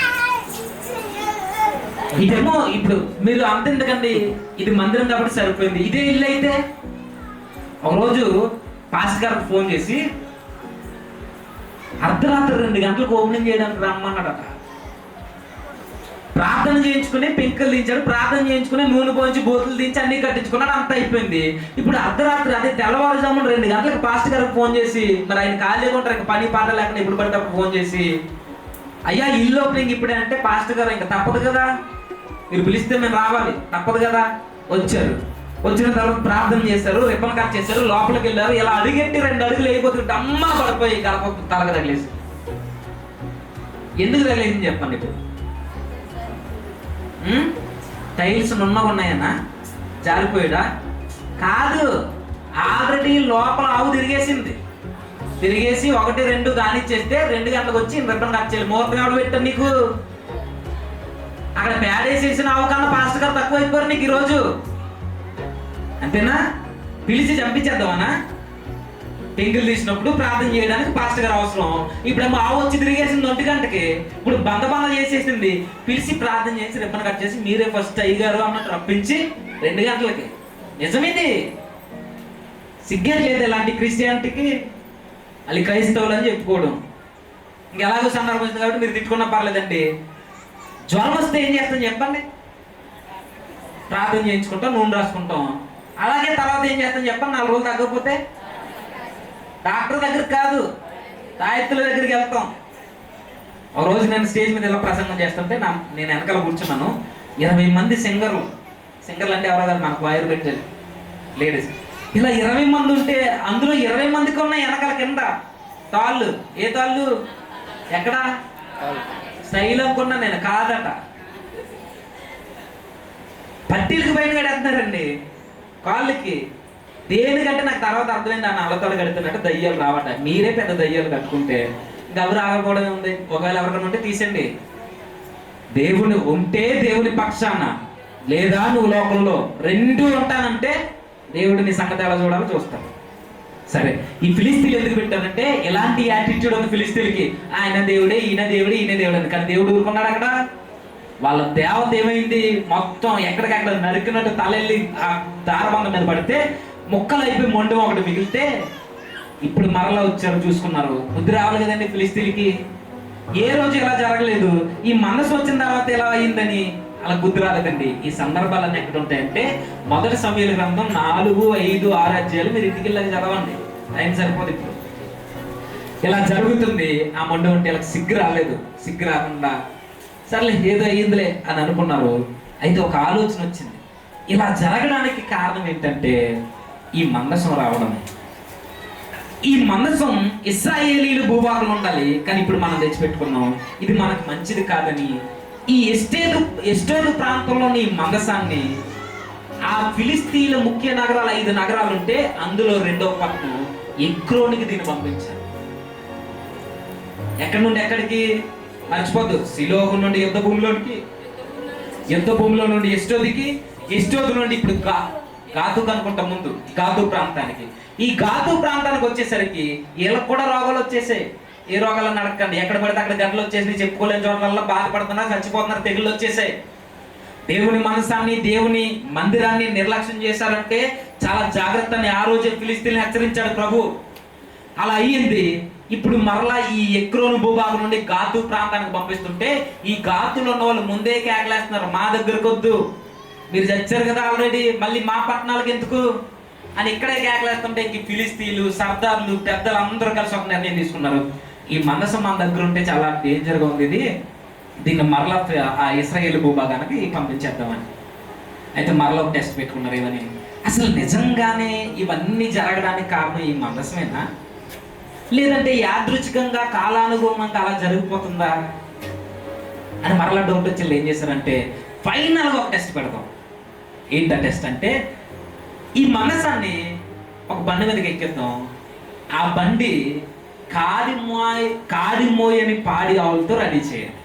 ఇదేమో ఇప్పుడు మీరు అంత ఎందుకండి, ఇది మందిరం కాబట్టి సరిపోయింది. ఇదే ఇల్లు అయితే ఒకరోజు పాస్టర్ గారికి ఫోన్ చేసి అర్ధరాత్రి 2 గంటలకు ఓపెనింగ్ చేయడానికి రమ్మన్నాడట. ప్రార్థన చేయించుకుని పెంకులు దించాడు, ప్రార్థన చేయించుకుని నూనె పోయించి బోతులు దించి అన్ని కట్టించుకున్నాడు. అంత అయిపోయింది. ఇప్పుడు అర్ధరాత్రి అదే తెల్లవారుజామున 2 గంటలకు పాస్టర్ గారికి ఫోన్ చేసి, మరి ఆయన ఖాళీగా ఉంటారు, పని పాట లేకుండా ఇప్పుడు పడితే ఫోన్ చేసి, అయ్యా ఇల్లు ఓపెనింగ్ ఇప్పుడే అంటే, పాస్టర్ గారు ఇంకా తప్పదు కదా, మీరు పిలిస్తే మేము రావాలి, తప్పదు కదా. వచ్చారు. వచ్చిన తర్వాత ప్రార్థన చేశారు, రిబ్బన్ కట్ చేశారు, లోపలికి వెళ్ళారు. ఇలా అడిగెట్టి 2 అడుగులు అయిపోతుంటే అమ్మ పడిపోయి గడప తలగ తగిలేసి. ఎందుకు తగిలేసింది చెప్పండి? ఇప్పుడు టైల్స్ నున్నగా ఉన్నాయన్నా జారిపోయాడా? కాదు, ఆల్రెడీ లోపల ఆవు తిరిగేసింది. తిరిగేసి 1, 2 కానిచ్చేస్తే 2 గంటలకు వచ్చి రిబ్బన్ కట్ చేయాలి. ముహూర్తం ఎవడు పెట్టాను నీకు? అక్కడ పేడేసేసిన ఆవు కన్నా పాస్టర్ గారు తక్కువ అయిపోయారు నీకు ఈరోజు. అంతేనా? పిలిచి చంపించేద్దామనా? పెంగులు తీసినప్పుడు ప్రార్థన చేయడానికి పాస్టర్ గారు అవసరం. ఇప్పుడు ఆవు వచ్చి తిరిగేసింది 1 గంటకి. ఇప్పుడు బంద చేసేసింది. పిలిచి ప్రార్థన చేసి రిబ్బన్ కట్ చేసి మీరే ఫస్ట్ అయ్యారు అన్నట్టు రప్పించి 2 గంటలకి. నిజమేది. సిగ్గేట్లేదు ఇలాంటి క్రిస్టియానిటీకి. అది క్రైస్తవులు అని చెప్పుకోవడం. ఇంకెలాగో సందర్భం వచ్చింది కాబట్టి మీరు తిట్టుకున్నా పర్లేదండి. జ్వరం వస్తే ఏం చేస్తాం చెప్పండి? ప్రార్థన చేయించుకుంటాం, నూనె రాసుకుంటాం. అలాగే తర్వాత ఏం చేస్తాం చెప్పండి? 4 రోజులు తగ్గకపోతే డాక్టర్ దగ్గరికి కాదు, తాయెత్తుల దగ్గరికి వెళ్తాం. ఒక రోజు నేను స్టేజ్ మీద ఇలా ప్రసంగం చేస్తుంటే నేను వెనకాల కూర్చున్నాను. 20 మంది సింగర్లు అంటే ఎవరో కాదు, మనకు వైర్ పెట్టారు లేడీస్. ఇలా 20 మంది ఉంటే అందులో 20 మందికి ఉన్న వెనకాల కింద తాళ్ళు. ఏ తాళ్ళు? ఎక్కడ? స్టైల్ అనుకున్నా నేను, కాదట. పట్టీలకు పైన కడేస్తున్నారండి కాళ్ళకి. దేనికంటే నాకు తర్వాత అర్థమైంది, ఆ నల్లతోడు కడుతున్నట్టు దయ్యాలు రావట. మీరే పెద్ద దయ్యాలు కట్టుకుంటే ఎవరు ఆగకూడదు ఉంది. ఒకవేళ ఎవరికైనా ఉంటే తీసండి. దేవుని ఉంటే దేవుని పక్షాన, లేదా నువ్వు లోకంలో 2 ఉంటానంటే దేవుడిని సంగతి ఎలా చూడాలో చూస్తాను. సరే, ఈ ఫిలిస్తీన్లు ఎందుకు పెట్టారంటే ఎలాంటి యాటిట్యూడ్ ఉంది ఫిలిస్తీన్లకి? ఆయన దేవుడే, ఈయన దేవుడే, ఈయన దేవుడు అని. కానీ దేవుడు ఊరుకున్నాడు అక్కడ. వాళ్ళ దేవత ఏమైంది? మొత్తం ఎక్కడికక్కడ నరికినట్టు తలెళ్ళి ఆ దారబంధం మీద పడితే ముక్కలు అయిపోయి మొండి ఒకటి మిగిలితే ఇప్పుడు మరలా వచ్చారు, చూసుకున్నారు. బుద్ధి రావాలి కదండి ఫిలిస్తీన్లకి. ఏ రోజు ఇలా జరగలేదు. ఈ మనసు వచ్చిన తర్వాత ఎలా అయిందని అలా బుద్ధి రాలేదండి. ఈ సందర్భాలన్నీ ఎక్కడ ఉంటాయంటే 1 సమూయేలు గ్రంథం 4, 5, 6 అధ్యాయాలు మీరు ఇంటికి వెళ్ళి చదవండి. ఆయన సరిపోదు. ఇప్పుడు ఇలా జరుగుతుంది. ఆ మొండి ఉంటే ఇలా సిగ్గు రాలేదు. సిగ్గు రాకుండా సర్లే ఏదో అయ్యిందిలే అని అనుకున్నారు. అయితే ఒక ఆలోచన వచ్చింది. ఇలా జరగడానికి కారణం ఏంటంటే ఈ మందసం రావడమే. ఈ మందసం ఇశ్రాయేలీలు భూభాగంలో ఉండాలి, కానీ ఇప్పుడు మనం తెచ్చిపెట్టుకున్నాం. ఇది మనకు మంచిది కాదని ఈ ఎస్టోదు ప్రాంతంలోని మందసాన్ని ఆ ఫిలిస్తీన్ల ముఖ్య నగరాలు 5 నగరాలు ఉంటే అందులో రెండో పట్టణం ఎక్రోనికి దీన్ని పంపించారు. ఎక్కడి నుండి ఎక్కడికి మర్చిపోద్దు, సిలోహు నుండి యుద్ధ భూమిలో నుండి ఎస్టోదు నుండి ఇప్పుడు గాతుకు అనుకుంటా, ముందు గాతు ప్రాంతానికి. ఈ గాతు ప్రాంతానికి వచ్చేసరికి వీళ్ళకి కూడా రోగాలు వచ్చేసాయి. ఏ రోగాలను అడగండి, ఎక్కడ పడితే అక్కడ గంటలు వచ్చేసి చెప్పుకోలేని చోట్ల బాధపడుతున్నారు, చచ్చిపోతున్నారు, తెగుళ్ళు వచ్చేసాయి. దేవుని మనసాన్ని, దేవుని మందిరాన్ని నిర్లక్ష్యం చేశారంటే చాలా జాగ్రత్తని ఆ రోజే ఫిలిస్తీన్లు హెచ్చరించాడు ప్రభు. అలా అయ్యింది. ఇప్పుడు మరలా ఈ ఎక్రోను భూభాగం నుండి గాతు ప్రాంతానికి పంపిస్తుంటే ఈ గాతులో ఉన్న వాళ్ళు ముందే కేకలేస్తున్నారు, మా దగ్గరకు వద్దు, మీరు చచ్చారు కదా ఆల్రెడీ, మళ్ళీ మా పట్టణాలకు ఎందుకు అని ఇక్కడే కేకలేస్తుంటే ఇంక ఫిలిస్తీన్లు, సర్దార్లు, పెద్దలు అందరూ కలిసి ఒక నిర్ణయం తీసుకున్నారు, ఈ మందసం మన దగ్గర ఉంటే చాలా డేంజర్గా ఉంది, దీన్ని మరలా ఆ ఇశ్రాయేలు భూభాగానికి పంపించేద్దామని. అయితే మరలా ఒక టెస్ట్ పెట్టుకున్నారు. ఏమని, అసలు నిజంగానే ఇవన్నీ జరగడానికి కారణం ఈ మందసమేనా, లేదంటే యాదృచ్ఛికంగా కాలానుగుణంగా అలా జరిగిపోతుందా అని మరలా డౌట్ వచ్చి ఏం చేశారంటే ఫైనల్గా ఒక టెస్ట్ పెడతాం. ఏంటి ఆ టెస్ట్ అంటే, ఈ మనసాన్ని ఒక బండి మీదకి ఎక్కిద్దాం, ఆ బండి కాడిమోయని పాడి ఆవులతో రెడీ చేయాలి.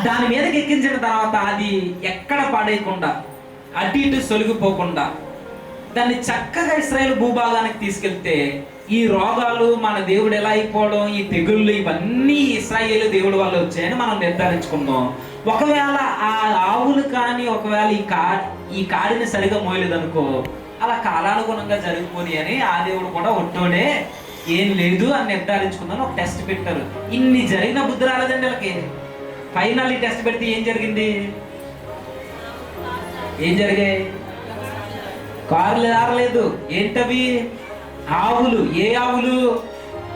దాని మీదకి ఎక్కించిన తర్వాత అది ఎక్కడ పాడేయకుండా, అటు ఇటు సొలిగిపోకుండా దాన్ని చక్కగా ఇశ్రాయేలు భూభాగానికి తీసుకెళ్తే ఈ రోగాలు మన దేవుడు ఎలా అయిపోవడం, ఈ తెగుళ్ళు ఇవన్నీ ఇశ్రాయేలు దేవుడు వల్ల వచ్చాయని మనం నిర్ధారించుకుందాం. ఒకవేళ ఆ ఆవులు కానీ ఒకవేళ ఈ కాడిని సరిగా మోయలేదనుకో, అలా కాలానుగుణంగా జరిగిపోయి అని ఆ దేవుడు కూడా ఒట్టోడే, ఏం లేదు అని నిర్ధారించుకుందాం. ఒక టెస్ట్ పెట్టారు. ఇన్ని జరిగిన బుద్ధి రాలేదండి వీళ్ళకి. ఫైనల్ ఈ టెస్ట్ పెడితే ఏం జరిగింది, ఏం జరిగాయి, కార్లు రారలేదు. ఏంటవి, ఆవులు. ఏ ఆవులు,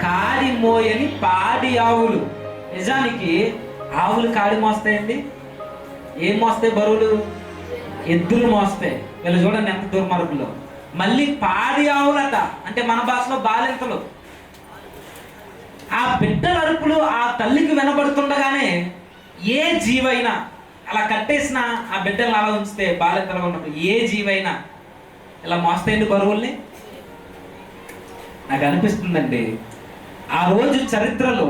కాడి మోయని పాడి ఆవులు. నిజానికి ఆవులు కాడి మోస్తాయండి, ఏం మోస్తాయి, బరువులు, ఎద్దులు మోస్తాయి. వీళ్ళు చూడండి ఎంత దుర్మార్గులు. మళ్ళీ పాడి ఆవులట, అంటే మన భాషలో బాలింతలు. ఆ బిడ్డల అరుపులు ఆ తల్లికి వినబడుతుండగానే ఏ జీవైనా అలా కట్టేసిన ఆ బిడ్డలను అలా ఉంచితే బాలింతలుగా ఉన్నప్పుడు ఏ జీవైనా ఇలా మోస్తాయండి బరువుల్ని. నాకు అనిపిస్తుందండి ఆ రోజు చరిత్రలో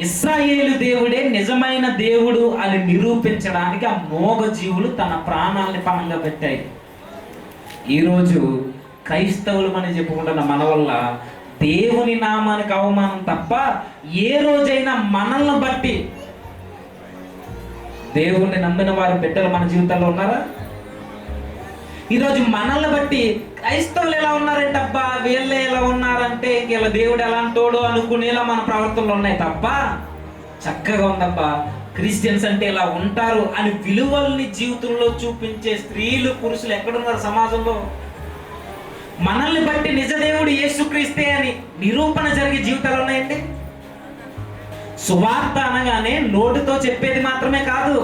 ఇశ్రాయేలు దేవుడే నిజమైన దేవుడు అని నిరూపించడానికి ఆ మోగ జీవులు తన ప్రాణాలని పణంగా పెట్టాయి. ఈరోజు క్రైస్తవులు అని చెప్పుకుంటున్న మన వల్ల దేవుని నామానికి అవమానం తప్ప ఏ రోజైనా మనల్ని బట్టి దేవుణ్ణి నమ్మిన వారి బిడ్డలు మన జీవితాల్లో ఉన్నారా? ఈరోజు మనల్ని బట్టి క్రైస్తవులు ఎలా ఉన్నారంటే అబ్బా వీళ్ళే ఎలా ఉన్నారంటే వీళ్ళ దేవుడు ఎలాంటోడు అనుకునేలా మన ప్రవర్తనలు ఉన్నాయి తప్ప చక్కగా ఉందబ్బా క్రిస్టియన్స్ అంటే ఇలా ఉంటారు అని విలువల్ని జీవితంలో చూపించే స్త్రీలు, పురుషులు ఎక్కడున్నారు సమాజంలో? మనల్ని బట్టి నిజ దేవుడు యేసుక్రీస్తే అని నిరూపణ జరిగే జీవితాలు ఉన్నాయండి. సువార్త అనగానే నోటితో చెప్పేది మాత్రమే కాదు,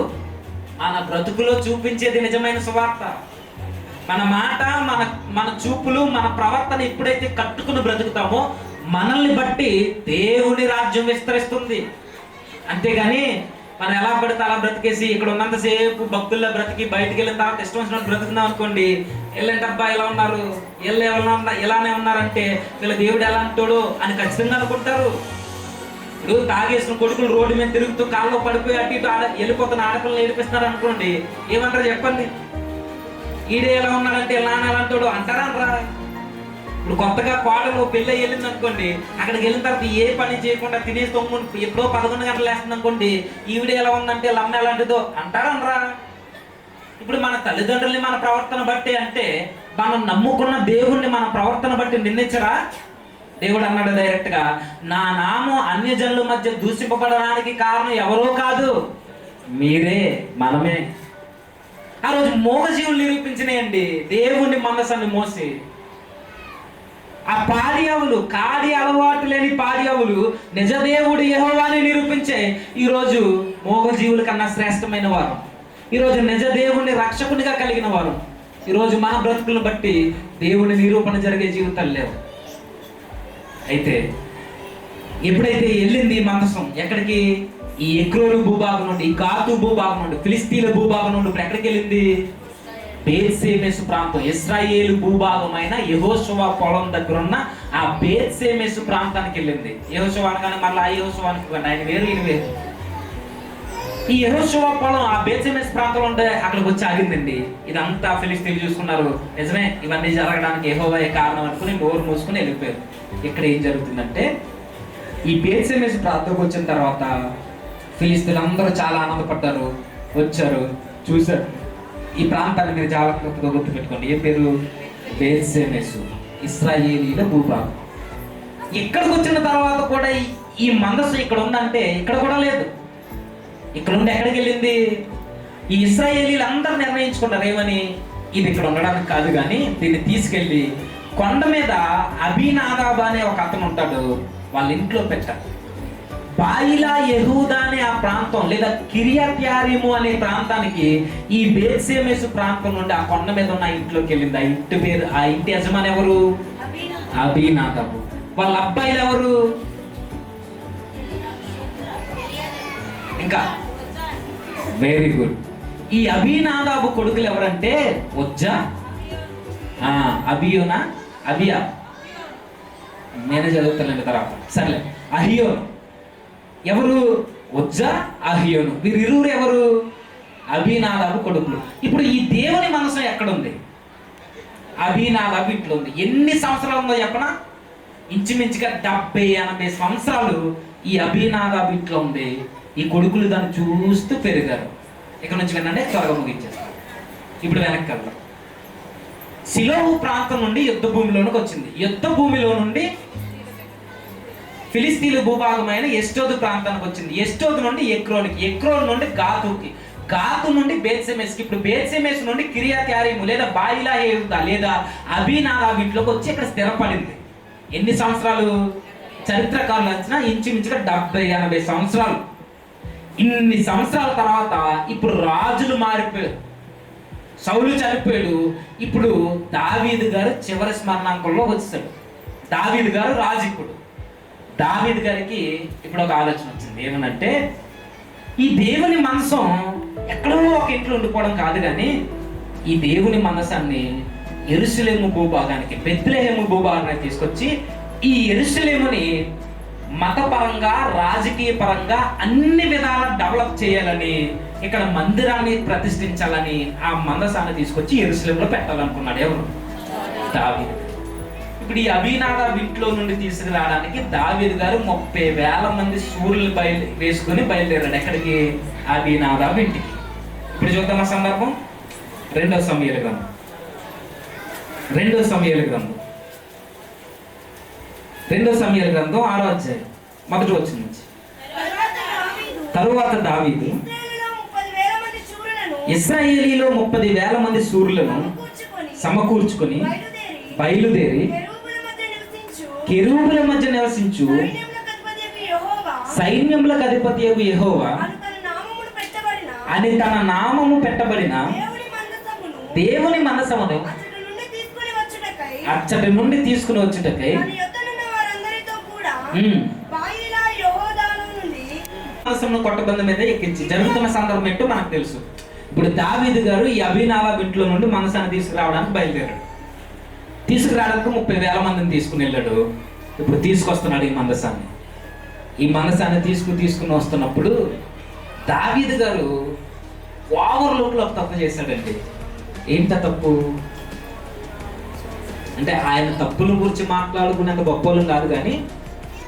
మన బ్రతుకులో చూపించేది నిజమైన సువార్త. మన మాట, మన చూపులు, మన ప్రవర్తన ఎప్పుడైతే కట్టుకుని బ్రతుకుతామో మనల్ని బట్టి దేవుని రాజ్యం విస్తరిస్తుంది. అంతేగాని మనం ఎలా పడితే అలా బ్రతికేసి ఇక్కడ ఉన్నంతసేపు భక్తుల్లో బ్రతికి బయటికి వెళ్ళిన తర్వాత ఇష్టం వచ్చినట్టు బ్రతుకున్నాం అనుకోండి, వీళ్ళంటే అబ్బా ఇలా ఉన్నారు, వీళ్ళు ఇలానే ఉన్నారంటే వీళ్ళ దేవుడు ఎలాంటోడు అని ఖచ్చితంగా అనుకుంటారు. ఇప్పుడు తాగేసిన కొడుకులు రోడ్డు మీద తిరుగుతూ కాళ్ళలో పడిపోయి అటు ఇటు వెళ్ళిపోతున్న ఆడపిల్లలు ఏడిపిస్తున్నారు అనుకోండి, ఏమంటారు చెప్పండి? ఈడే ఎలా ఉన్నాడంటే ఇలా అలాంటోడు అంటారా అనరా? ఇప్పుడు కొత్తగా కోడలు పెళ్ళి వెళ్ళింది అనుకోండి, అక్కడికి వెళ్ళిన తర్వాత ఏ పని చేయకుండా తినేసి తొమ్మిది ఎప్పుడో 11 గంటలు వేస్తుంది అనుకోండి, ఈవిడ ఎలా ఉందంటే వీళ్ళ అమ్మ ఎలాంటిదో అంటారా అనరా? ఇప్పుడు మన తల్లిదండ్రుల్ని మన ప్రవర్తన బట్టి అంటే మనం నమ్ముకున్న దేవుణ్ణి మన ప్రవర్తన బట్టి నిందించరా? దేవుడు అన్నాడు డైరెక్ట్ గా, నా నామం అన్యజనుల మధ్య దూషింపబడడానికి కారణం ఎవరో కాదు, మీరే, మనమే. ఆ రోజు మోగజీవులు నిరూపించినాయండి దేవుని మనసాన్ని మోసి. ఆ పాడియావులు, కాడి అలవాటు లేని పాడియావులు నిజదేవుడు యెహోవాని నిరూపించే ఈరోజు మోగజీవుల కన్నా శ్రేష్టమైన వారు, ఈరోజు నిజదేవుని రక్షకునిగా కలిగిన వారు. ఈరోజు మన బ్రతుకులను బట్టి దేవుని నిరూపణ జరిగే జీవితాలు లేవు. అయితే ఎప్పుడైతే వెళ్ళింది మందసం ఎక్కడికి, ఈ ఎక్రోను భూభాగం నుండి, ఈ గాతు భూభాగం నుండి, ఫిలిస్తీన్ల భూభాగం నుండి ఇప్పుడు ఎక్కడికి వెళ్ళింది? బేత్షెమెషు ప్రాంతం, ఇశ్రాయేలు భూభాగమైన యెహోషువ పొలం దగ్గర ఉన్న ఆ బేత్షెమెషు ప్రాంతానికి వెళ్ళింది. యెహోషువ అనగానే మళ్ళీ ఆ యెహోషువ అనుకోండి, ఆయన వేరు ఈయన వేరు. ఈ యెహోషువ పొలం ఆ బేత్షెమెషు ప్రాంతంలో ఉంటే అక్కడికి వచ్చి ఆగిందండి. ఇదంతా ఫిలిస్తీన్లు చూసుకున్నారు, నిజమే ఇవన్నీ జరగడానికి యెహోవాయే కారణం అనుకుని నోరు మూసుకుని వెళ్ళిపోయారు. ఇక్కడ ఏం జరుగుతుందంటే, ఈ బేత్షెమెషు ప్రాంతంకి వచ్చిన తర్వాత ఫిలిస్తీన్లు అందరూ చాలా ఆనందపడ్డారు, వచ్చారు, చూశారు. ఈ ప్రాంతాన్ని మీరు జాగ్రత్తగా గుర్తుపెట్టుకోండి, ఏ పేరు? బేత్షెమెషు, ఇశ్రాయేలీల భూభాగం. ఇక్కడికి వచ్చిన తర్వాత కూడా ఈ మందస్సు ఇక్కడ ఉందంటే ఇక్కడ కూడా లేదు. ఇక్కడ ఉండి ఎక్కడికి వెళ్ళింది? ఈ ఇశ్రాయేలీలు అందరూ నిర్ణయించుకున్నారు ఏమని, ఇది ఇక్కడ ఉండడానికి కాదు కానీ దీన్ని తీసుకెళ్ళి కొండ మీద అబీనాదాబ్ అనే ఒక అతను ఉంటాడు, వాళ్ళ ఇంట్లో పెట్టారు. బాయిలా యెహూదా అనే ఆ ప్రాంతం లేదా కిరియత్యారీము అనే ప్రాంతానికి ఈ బేత్షెమెషు ప్రాంతం నుండి ఆ కొండ మీద ఉన్న ఇంట్లోకి వెళ్ళింది. ఆ ఇంటి పేరు, ఆ ఇంటి యజమాని ఎవరు? అబీనాదాబు. వాళ్ళ అబ్బాయిలు ఎవరు? ఇంకా వెరీ గుడ్. ఈ అబీనాదాబు కొడుకులు ఎవరంటే ఉజ్జా, అబియోనా, అబియా, నేనే చదువుతానండి తర్వాత, సర్లే, అహియోను. ఎవరు? ఉజ్జా, అహియోను. వీరిరువురు ఎవరు? అబీనాదాబు కొడుకులు. ఇప్పుడు ఈ దేవుని మనసు ఎక్కడుంది? అబీనాదాబు ఇంట్లో ఉంది. ఎన్ని సంవత్సరాలు ఉందో చెప్పనా? ఇంచుమించుగా 70-80 సంవత్సరాలు ఈ అబీనాదాబు ఇంట్లో ఉంది. ఈ కొడుకులు దాన్ని చూస్తూ పెరిగారు. ఇక్కడ నుంచి వినండి, త్వరగా ముగించేస్తారు. ఇప్పుడు వెనక్కి వెళ్దాం. సిలోహు ప్రాంతం నుండి యుద్ధ భూమిలోనికి వచ్చింది. యుద్ధ భూమిలో నుండి ఫిలిస్తీన్ల భూభాగమైన ఎస్టోదు ప్రాంతానికి వచ్చింది. ఎస్టోదు నుండి ఎక్రోన్కి, ఎక్రోన్ నుండి గాతుకి, గాతు నుండి బేత్షెమెషుకి. ఇప్పుడు బేత్షెమెషు నుండి కిరియత్యారీము లేదా బాయిలా యెహూదా లేదా అబీనాదాబు ఇంట్లోకి వచ్చి ఇక్కడ స్థిరపడింది. ఎన్ని సంవత్సరాలు? చరిత్రకారులు అంచనా ఇంచుమించుగా 70-80 సంవత్సరాలు. ఇన్ని సంవత్సరాల తర్వాత ఇప్పుడు రాజులు మారిపోయారు. సౌలు చనిపోయాడు. ఇప్పుడు దావీదు గారు చివరి స్మరణాంకంలో వచ్చాడు. దావీదు గారు రాజు. ఇప్పుడు దావీదు గారికి ఇప్పుడు ఒక ఆలోచన వచ్చింది. ఏమనంటే, ఈ దేవుని మనసం ఎక్కడో ఒక ఇంట్లో ఉండిపోవడం కాదు కానీ ఈ దేవుని మనసాన్ని యెరూషలేము భూభాగానికి, బెత్లెహేము భూభాగానికి తీసుకొచ్చి ఈ యెరూషలేముని మతపరంగా, రాజకీయ పరంగా అన్ని విధాల డెవలప్ చేయాలని, ఇక్కడ మందిరాన్ని ప్రతిష్ఠించాలని ఆ మందసాన్ని తీసుకొచ్చి యెరూషలేములో పెట్టాలనుకున్నాడు. ఎవరు? దావీదు. ఇప్పుడు ఈ అబీనాదాబు ఇంట్లో నుండి తీసుకురావడానికి దావీదు గారు 30,000 మంది శూరులు వేసుకొని బయలుదేరాడు. ఎక్కడికి? అబీనాదాబు ఇంటికి. ఇప్పుడు చూద్దాం ఆ సందర్భం. 2వ సమూయేలు గ్రంథం 6వ అధ్యాయం 1వ వచనం నుంచి. తరువాత దావీదు ఇశ్రాయేలీలో 30,000 మంది శూరులను సమకూర్చుకొని బయలుదేరి కెరూబుల మధ్య నివసించు సైన్యములకు అధిపతియగు యెహోవా అని తన నామము పెట్టబడిన దేవుని మనసమును అచ్చటి నుండి తీసుకుని వచ్చుటకై మనసమును కొట్టబంద మీద ఎక్కించి. జరుగుతున్న సందర్భం ఏంటో మనకు తెలుసు. ఇప్పుడు దావీదు గారు ఈ అబీనాదాబు ఇంట్లో నుండి మనసాన్ని తీసుకురావడానికి బయలుదేరాడు. తీసుకురావడానికి 30,000 మందిని తీసుకుని వెళ్ళాడు. ఇప్పుడు తీసుకొస్తున్నాడు ఈ మందసాన్ని. ఈ మందసాన్ని తీసుకుని వస్తున్నప్పుడు దావీదు గారు ఓవర్లోక్లో తప్పు చేశాడండి. ఏంట తప్పు అంటే, ఆయన తప్పుల గురించి మాట్లాడుకునేంత గొప్పలు కాదు కానీ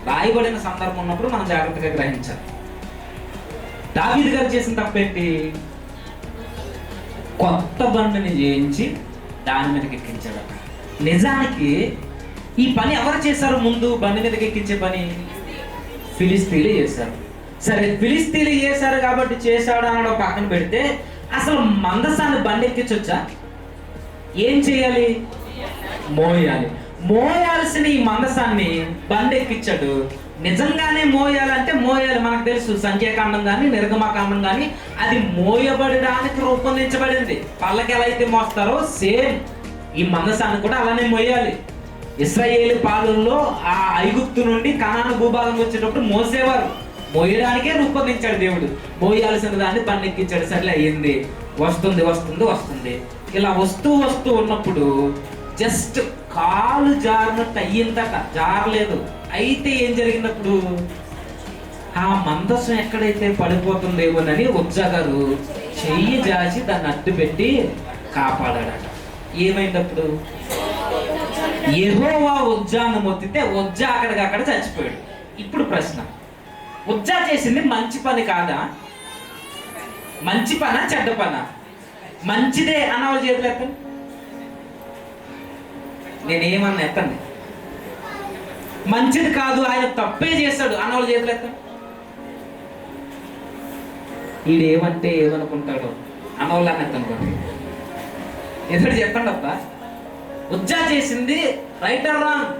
రాయబడిన సందర్భం ఉన్నప్పుడు మనం జాగ్రత్తగా గ్రహించాలి. దావీదు గారు చేసిన తప్పేంటి? కొత్త బండిని చేయించి దాని మీదకి ఎక్కించాడు. నిజానికి ఈ పని ఎవరు చేశారు? ముందు బండి మీదకి ఎక్కించే పని ఫిలిస్తీన్లు చేశారు. సరే, ఫిలిస్తీన్లు చేశారు కాబట్టి చేశాడు అనడం పక్కన పెడితే, అసలు మందసాన్ని బండి ఎక్కించొచ్చా? ఏం చేయాలి? మోయాలి. మోయాల్సిన ఈ మందసాన్ని బండి ఎక్కించాడు. నిజంగానే మోయాలంటే మోయాలి. మనకు తెలుసు, సంఖ్యాకాండం కానీ నిర్గమకాండం కానీ అది మోయబడడానికి రూపొందించబడింది. పళ్ళకి ఎలా అయితే మోస్తారో సేమ్ ఈ మందసాన్ని కూడా అలానే మోయాలి. ఇశ్రాయేలు పాలనలో ఆ ఐగుప్తు నుండి కనాను భూభాగం వచ్చేటప్పుడు మోసేవారు. మోయడానికే రూపొందించాడు దేవుడు. మోయాల్సిన దాన్ని బండి ఎక్కించాడు. సర్లే, అయ్యింది. వస్తుంది. ఇలా వస్తూ ఉన్నప్పుడు జస్ట్ కాలు జారినట్టు అయ్యిందట, జారలేదు. అయితే ఏం జరిగినప్పుడు ఆ మందసం ఎక్కడైతే పడిపోతుందేమోనని ఉజ్జా గారు చెయ్యి జాచి దాన్ని అడ్డు పెట్టి కాపాడాడట. ఏమైనప్పుడు యెహోవా ఉజ్జాను మొత్తితే ఉజ్జా అక్కడికక్కడ చచ్చిపోయాడు. ఇప్పుడు ప్రశ్న, ఉజ్జా చేసింది మంచి పని కాదా? మంచి పనా చెడ్డ పనా? మంచిదే అన్నవాళ్ళు చేతులు ఎత్తండి. నేనేమన్నా ఎత్తండి. మంచిది కాదు, ఆయన తప్పే చేస్తాడు అన్నవాళ్ళు చేతులు ఎత్తండి. ఈడేమంటే ఏమనుకుంటాడు అన్నవాళ్ళు అని ఎత్తనుకోండి. ఎదురు చెప్పండి అబ్బా, ఉజ్జా చేసింది రైట్ ఆర్ రాంగ్?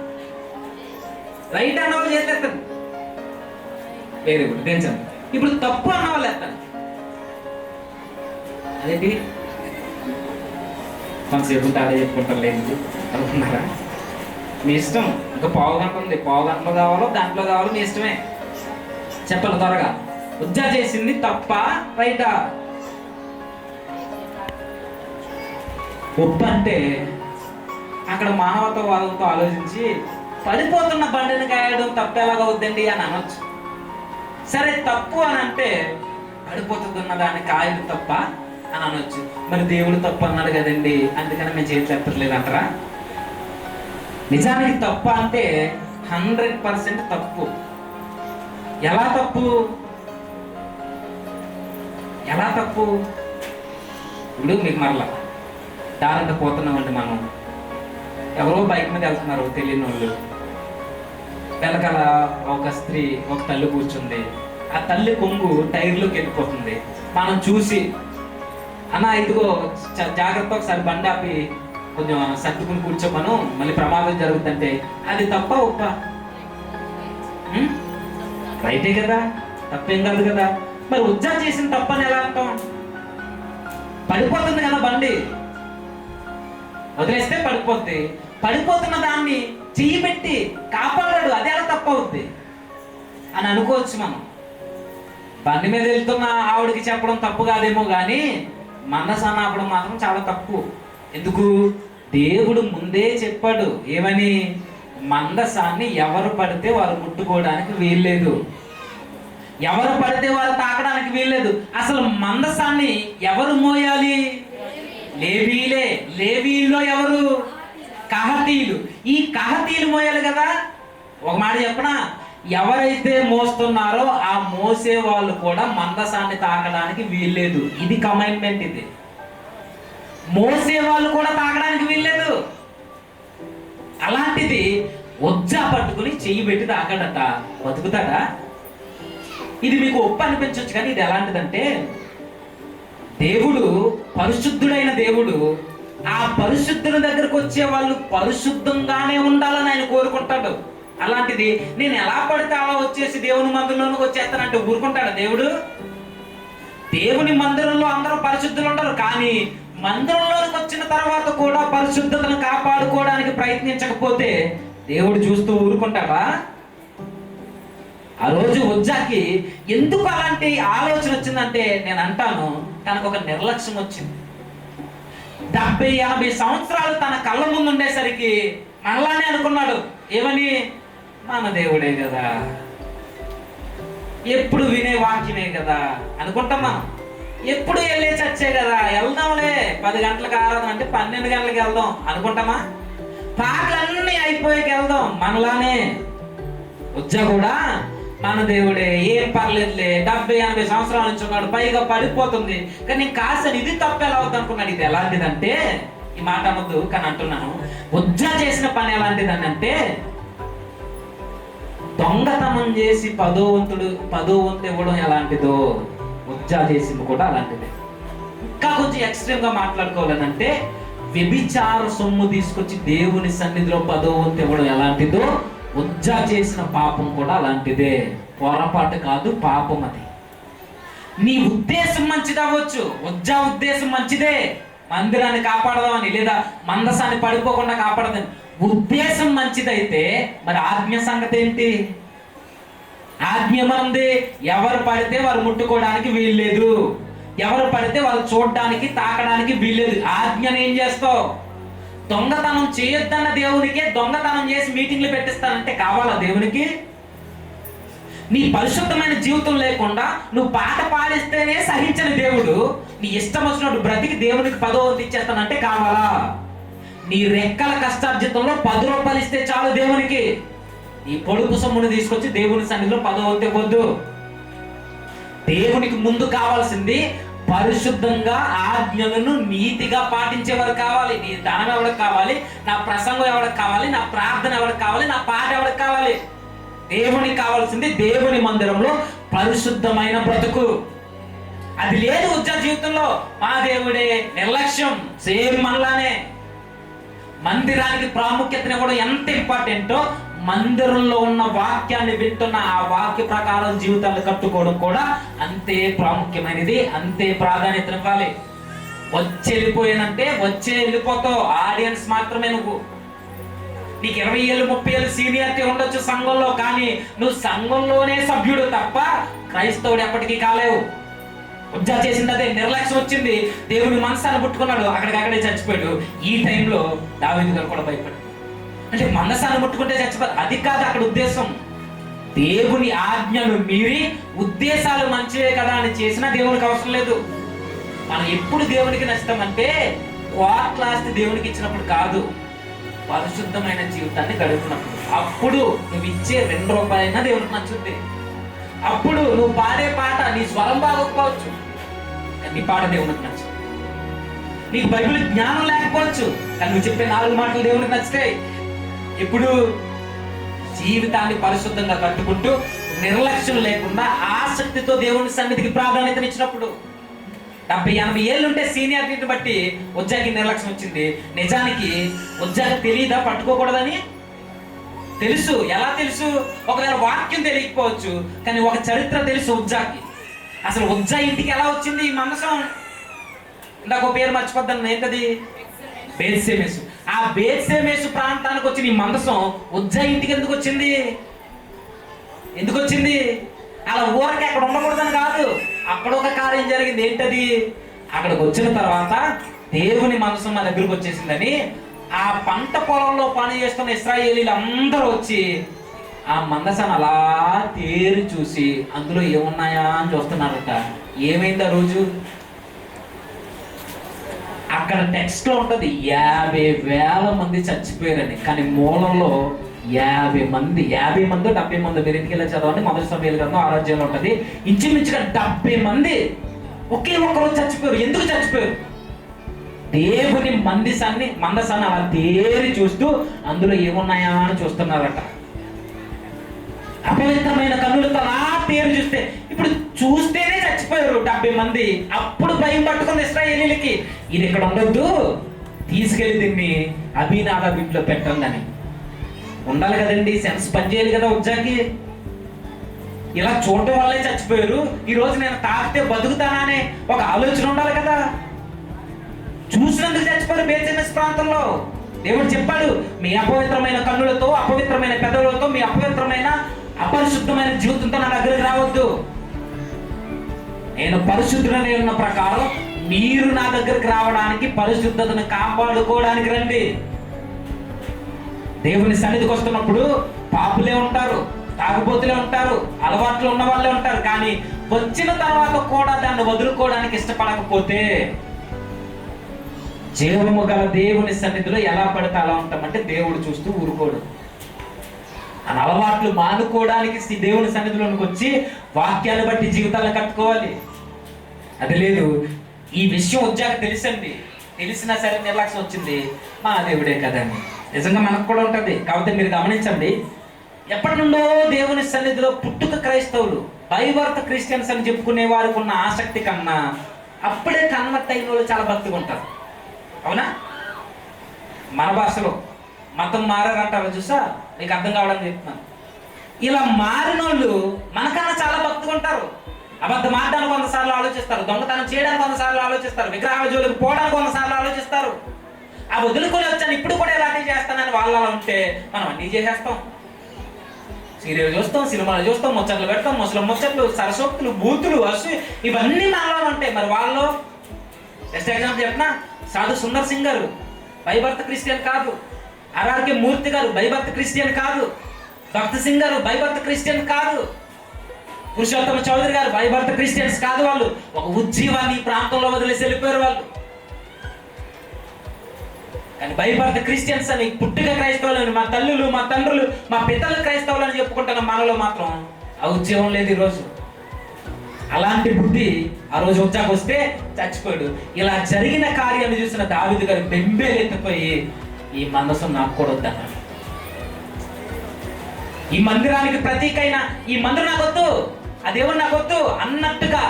రైట్ అన్నవాళ్ళు చేతులు ఎత్తండి. Very good, tension. ఇప్పుడు తప్పు అన్నవాళ్ళు ఎత్తండి. అదేంటి కొంతసేపు ఉంటే అదే చెప్పుకుంటారు లేనిది అనుకున్నారా? మీ ఇష్టం. ఇంకా పావు గంట ఉంది, పావు గంటలో కావాలో గంటలో కావాలో మీ ఇష్టమే. చెప్పండి త్వరగా. ఉజ్జా చేసింది తప్ప రైటా? ఒప్పు అంటే అక్కడ మానవతావాదంతో ఆలోచించి పడిపోతున్న బండిని కాయడం తప్పు ఎలాగవుద్దండి అని అనొచ్చు. సరే తప్పు అని అంటే పడిపోతున్న దాన్ని కాయడం తప్ప అని అనొచ్చు. మరి దేవుడు తప్పు అన్నాడు కదండి, అందుకని మేము చేతులు ఎత్తట్లేదు అంటారా? నిజానికి తప్పు అంటే 100% తప్పు. ఎలా తప్పు? ఎలా తప్పు? ఇప్పుడు మీకు మరలా దారంట పోతున్నామండి మనం. ఎవరో బైక్ మీద వెళ్తున్నారు తెలియని వాళ్ళు. వెనకాల ఒక స్త్రీ, ఒక తల్లి కూర్చుంది. ఆ తల్లి కొంగు టైర్లోకి వెళ్ళిపోతుంది. మనం చూసి అన్న ఇదిగో జాగ్రత్త, ఒకసారి బండి ఆపి కొంచెం సర్దుకుని కూర్చోమను, మళ్ళీ ప్రమాదం జరుగుతుంటే అది తప్ప ఒప్ప? రైటే కదా, తప్పేం కాదు కదా. మరి ఉజ్జా చేసిన తప్పని ఎలా అంటాం? పడిపోతుంది కదా బండి, వదిలేస్తే పడిపోద్ది. పడిపోతున్న దాన్ని చెయ్యి పెట్టి కాపాడాడు, అది ఎలా తప్పు అవుద్ది అని అనుకోవచ్చు మనం. బండి మీద వెళ్తున్న ఆవిడకి చెప్పడం తప్పు కాదేమో కానీ మందసాన్ని ఆపడం మాత్రం చాలా తప్పు. ఎందుకు? దేవుడు ముందే చెప్పాడు ఏమని? మందసాన్ని ఎవరు పడితే వారు ముట్టుకోవడానికి వీల్లేదు, ఎవరు పడితే వారు తాకడానికి వీల్లేదు. అసలు మందసాన్ని ఎవరు మోయాలి? లేవీలే. లేవీలో ఎవరు? కహతీయులు. ఈ కహతీయులు మోయాలి కదా. ఒక మాట చెప్పనా, ఎవరైతే మోస్తున్నారో ఆ మోసే వాళ్ళు కూడా మందసాన్ని తాకడానికి వీల్లేదు. ఇది కమైన్మెంట్. ఇది మోసే వాళ్ళు కూడా తాకడానికి వీల్లేదు. అలాంటిది ఉజ్జా పట్టుకుని చెయ్యి పెట్టి తాకడట, బతుకుతాడా? ఇది మీకు ఒప్పు అనిపించవచ్చు కానీ ఇది ఎలాంటిదంటే, దేవుడు పరిశుద్ధుడైన దేవుడు, ఆ పరిశుద్ధుని దగ్గరకు వచ్చే వాళ్ళు పరిశుద్ధంగానే ఉండాలని ఆయన కోరుకుంటాడు. అలాంటిది నేను ఎలా పడితే అలా వచ్చేసి దేవుని మందిరంలోకి వచ్చేస్తానంటే ఊరుకుంటాడు దేవుడు? దేవుని మందిరంలో అందరూ పరిశుద్ధులు ఉంటారు, కానీ మందిరంలోకి వచ్చిన తర్వాత కూడా పరిశుద్ధతను కాపాడుకోవడానికి ప్రయత్నించకపోతే దేవుడు చూస్తూ ఊరుకుంటాడా? ఆ రోజు ఉజ్జాకి ఎందుకు అలాంటి ఆలోచన వచ్చిందంటే, నేను అంటాను తనకు ఒక నిర్లక్ష్యం వచ్చింది. 70-80 సంవత్సరాలు తన కళ్ళ ముందు ఉండేసరికి మనలానే అనుకున్నాడు. ఏమని? మన దేవుడే కదా, ఎప్పుడు వినే వాక్యమే కదా అనుకుంటాం మనం. ఎప్పుడు వెళ్ళే చచ్చే కదా, వెళ్దాంలే 10 గంటలకు ఆరాధన అంటే 12 గంటలకు వెళ్దాం అనుకుంటామా? పాటలన్నీ అయిపోయాక వెళ్దాం. మనలానే ఉజ్జా కూడా మన దేవుడే, ఏం పర్లేదులే, 70-80 సంవత్సరాల నుంచి ఉన్నాడు, పైగా పడిపోతుంది, కానీ కాస్త ఇది తప్పు ఎలా అవుతుంది అనుకున్నాడు. ఇది ఎలాంటిదంటే, ఈ మాట అనొద్దు కానీ అంటున్నాను, ఉజ్జా చేసిన పని ఎలాంటిదని అంటే, దొంగతనం చేసి 10వ వంతు ఇవ్వడం ఎలాంటిదో ఉజ్జా చేసింది కూడా అలాంటిదే. ఇంకా కొంచెం ఎక్స్ట్రీమ్ గా మాట్లాడుకోవాలనంటే, వ్యభిచార సొమ్ము తీసుకొచ్చి దేవుని సన్నిధిలో 10వ వంతు ఇవ్వడం ఎలాంటిదో ఉజ్జా చేసిన పాపం కూడా అలాంటిదే. పొరపాటు కాదు, పాపం అది. నీ ఉద్దేశం మంచిది అవ్వచ్చు, ఉజ్జా ఉద్దేశం మంచిదే, మందిరాన్ని కాపాడదామని లేదా మందసాన్ని పడిపోకుండా కాపాడదని ఉద్దేశం మంచిదైతే మరి ఆజ్ఞ సంగతి ఏంటి? ఆజ్ఞ మంది ఎవరు పడితే వారు ముట్టుకోవడానికి వీల్లేదు. ఎవరు పడితే వాళ్ళు చూడడానికి తాకడానికి వీల్లేదు. ఆజ్ఞను ఏం చేస్తావు? దొంగతనం చేయొద్దన్న దేవునికే దొంగతనం చేసి మీటింగ్లు పెట్టిస్తానంటే కావాలా దేవునికి? నీ పరిశుద్ధమైన జీవితం లేకుండా నువ్వు పాట పాడిస్తేనే సహించని దేవుడు నీ ఇష్టం వచ్చినట్టు బ్రతికి దేవునికి 10వ వంతు ఇచ్చేస్తానంటే కావాలా? నీ రెక్కల కష్టార్జితంలో 10 రూపాయలు ఇస్తే చాలు దేవునికి. ఈ పొడుపు సొమ్మును తీసుకొచ్చి దేవుని సన్నిధిలో 10వ వంతు ఇవ్వద్దు. దేవునికి ముందు కావాల్సింది పరిశుద్ధంగా ఆజ్ఞలను నీతిగా పాటించేవారు కావాలి. నీ ధనం ఎవరికి కావాలి? నా ప్రసంగం ఎవరికి కావాలి? నా ప్రార్థన ఎవరికి కావాలి? నా పాట ఎవరికి కావాలి? దేవునికి కావాల్సింది దేవుని మందిరంలో పరిశుద్ధమైన బ్రతుకు. అది లేదు ఉద్యోగ జీవితంలో. మా దేవుడే నిర్లక్ష్యం. సేమ్ మనలానే. మందిరానికి ప్రాముఖ్యతని కూడా ఎంత ఇంపార్టెంటో మందిరంలో ఉన్న వాక్యాన్ని వింటున్న ఆ వాక్య ప్రకారం జీవితాన్ని కట్టుకోవడం కూడా అంతే ప్రాముఖ్యమైనది, అంతే ప్రాధాన్యత ఇవ్వాలి. వచ్చి వెళ్ళిపోయానంటే వచ్చే వెళ్ళిపోతావు. ఆడియన్స్ మాత్రమే నువ్వు. నీకు 20 ఏళ్ళు 30 ఏళ్ళు సీనియారిటీ ఉండొచ్చు సంఘంలో, కానీ నువ్వు సంఘంలోనే సభ్యుడు తప్ప క్రైస్తవుడు ఎప్పటికీ కాలేవు. ఉజ్జా చేసింది అదే. నిర్లక్ష్యం వచ్చింది, దేవుని మనసాన్ని పుట్టుకున్నాడు, అక్కడికక్కడే చచ్చిపోయాడు. ఈ టైంలో దావీదు గారు కూడా భయపడ్డాడు. అంటే మనసాన్ని ముట్టుకుంటే చచ్చిపోతాడు, అది కాదు అక్కడ ఉద్దేశం. దేవుని ఆజ్ఞను మీరి ఉద్దేశాలు మంచివే కదా అని చేసినా దేవునికి అవసరం లేదు. మనం ఎప్పుడు దేవునికి నచ్చుతామంటే కోట్లాస్తి దేవునికి ఇచ్చినప్పుడు కాదు, పరిశుద్ధమైన జీవితాన్ని గడుపుతున్నప్పుడు. అప్పుడు నువ్వు ఇచ్చే 2 రూపాయలైనా దేవునికి నచ్చుద్ది. అప్పుడు నువ్వు పాడే పాట నీ స్వరం బాగోకపోవచ్చు, కానీ నీ పాట దేవునికి నచ్చు. నీకు బైబిల్ జ్ఞానం లేకపోవచ్చు, కానీ నువ్వు చెప్పే 4 మాటలు దేవునికి నచ్చుతాయి. ఇప్పుడు జీవితాన్ని పరిశుద్ధంగా కట్టుకుంటూ నిర్లక్ష్యం లేకుండా ఆసక్తితో దేవుని సన్నిధికి ప్రాధాన్యతనిచ్చినప్పుడు 70-80 ఏళ్ళు ఉంటే సీనియారిటీని బట్టి ఉజ్జాకి నిర్లక్ష్యం వచ్చింది. నిజానికి ఉజ్జాకి తెలియదా పట్టుకోకూడదని? తెలుసు. ఎలా తెలుసు? ఒకవేళ వాక్యం తెలియకపోవచ్చు, కానీ ఒక చరిత్ర తెలుసు ఉజ్జాకి. అసలు ఉజ్జా ఇంటికి ఎలా వచ్చింది ఈ మందసం? ఇందాక ఒక పేరు మర్చిపోద్దాను, ఏంటది? బేత్షెమెషు. ఆ బేత్షెమెషు ప్రాంతానికి వచ్చిన ఈ మందసం ఉజ్జా ఇంటికి ఎందుకు వచ్చింది? ఎందుకు వచ్చింది? అలా ఊరకి అక్కడ ఉండకూడదని కాదు, అక్కడ ఒక కార్యం జరిగింది. ఏంటది? అక్కడికి వచ్చిన తర్వాత దేవుని మందసం మా దగ్గరకు వచ్చేసిందని ఆ పంట పొలంలో పని చేస్తున్న ఇశ్రాయేలీలు అందరూ వచ్చి ఆ మందసాన్ని అలా తేరి చూసి అందులో ఏమున్నాయా అని చూస్తున్నారట. ఏమైంది ఆ రోజు? అక్కడ టెక్స్ట్ లో ఉంటది 50,000 మంది చచ్చిపోయారని, కానీ మూలంలో 50 మంది 70 మంది మీరు ఇంటికి వెళ్ళి చదవండి. మొదటి సమయాలు గ్రంథం 6వ అధ్యాయంలో ఉంటది. ఇంచుమించుగా 70 మంది ఒకే ఒక్కరోజు చచ్చిపోయారు. ఎందుకు చచ్చిపోయారు? దేవుని మందసాన్ని అలా తేరి చూస్తూ అందులో ఏమున్నాయా అని చూస్తున్నారట. అపవిత్రమైన కన్నులతో అలా తేరి చూస్తే, ఇప్పుడు చూస్తేనే చచ్చిపోయారు 70 మంది. అప్పుడు భయం పట్టుకుంది ఇశ్రాయేలీలకి, ఇది ఇక్కడ ఉండొద్దు, తీసుకెళ్లి దీన్ని అబీనాదాబు ఇంట్లో పెట్టండి అని. ఉండాలి కదండి, సెన్స్ పనిచేయాలి కదా ఉజ్జాకి. ఇలా చూడటం వల్లే చచ్చిపోయారు. ఈ రోజు నేను తాకితే బతుకుతానా అనే ఒక ఆలోచన ఉండాలి కదా. చూసినందుకు చచ్చిపోయారు బేత్షెమెషు ప్రాంతంలో. దేవుడు చెప్పాడు, మీ అపవిత్రమైన కన్నులతో, అపవిత్రమైన పెదవులతో, మీ అపవిత్రమైన అపరిశుద్ధమైన జీవితంతో నా దగ్గరికి రావద్దు. నేను పరిశుద్ధుడనే ఉన్న ప్రకారం మీరు నా దగ్గరికి రావడానికి, పరిశుద్ధతను కాపాడుకోవడానికి రండి. దేవుని సన్నిధికి వస్తున్నప్పుడు పాపులే ఉంటారు, తాగుబోతులే ఉంటారు, అలవాట్లు ఉన్న వాళ్ళే ఉంటారు, కానీ వచ్చిన తర్వాత కూడా దాన్ని వదులుకోవడానికి ఇష్టపడకపోతే జీవము గల దేవుని సన్నిధిలో ఎలా పడితే అలా ఉంటామంటే దేవుడు చూస్తూ ఊరుకోడు. ఆ అలవాట్లు మానుకోవడానికి దేవుని సన్నిధిలోనికి వచ్చి వాక్యాన్ని బట్టి జీవితాలను కట్టుకోవాలి. అది లేదు. ఈ విషయం ఉజ్జాకి తెలుసండి, తెలిసినా సరే నిర్లక్ష్యం వచ్చింది. మా దేవుడే కదండి. నిజంగా మనకు కూడా ఉంటుంది. కాబట్టి మీరు గమనించండి, ఎప్పటి నుండో దేవుని సన్నిధిలో పుట్టుక క్రైస్తవులు, బైవర్త్ క్రిస్టియన్స్ అని చెప్పుకునే వారికి ఉన్న ఆసక్తి కన్నా అప్పుడే కన్వర్ట్ అయిన వాళ్ళు చాలా భక్తిగా ఉంటారు. అవునా? మన భాషలో మతం మారారంటారు చూసా, మీకు అర్థం కావడానికి చెప్తున్నాను. ఇలా మారిన వాళ్ళు మనకన్నా చాలా భక్తిగా ఉంటారు. అబద్ధం ఆడడానికి 100 సార్లు ఆలోచిస్తారు, దొంగతనం చేయడానికి 100 సార్లు ఆలోచిస్తారు, విగ్రహాల జోలికి పోవడానికి 100 సార్లు ఆలోచిస్తారు. ఆ వదులుకొని వచ్చాను ఇప్పుడు కూడా ఇలాంటివి చేస్తానని వాళ్ళు అలా ఉంటే మనం అన్నీ చేసేస్తాం. సీరియల్ చూస్తాం, సినిమాలు చూస్తాం, ముచ్చట్లు పెడతాం, ముచ్చట్లు, సరసోక్తులు, బూతులు, అసూ ఇవన్నీ మనలో ఉంటాయి. మరి వాళ్ళు జస్ట్ ఎగ్జాంపుల్ చెప్పినా, సాధు సుందర్ సింగ్ గారు బైబర్త్ క్రిస్టియన్ కాదు, ఆర్ఆర్కే మూర్తి గారు బైబర్త్ క్రిస్టియన్ కాదు, భక్త్ సింగ్ గారు బైబర్త్ క్రిస్టియన్ కాదు, పురుషోత్తమ చౌదరి గారు బైబర్త్ క్రిస్టియన్స్ కాదు. వాళ్ళు ఒక ఉజ్జీవాన్ని ఈ ప్రాంతంలో వదిలేసి వెళ్ళిపోయారు వాళ్ళు. కానీ బైబర్త్ క్రిస్టియన్స్ అని పుట్టుక క్రైస్తవులని, మా తల్లులు, మా తండ్రులు, మా పితలు క్రైస్తవులని చెప్పుకుంటున్న మనలో మాత్రం ఆ ఉద్యోగం లేదు ఈరోజు. అలాంటి బుద్ధి ఆ రోజు వచ్చాక వస్తే చచ్చిపోయాడు. ఇలా జరిగిన కార్యాన్ని చూసిన దావీదు గారు బెంబేలెత్తిపోయి ఈ మందసం నాకు కూడా వద్దన్నాడు. ఈ మందిరానికి ప్రతీకైన ఈ మందిరం నాకు వద్దు, ఆ దేవుడు నాకు వద్దు అన్నట్టుగా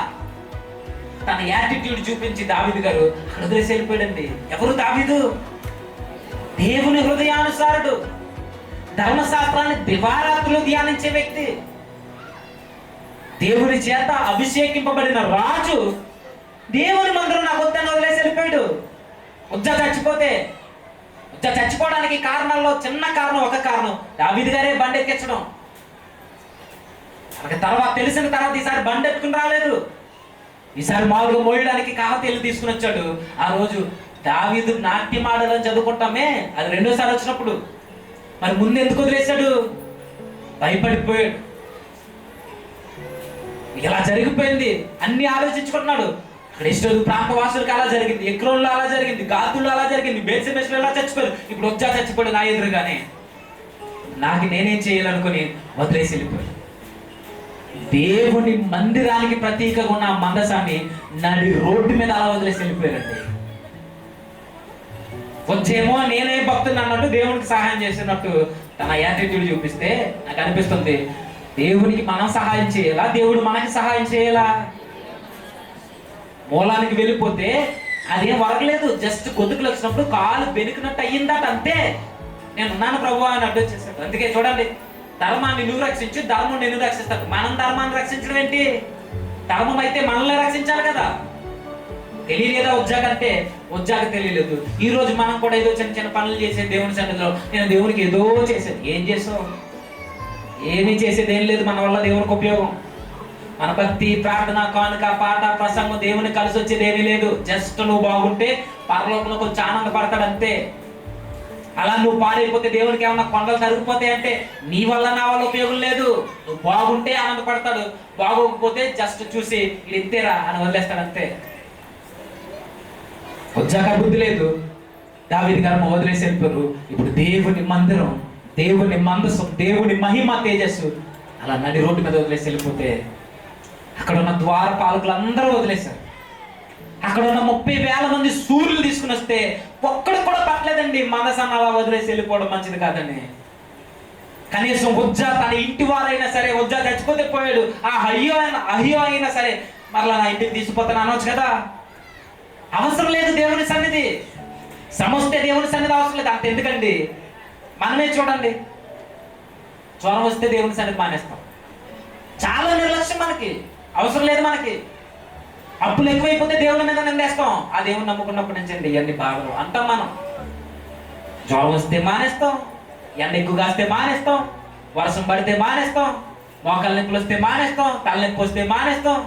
తన యాటిట్యూడ్ చూపించి దావీదు గారు అక్కడ వదిలేసి వెళ్ళిపోయాడండి. ఎవరు దావీదు? దేవుని హృదయానుసారుడు, ధర్మశాస్త్రాన్ని దివారాత్రులు ధ్యానించే వ్యక్తి, దేవుని చేత అభిషేకింపబడిన రాజు దేవుని మందిరం నాకు వద్దని వదిలేసి వెళ్ళిపోయాడు. ఉజ్జా చచ్చిపోవడానికి కారణాల్లో చిన్న కారణం, ఒక కారణం దావీదు గారే బండి ఎక్కించడం. తర్వాత తెలిసిన తర్వాత ఈసారి బండి ఎత్తుకుని రాలేదు, ఈసారి మామూలుగా మోయడానికి కావతీలు తీసుకుని వచ్చాడు. ఆ రోజు దావీదు నాట్యం ఆడాలని చదువుకుంటామే, అది రెండోసారి వచ్చినప్పుడు. మరి ముందు ఎందుకు వదిలేశాడు? భయపడిపోయాడు. ఇలా జరిగిపోయింది అన్ని ఆలోచించుకుంటున్నాడు. అక్కడ ఇష్టం ప్రాంతవాసులకు అలా జరిగింది, ఎక్రోన్లో అలా జరిగింది, గాతుల్లో అలా జరిగింది, బేత్షెమెషులో ఎలా చచ్చిపోయారు, ఇప్పుడు ఉజ్జా చచ్చిపోయాడు నా ఎదురుగానే. నాకు నేనేం చేయాలనుకుని వదిలేసి వెళ్ళిపోయాడు. దేవుని మందిరానికి ప్రతీకగా ఉన్న ఆ మందసాన్ని నడి రోడ్డు మీద అలా వదిలేసి వెళ్ళిపోయారండి. వచ్చేమో నేనే భక్తుని అన్నట్టు దేవునికి సహాయం చేసినట్టు తన యాటిట్యూడ్ చూపిస్తే నాకు అనిపిస్తుంది, దేవునికి మనం సహాయం చేయాలా, దేవుడు మనకి సహాయం చేయాలా? మూలానికి వెళ్ళిపోతే అదేం వరగలేదు, జస్ట్ కొద్దుకులు వచ్చినప్పుడు కాలు బెనికినట్టు అయ్యిందట, అంతే. నేను ఉన్నాను ప్రభు అని అడ్డు వచ్చేసాడు. అందుకే చూడండి, ధర్మాన్ని నువ్వు రక్షించు, ధర్మం నేను రక్షిస్తాను. మనం ధర్మాన్ని రక్షించడం ఏంటి? ధర్మం అయితే మనల్ని రక్షించాలి కదా. తెలియలేదా ఉజ్జాగంటే? ఉజ్జాగ తెలియలేదు. ఈ రోజు మనం కూడా ఏదో చిన్న చిన్న పనులు చేసే దేవుని సన్నిధిలో, నేను దేవునికి ఏదో చేశాను. ఏం చేసావు? ఏమీ చేసేది ఏం లేదు మన వల్ల దేవునికి ఉపయోగం. మన భక్తి, ప్రార్థన, కానుక, పాట, ప్రసంగం దేవుని కలిసి వచ్చేది ఏమీ లేదు. జస్ట్ నువ్వు బాగుంటే పరలోకంలో కొంచెం ఆనందపడతాడు అంతే. అలా నువ్వు పాడైపోతే దేవునికి ఏమన్నా కొండలు తరిగిపోతాయి అంటే నీ వల్ల నా వల్ల ఉపయోగం లేదు. నువ్వు బాగుంటే ఆనందపడతాడు, బాగోకపోతే జస్ట్ చూసి ఇది ఇంతేరా అని వదిలేస్తాడు అంతే. వచ్చాక బుద్ధి లేదు, దావీదు గారు వదిలేసి వెళ్ళిపోయారు. ఇప్పుడు దేవుని మందిరం, దేవుని మందసం, దేవుని మహిమ తేజస్సు అలా నడి రోడ్డు మీద వదిలేసి వెళ్ళిపోతే అక్కడ ఉన్న ద్వారపాలకులు అందరూ వదిలేశారు. అక్కడ ఉన్న 30,000 మంది సూర్యులు తీసుకుని వస్తే ఒక్కడు కూడా పట్టలేదండి మందసాన్ని అలా వదిలేసి వెళ్ళిపోవడం మంచిది కాదని. కనీసం ఉజ్జా తన ఇంటి వారైనా సరే, ఉజ్జా చచ్చిపోతే పోయాడు, ఆ అయ్యో అయినా సరే మరలా నా ఇంటికి తీసుకుపోతాను అనవచ్చు కదా. అవసరం లేదు దేవుని సన్నిధి, సమస్తే దేవుని సన్నిధి అవసరం లేదు. అంత ఎందుకండి? మనమే చూడండి, జ్వరం వస్తే దేవుని సన్నిధి మానేస్తాం. చాలా నిర్లక్ష్యం, మనకి అవసరం లేదు. మనకి అప్పులు ఎక్కువైపోతే దేవుని మీద నిందేస్తాం. ఆ దేవుని నమ్ముకున్నప్పుడు నుంచి అండి ఇవన్నీ బాధలు అంటాం మనం. జ్వరం వస్తే మానేస్తాం, ఎండ ఎక్కువ కాస్తే మానేస్తాం, వర్షం పడితే మానేస్తాం, మోకాళ్ళ నొప్పులు వస్తే మానేస్తాం, తలనొప్పి వస్తే మానేస్తాం,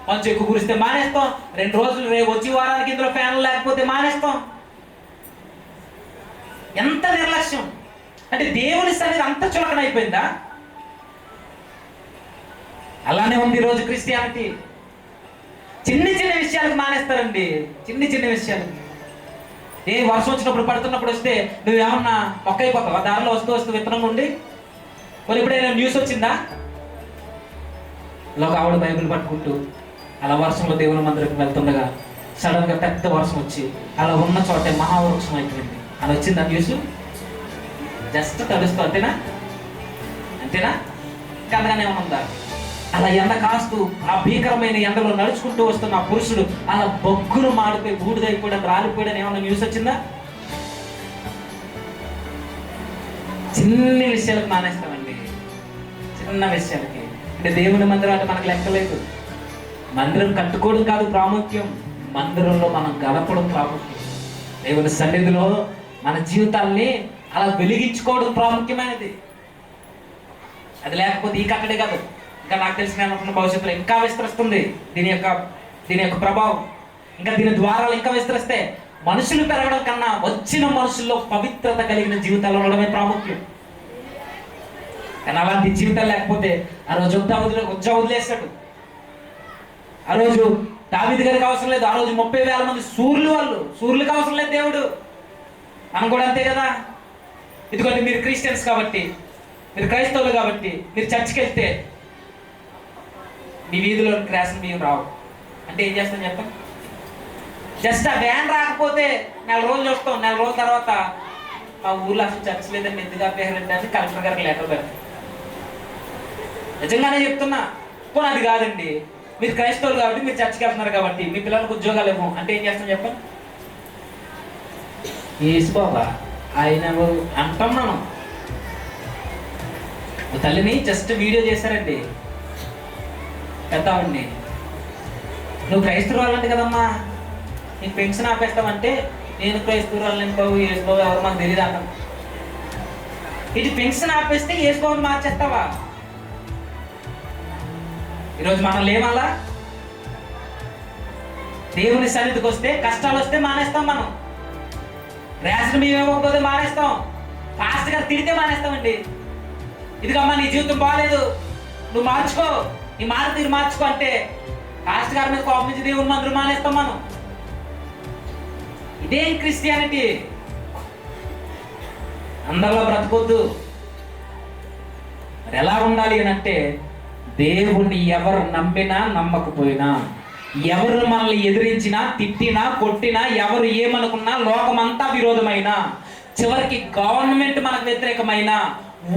మంచు ఎక్కువ కురిస్తే మానేస్తాం, 2 రోజులు రేపు వచ్చి వారానికి ఇందులో ఫ్యాన్లు లేకపోతే మానేస్తాం. ఎంత నిర్లక్ష్యం అంటే దేవుని సన్నిధి అంత చులకన అయిపోయిందా? అలానే ఉంది ఈరోజు క్రిస్టియానిటీ. చిన్న చిన్న విషయాలకు మానేస్తారండి, చిన్న విషయాలకి. ఏ వర్షం వచ్చినప్పుడు పడుతున్నప్పుడు వస్తే నువ్వేమన్నా మొక్కైపోతావు, ఆ దారిలో వస్తూ విత్తనం ఉండి. మరి ఎప్పుడైనా న్యూస్ వచ్చిందా? ఇలా ఆవిడ బైబిల్ పట్టుకుంటూ అలా వర్షంలో దేవుని మందిరకు వెళ్తుండగా సడన్ గా పెద్ద వర్షం వచ్చి అలా ఉన్న చోటే మహావృక్షం అయిపోయింది అని వచ్చిందా న్యూస్? జస్ట్ తడుస్తూ అంతేనా? కనగానే ఉందా? అలా ఎండ కాస్తూ ఆ భీకరమైన ఎండలో నడుచుకుంటూ వస్తున్న ఆ పురుషుడు అలా బొగ్గును మాడిపోయి బూడిదైపోయాడు, రాలిపోయాడని ఏమన్నా న్యూస్ వచ్చిందా? చిన్న విషయాలకు మానేస్తామండి, చిన్న విషయాలకి. అంటే దేవుని మందిరం అంటే మనకు లెక్కలేదు. మందిరం కట్టుకోవడం కాదు ప్రాముఖ్యం, మందిరంలో మనం గడపడం ప్రాముఖ్యం. దేవుని సన్నిధిలో మన జీవితాల్ని అలా వెలిగించుకోవడం ప్రాముఖ్యమైనది. అది లేకపోతే ఈ కట్టడే కాదు, ఇంకా నాకు తెలిసిన అనుకున్న భవిష్యత్తులో ఇంకా విస్తరిస్తుంది దీని యొక్క ప్రభావం. ఇంకా దీని ద్వారాలు ఇంకా విస్తరిస్తే మనుషులు పెరగడం కన్నా వచ్చిన మనుషుల్లో పవిత్రత కలిగిన జీవితాలు ఉండడమే ప్రాముఖ్యం. కానీ అలాంటి జీవితాలు లేకపోతే ఆ రోజు ఉజ్జా వదిలేస్తాడు. ఆ రోజు దావీదు గారికి అవసరం లేదు, ఆ రోజు 30,000 మంది సూర్యులకు అవసరం లేదు దేవుడు. మనం కూడా అంతే కదా. ఇదిగోండి, మీరు క్రిస్టియన్స్ కాబట్టి, మీరు క్రైస్తవులు కాబట్టి మీరు చర్చికి వెళ్తే మీ వీధిలో రేషన్ బియ్యం రావు అంటే ఏం చేస్తాం చెప్పండి? జస్ట్ ఆ వ్యాన్ రాకపోతే 4 రోజులు చూస్తాం, 4 రోజుల తర్వాత మా ఊర్లో అసలు చర్చ లేదని ఎందుకు ఆపేయాలంటే అని కలెక్టర్ గారికి లెటర్ పెడతాం. నిజంగానే చెప్తున్నా. పోనీ అది కాదండి, మీరు క్రైస్తవులు కాబట్టి మీరు చర్చికి వెళ్తున్నారు కాబట్టి మీ పిల్లలకు ఉద్యోగాలు ఇవ్వం అంటే ఏం చేస్తాం చెప్పండి? ఏసు బాబా ఆయన అంటాం మనం. తల్లిని జస్ట్ వీడియో చేశారండి పెద్దవాడిని, నువ్వు క్రైస్తవురాలంటే కదమ్మా, నీకు పెన్షన్ ఆపేస్తామంటే నేను క్రైస్తవురాలని బాబు, యేసు బాబు ఎవరు మాకు తెలియదు అన్నాం. ఇది పెన్షన్ ఆపేస్తే యేసు బాబుని మార్చేస్తావా? ఈరోజు మనం లేవాలా? దేవుని సన్నిధికి వస్తే కష్టాలు వస్తే మానేస్తాం, మనం రేషన్ బియ్యం ఇవ్వకపోతే మానేస్తాం, ఫాస్ట్ గా తిరిగితే మానేస్తామండి. ఇదిగమ్మా నీ జీవితం బాగాలేదు, నువ్వు మార్చుకో, నీ మాట తీరు మార్చుకో అంటే ఫాస్ట్ గారి మీద కోపం నుంచి దేవుని మందిరం మానేస్తాం మనం. ఇదేం క్రిస్టియానిటీ? అందరిలో బ్రతకొద్దు. మరి ఎలా ఉండాలి అని అంటే, దేవుణ్ణి ఎవరు నమ్మినా నమ్మకపోయినా, ఎవరు మనల్ని ఎదిరించినా తిట్టినా కొట్టినా, ఎవరు ఏమనుకున్నా, లోకమంతా విరోధమైనా, చివరికి గవర్నమెంట్ మనకు వ్యతిరేకమైన,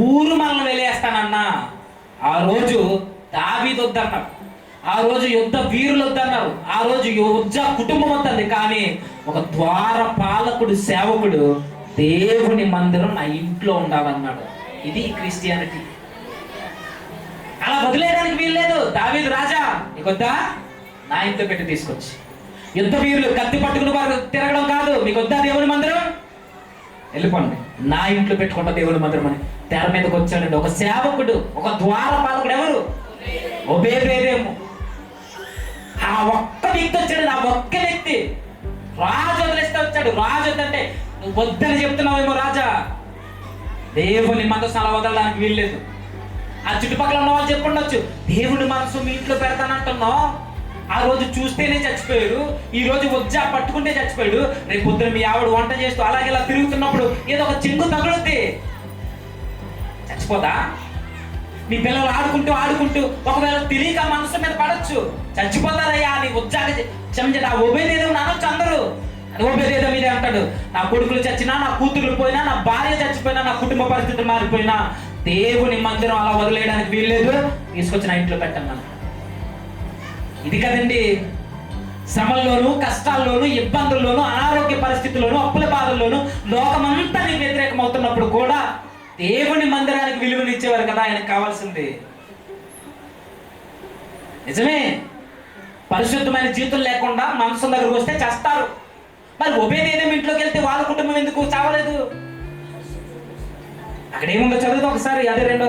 ఊరు మనల్ని వెలేస్తానన్నా, ఆ రోజు దావీదు వద్దన్నారు, ఆ రోజు యుద్ధ వీరులు వద్దన్నారు, ఆ రోజు యుద్ధ కుటుంబం వద్దంది. కానీ ఒక ద్వార పాలకుడు సేవకుడు దేవుని మందిరం నా ఇంట్లో ఉండాలన్నాడు. ఇది క్రిస్టియానిటీ. అలా వదిలేయడానికి వీల్లేదు. దావీదు రాజా నీకొద్దా, నా ఇంట్లో పెట్టి తీసుకొచ్చి. యుద్ధ వీరులు కత్తి పట్టుకుని వారు తిరగడం కాదు, మీకొద్దా దేవుని మందిరం, వెళ్ళిపోండి, నా ఇంట్లో పెట్టుకుంటా దేవుని మందిరం అని తెర మీదకి వచ్చాడండి ఒక సేవకుడు, ఒక ద్వారపాలకుడు. ఎవరు? ఒబేదేము. ఆ ఒక్క వ్యక్తి వచ్చాడు, ఆ ఒక్క వ్యక్తి రాజు వదిలేస్తే వచ్చాడు. రాజు వద్దంటే నువ్వు వద్దని చెప్తున్నావేమో రాజా, దేవుని మనసు అలా వదలడానికి వీల్లేదు. ఆ చుట్టుపక్కల ఉన్న వాళ్ళు చెప్పుండొచ్చు, దేవుని మనసు మీ ఇంట్లో పెడతానంటున్నావు, ఆ రోజు చూస్తేనే చచ్చిపోయారు, ఈ రోజు వచ్చా పట్టుకుంటే చచ్చిపోయాడు, రేపు పొద్దున మీ ఆవిడ వంట చేస్తూ అలాగే ఇలా తిరుగుతున్నప్పుడు ఏదో ఒక చింగు తగులుద్ది, చచ్చిపోతా? మీ పిల్లలు ఆడుకుంటూ ఒకవేళ తెలియక మనసు మీద పడచ్చు, చచ్చిపోతారయ్యా నీ ఉజ్జాగా క్షమించండి. ఆ ఒబేదేదం అనొచ్చు అందరూ, ఒబేదేదం మీదే అంటాడు, నా కొడుకులు చచ్చినా, నా కూతురు పోయినా, నా భార్య చచ్చిపోయినా, నా కుటుంబ పరిస్థితులు మారిపోయినా దేవుని మందిరం అలా వదిలేయడానికి వీల్లేదు, తీసుకొచ్చి నా ఇంట్లో పెట్టండి. ఇది కదండి శ్రమల్లోనూ, కష్టాల్లోనూ, ఇబ్బందుల్లోనూ, అనారోగ్య పరిస్థితుల్లోనూ, అప్పుల బాధల్లోనూ లోకమంతా నీకు వ్యతిరేకం అవుతున్నప్పుడు కూడా దేవుని మందిరానికి విలువనిచ్చేవారు కదా ఆయనకు కావాల్సింది. నిజమే, పరిశుద్ధమైన జీవితం లేకుండా మనసు దగ్గరకు వస్తే చేస్తారు. మరి ఒబేదేదం ఇంట్లోకి వెళ్తే వాళ్ళ కుటుంబం ఎందుకు చావలేదు? అక్కడ ఏముందో చదువుతా ఒకసారి. అదే రెండో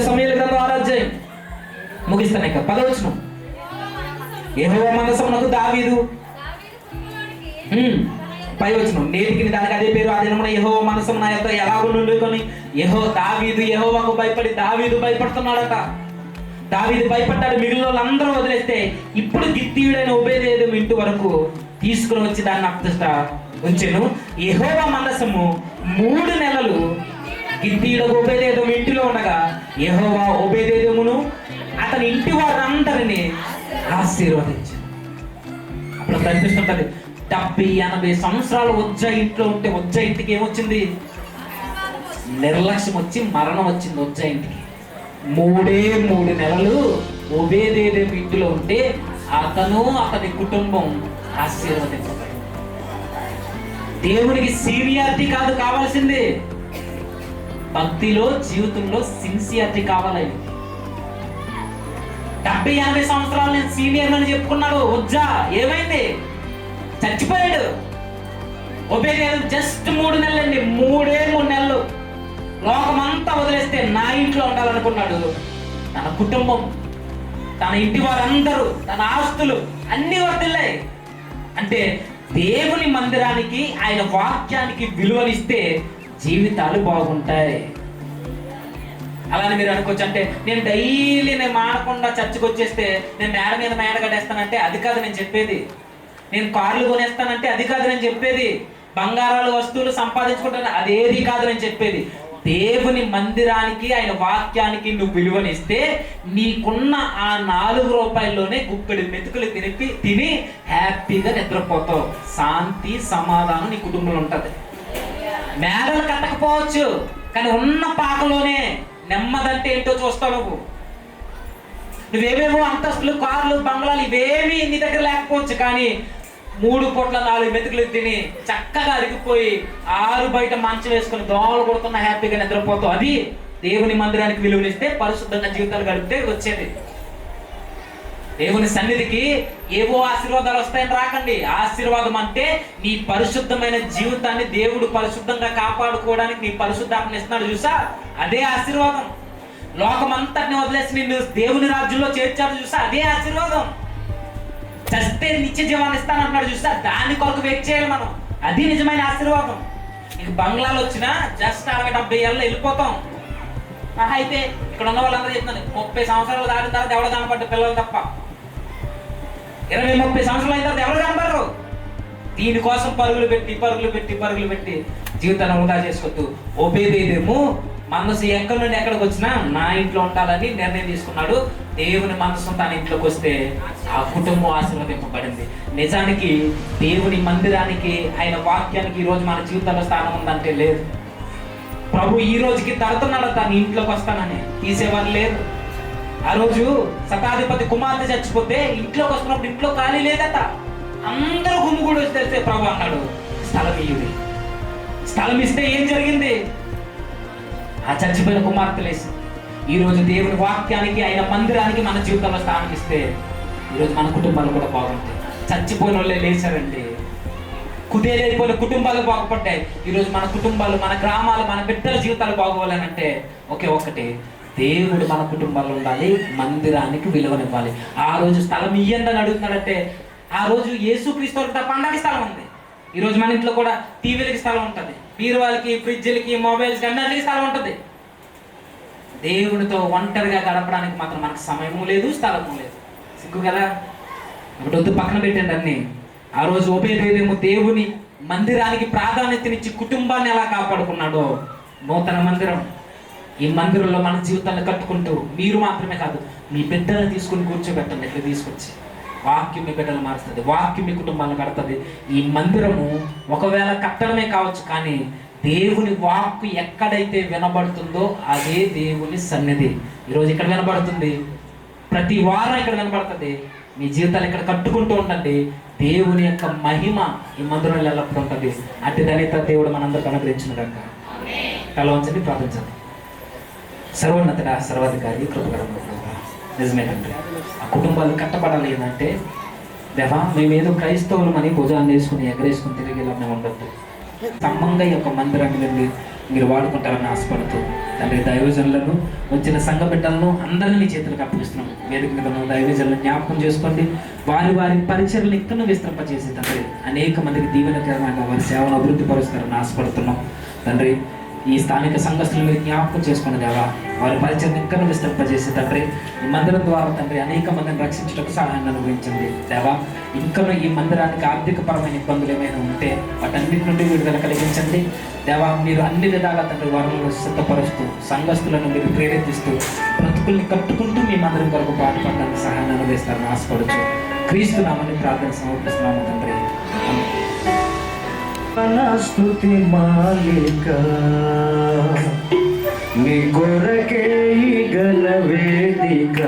సమయాల గ్రంథం 6వ అధ్యాయం ముగిస్తాను. ఇక 10వ వచనం. యెహోవా మందసమునకు దావీదు, పై వచనం, నేటికి దానికి అదే పేరు, ఆ దినమున యెహోవా మందసము నా యొద్ద ఎలాగో నుండుకొని దావీదు యెహోవాకు భయపడి, దావీదు భయపడుతున్నాడట. దావీదు భయపడ్డాడు, మిగిలిన వాళ్ళందరూ వదిలేస్తే ఇప్పుడు గిత్తీయుడైన ఒబేదేదోము ఇంటి వరకు తీసుకుని వచ్చి దాన్ని అప్రతిష్ట ఉంచెను. యెహోవా మందసము 3 నెలలు గిత్తీయుడు ఒబేదేదోము ఇంటిలో ఉండగా యెహోవా ఒబేదేదోమును అతని ఇంటి వారందరినీ ఆశీర్వదించాడు. అప్పుడు కనిపిస్తుంటది, 70-80 సంవత్సరాలు ఉజ్జా ఇంట్లో ఉంటే ఉజ్జా ఇంటికి ఏమొచ్చింది? నిర్లక్ష్యం వచ్చి మరణం వచ్చింది ఉజ్జా ఇంటికి. 3 నెలలు ఒబేదేదోము ఇంటిలో ఉంటే అతను అతని కుటుంబం ఆశీర్వదించబడింది. దేవునికి సీనియారిటీ కాదు కావాల్సింది, భక్తిలో జీవితంలో సిన్సియారిటీ కావాలి. 70-80 సంవత్సరాలు నేను సీనియర్ అని చెప్పుకున్నాడు ఉజ్జా, ఏమైంది? చచ్చిపోయాడు. ఒబేదేదోము జస్ట్ 3 నెలలు అండి, 3 నెలలు లోకమంతా వదిలేస్తే నా ఇంట్లో ఉండాలనుకున్నాడు. తన కుటుంబం, తన ఇంటి వారందరూ, తన ఆస్తులు అన్నీ వర్తిల్లాయి. అంటే దేవుని మందిరానికి, ఆయన వాక్యానికి విలువనిస్తే జీవితాలు బాగుంటాయి. అలానే మీరు అనుకోవచ్చు, అంటే నేను మానకుండా చర్చకు వచ్చేస్తే నేను మేడ మీద మేడ కట్టేస్తానంటే అది కాదు నేను చెప్పేది. నేను కార్లు కొనేస్తానంటే అది కాదు నేను చెప్పేది. బంగారాలు వస్తువులు సంపాదించుకుంటాను అదేది కాదు నేను చెప్పేది. దేవుని మందిరానికి, ఆయన వాక్యానికి నువ్వు విలువనిస్తే నీకున్న ఆ 4 రూపాయల్లోనే గుప్పెడు మెతుకులు తిని హ్యాపీగా నిద్రపోతావు. శాంతి సమాధానం నీ కుటుంబంలో ఉంటుంది. మేడలు కట్టకపోవచ్చు, కానీ ఉన్న పాకలోనే నెమ్మదంటే ఏంటో చూస్తావు. నువ్వేమేమో అంతస్తులు, కార్లు, బంగ్లాలు ఇవేమీ నీ దగ్గర లేకపోవచ్చు, కానీ 3 పూట్ల 4 మెతుకులు తిని చక్కగా అరిగిపోయి 6 బయట మంచం వేసుకుని దోమలు కొడుతున్న హ్యాపీగా నిద్రపోతావు. అది దేవుని మందిరానికి విలువనిస్తే, పరిశుద్ధంగా జీవితాలు గడిపితే వచ్చేది. దేవుని సన్నిధికి ఏవో ఆశీర్వాదాలు వస్తాయని రాకండి. ఆశీర్వాదం అంటే నీ పరిశుద్ధమైన జీవితాన్ని దేవుడు పరిశుద్ధంగా కాపాడుకోవడానికి నీ పరిశుద్ధాత్మని ఇస్తున్నాడు చూసా, అదే ఆశీర్వాదం. లోకమంతటిని వదిలేసి నిన్ను దేవుని రాజ్యంలో చేర్చాడు చూసా, అదే ఆశీర్వాదం. చస్తే నిత్య జీవాన్ని ఇస్తానంటున్నాడు చూసా, దాని కొరకు వెయిట్ చేయాలి మనం. అది నిజమైన ఆశీర్వాదం. నీకు బంగ్లాలు వచ్చినా జస్ట్ 60-70 ఏళ్ళు వెళ్ళిపోతాం. అయితే ఇక్కడ ఉన్న వాళ్ళందరూ చెప్తున్నాను, 30 సంవత్సరాలు దాటిన తర్వాత ఎవరు కనపడ్డ పిల్లలు తప్ప, 20-30 సంవత్సరాలు అయిన తర్వాత ఎవరు కనపడరు. దీనికోసం పరుగులు పెట్టి జీవితాన్ని వృధా చేసుకోవద్దు. ఓబేదేమో మనసు ఎక్కడి నుండి ఎక్కడికి వచ్చినా నా ఇంట్లో ఉండాలని నిర్ణయం తీసుకున్నాడు. దేవుని మనసు తన ఇంట్లోకి వస్తే ఆ కుటుంబం ఆశీర్వదింపబడింది. నిజానికి దేవుని మందిరానికి, ఆయన వాక్యానికి ఈరోజు మన జీవితంలో స్థానం ఉందంటే లేదు. ప్రభు ఈ రోజుకి తడుతున్నాడు తన ఇంట్లోకి వస్తానని, తీసేవారు లేరు. ఆ రోజు శతాధిపతి కుమార్తె చచ్చిపోతే ఇంట్లోకి వస్తున్నప్పుడు ఇంట్లో ఖాళీ లేదట. అందరూ గుమ్ముగూడి వచ్చి తెలిస్తే ప్రభు అన్నాడు, స్థలం ఇయ్యుడి. స్థలం ఇస్తే ఏం జరిగింది? ఆ చచ్చిపోయిన కుమార్తె లేసి ఈరోజు దేవుని వాక్యానికి, ఆయన మందిరానికి మన జీవితంలో స్థానం ఇస్తే ఈరోజు మన కుటుంబాలు కూడా బాగుంటాయి. చచ్చిపోయిన వాళ్ళే లేచారండి. కుదేలైపోయిన కుటుంబాలు బాగుపడ్డాయి. ఈరోజు మన కుటుంబాలు, మన గ్రామాలు, మన బిడ్డల జీవితాలు బాగోవాలని అంటే ఒక్కటి, దేవుడు మన కుటుంబాల్లో ఉండాలి, మందిరానికి విలువనివ్వాలి. ఆ రోజు స్థలం ఇయ్యండి అని అడుగుతున్నాడంటే ఆ రోజు యేసుక్రీస్తు పండగకి స్థలం ఉంది. ఈరోజు మన ఇంట్లో కూడా టీవీలకి స్థలం ఉంటుంది, బీరువాలకి, ఫ్రిడ్జ్లకి, మొబైల్స్కి అన్నిటికీ స్థలం ఉంటుంది. దేవునితో ఒంటరిగా గడపడానికి మాత్రం మనకు సమయము లేదు, స్థలము లేదు. సిగ్గు కదా. ఒకటి వద్దు, పక్కన పెట్టండి అన్ని. ఆ రోజు ఓబేదేదేమో దేవుని మందిరానికి ప్రాధాన్యతనిచ్చి కుటుంబాన్ని ఎలా కాపాడుకున్నాడో, నూతన మందిరం, ఈ మందిరంలో మన జీవితాన్ని కట్టుకుంటూ మీరు మాత్రమే కాదు, మీ బిడ్డలను తీసుకుని కూర్చోబెట్టండి. ఇట్లా తీసుకొచ్చి వాక్యం మీ బిడ్డలు మారుస్తుంది, వాక్యం మీ కుటుంబాలను కడుతుంది. ఈ మందిరము ఒకవేళ కట్టడమే కావచ్చు, కానీ దేవుని వాక్కు ఎక్కడైతే వినబడుతుందో అదే దేవుని సన్నిధి. ఈరోజు ఇక్కడ వినబడుతుంది, ప్రతి వారం ఇక్కడ వినబడుతుంది. మీ జీవితాలు ఇక్కడ కట్టుకుంటూ ఉండండి. దేవుని యొక్క మహిమ ఈ మందిరంలో ఎల్లప్పుడూ ఉంటుంది. అట్టి ధన్యత దేవుడు మనందరికీ అనుగ్రహించిన గాక. తల వంచండి, ప్రార్థించండి. సర్వోన్నతుడా, సర్వాధికారి, కృపగల నిజమే తండ్రి, ఆ కుటుంబాలు కట్టబడాలి. ఏంటంటే దేవా, మేమేదో క్రైస్తవులు అని భుజాన్ని వేసుకుని ఎగరేసుకుని తిరిగి ఇలా మేము ఉండద్దు. స్తంభంగా ఈ యొక్క మందిరాన్ని మీరు వాడుకుంటారని ఆశపడుతూ తండ్రి, దైవజనులను, వచ్చిన సంఘ బిడ్డలను అందరినీ మీ చేతులకు అప్పగిస్తున్నాం. వేదిక మీద దైవజనులను జ్ఞాపకం చేసుకోండి. వారి పరిచయలను ఇక్కడ విస్తరింపజేసి తండ్రి, అనేక మందికి దీవెనకరంగా వారి సేవను అభివృద్ధి పరుస్తారని ఆశపడుతున్నాం తండ్రి. ఈ స్థానిక సంఘస్థులు మీరు జ్ఞాపకం చేసుకుని దేవా, వారి పరిచయం ఇంకా విస్తరింపజేసి తండ్రి, ఈ మందిరం ద్వారా తండ్రి అనేక మందిని రక్షించడానికి సహాయాన్ని అనుభవించండి దేవా. ఇంకా ఈ మందిరానికి ఆర్థికపరమైన ఇబ్బందులు ఏమైనా ఉంటే వాటన్నిటి నుండి విడుదల కలిగించండి దేవా. మీరు అన్ని విధాలా తండ్రి వారిని సిద్ధపరుస్తూ, సంఘస్థులను మీరు ప్రేరేపిస్తూ, బ్రతుకుల్ని కట్టుకుంటూ మీ మందిరం కొరకు పాటుపడడానికి సహాయాన్ని అనుభవిస్తారని ఆశపడచ్చు. క్రీస్తు నామని ప్రార్థన సమర్పిస్తున్నాము తండ్రి. స్తుతి మాలిక నీ కొరకే గల వేదిక,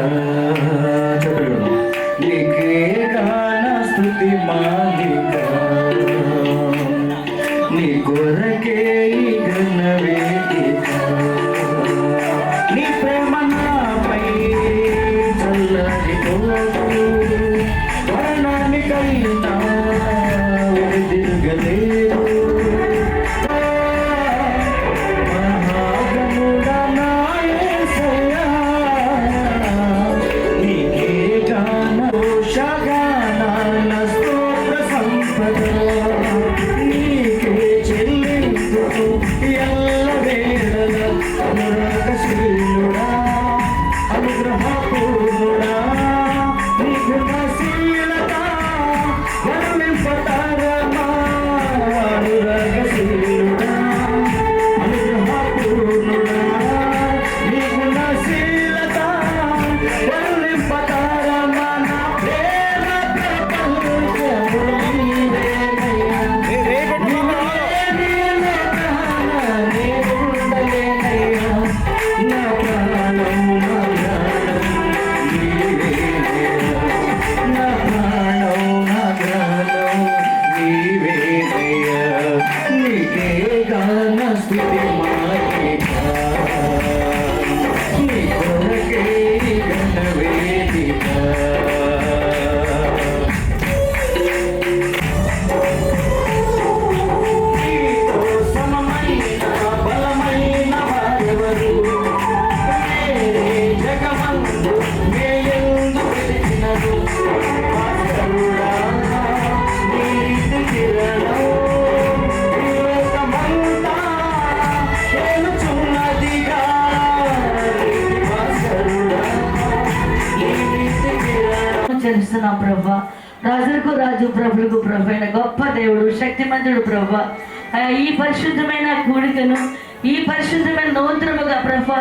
నీకే గాన స్తుతి మాలిక, నీ కొరకే గల వేదిక, నీ ప్రేమ నాపై చల్లటి తోడు వర్ణానికైనా తిరగలేదు. మహాగణ స్తుతిస్తున్నాం ప్రభా. రాజులకు రాజు, ప్రభులకు ప్రభు అయిన గొప్ప దేవుడు, శక్తిమంతుడు ప్రభా. అయ్యా ఈ పరిశుద్ధమైన కూడికను, ఈ పరిశుద్ధమైన నూతనముగా ప్రభా,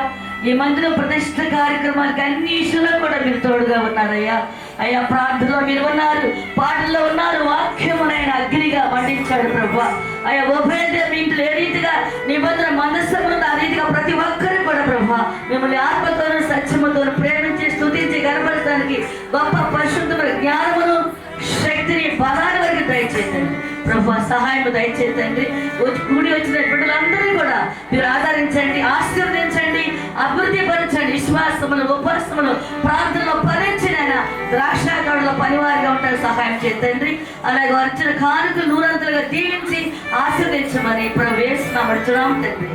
ఈ మందిరం ప్రతిష్ఠ కార్యక్రమాలకు అన్ని విషయంలో కూడా మీరు తోడుగా ఉన్నారయ్యా. అయ్యా ప్రార్థనలో మీరు ఉన్నారు, పాటల్లో ఉన్నారు, వాక్యమునైన అగ్నిగా మండించాడు ప్రభా. అయ్యా ఉభయ మీ ఇంట్లో ఏ రీతిగా నిబంధన మందస్థములు ఆ రీతిగా ప్రతి ఒక్కరు కూడా ప్రభా మిమ్మల్ని ఆత్మతోనూ సత్యముతోనూ ప్రేమించి స్తుతించి గణపరచడానికి గొప్ప పరిశుద్ధమైన జ్ఞానమును, శక్తిని, బలాన్ని వరకు దయచేయండి ప్రభా. సహాయం దయచేయండి. కూడి వచ్చిన బిడ్డలందరినీ కూడా మీరు ఆదరించండి, ఆశీర్వదించండి, అభివృద్ధి పరచండి. విశ్వాసములు, ఉపవాసములు, ప్రార్థనలో ఫలించిన ద్రాక్షాకారులో పనివారిగా ఉంటారు సహాయం చేయండి. అలాగే వారు ఇచ్చిన కానుకలు నూరంతలుగా దీవించి ఆశీర్వదించమని ప్రభు యేసునామమున తండ్రి.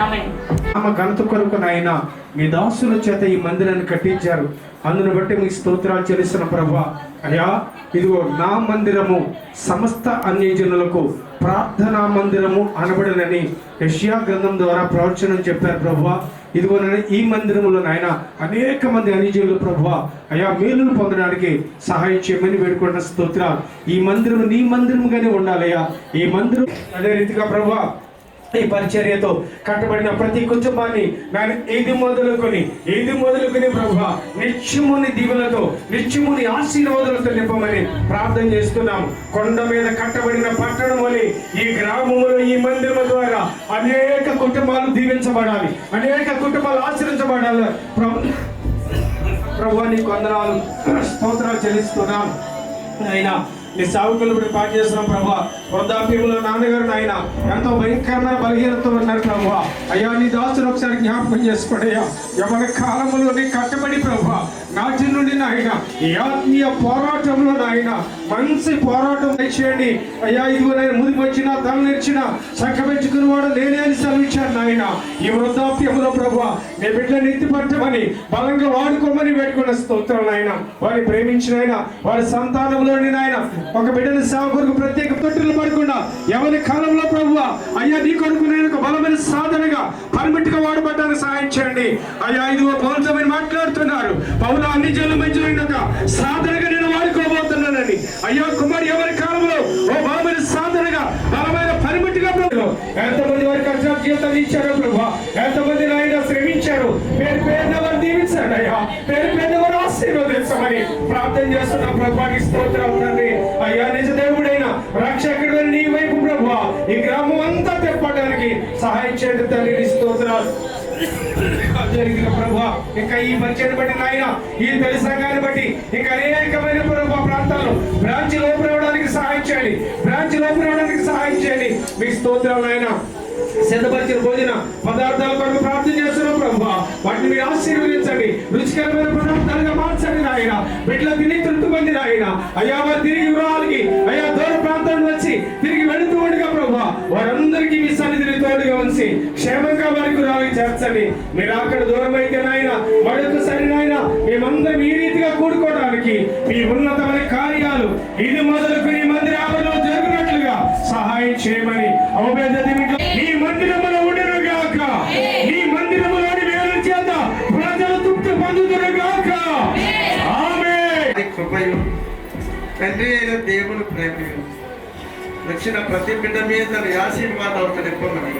ఆమేన్. ఆమె ఘనత కొరకు నాయన మీ దాసుల చేత ఈ మందిరాన్ని కట్టించారు. అందును బట్టి మీ స్తోత్రాలు చెల్లిస్తున్న ప్రభా. అయ్యా ఇదిగో నా మందిరము సమస్త అన్యజనులకు ప్రార్థనా మందిరము అనబడనని యెషయా గ్రంథం ద్వారా ప్రవచనం చెప్పారు ప్రభువా. ఇదిగో ఈ మందిరములో నాయన అనేక మంది అన్యజనులు ప్రభువా అయ్యా మేలును పొందడానికి సహాయం చేయమని వేడుకున్న స్తోత్రాలు. ఈ మందిరం నీ మందిరముగానే ఉండాలయ్యా. ఈ మందిరం అదే రీతిగా ప్రభువా ఈ పరిచర్యతో కట్టబడిన ప్రతి కుటుంబాన్ని నేను ఇది మొదలుకొని ప్రభువా నిత్యముని దీవులతో, నిత్యముని ఆశీర్వాదాలతో నింపమని ప్రార్థన చేస్తున్నాము. కొండ మీద కట్టబడిన పట్టణం వలె ఈ గ్రామంలో ఈ మందిరం ద్వారా అనేక కుటుంబాలు దీవించబడాలి, అనేక కుటుంబాలు ఆచరించబడాలి. ప్రభువా నీకు వందనాలు, స్తోత్రాలు చెల్లిస్తున్నాం. అయినా నీ సావుకులు పాటు చేస్తున్నాం ప్రభా. వృద్ధాప్యంలో నాన్నగారు నాయన ఎంతో భయంకరమైన బలహీనతో ఉన్నారు ప్రభా. అయ్యా నీ దాసులు ఒకసారి జ్ఞాపకం చేసుకోండి అయ్యా. ఎవరి కాలంలో నీ కట్టబడి ప్రభా నాటి నుండి నాయన ఈ ఆత్మీయ పోరాటంలో నాయన మంచి పోరాటం చేయండి అయ్యా. ఇదిగో నేను ముదికి వచ్చిన తల నేర్చిన చక్కబెట్టుకుని వాడు నేనే అని సెలవిచ్చాను నాయన. ఈ వృద్ధాప్యంలో ప్రభా నీ బిడ్డను ఎత్తిపట్టమని బలంగా వాడుకోమని వేడుకున్న స్తోత్రం నాయన. వారిని ప్రేమించిన ఆయన వారి సంతానంలోని నాయన ఒక బిడ్డని సేవ కొరకు ప్రత్యేక తొట్టులు పడకుండా ఎవరి కాలంలో ప్రభువా అయ్యా నీ కొరకు నేను ఒక బలమైన సాధనగా పర్మిట్గా వాడబడ్డానికి సహాయం చేయండి అయ్యా. ఇదిగో పౌరులతో మాట్లాడుతున్నారు, పౌరులు అన్ని జనుల మధ్యలో సాధనగా నేను వాడుకోబోతున్నానని. అయ్యా కుమారి ఎవరి కాలంలో ఓ బలమైన సాధనగా బలమైన పర్మిట్గా ప్రభు ఎంతమంది వారికి కష్ట జీవితాలు ఇచ్చారో ప్రభు, ఎంతమంది నాయన శ్రమించారు. పేరు పేరున వారు దీవించండి అయ్యా, పేరు పేరున వారు ఆశీర్వదించమని ప్రార్థన చేస్తున్న ప్రభాకి స్తోత్రం తండ్రి. అయ్యా నిజ దేవుడైన రక్షకుడు నీ వైపు ప్రభువా ఈ గ్రామం అంతా తెప్పడానికి సహాయం చేయండి తండ్రి. స్తోత్రాలు జరిగిన ప్రభా. ఇంకా ఈ పరిచయం బట్టి నాయన ఈ తల్లి సంఘాన్ని బట్టి ఇంకా అనేకమైన ప్రభా ప్రాంతాల్లో బ్రాంచ్ లోపు రావడానికి సహాయం చేయండి, బ్రాంచ్ లోపు రావడానికి సహాయం చేయండి. మీకు స్తోత్రాలు నాయన. సిద్ధపరిచిన భోజన పదార్థాల కొరకు ప్రార్థన చేస్తున్నాం ప్రభా. వాటిని మీరు ఆశీర్వదించండి, రుచికరమైన పదార్థాలుగా మార్చండి నాయన. బిడ్డలు తిని తృప్తిపొంది నాయన అయ్యా వారు తిరిగి వివరాలకి అయ్యా దూర ప్రాంతాన్ని వచ్చి తిరిగి వెళుతూ ఉండగా ప్రభా వారందరికీ మీ సన్నిధిని తోడుగా ఉంచి క్షేమంగా వారికి రావి చేర్చండి. మీరు అక్కడ దూరం అయితే నాయన మరొకసారి నాయన మేమందరం ఈ రీతిగా కూడుకోవడానికి మీ ఉన్నతమైన కార్యాలు ఇది మొదలుకొని మందిర ఆవరణలో జరుగునట్లుగా సహాయం చేయమని ఈ మందిరములో ఉండరుగాక, ఈ మందిరములోని వేరు చేత ప్రజలు తృప్తి పొందుదురుగాక. ఆమేన్. కృపయు తండ్రి అయిన దేవుని ప్రేమయు వచ్చిన ప్రతి బిడ్డ మీద ఆశీర్వాదాలతో నింపమని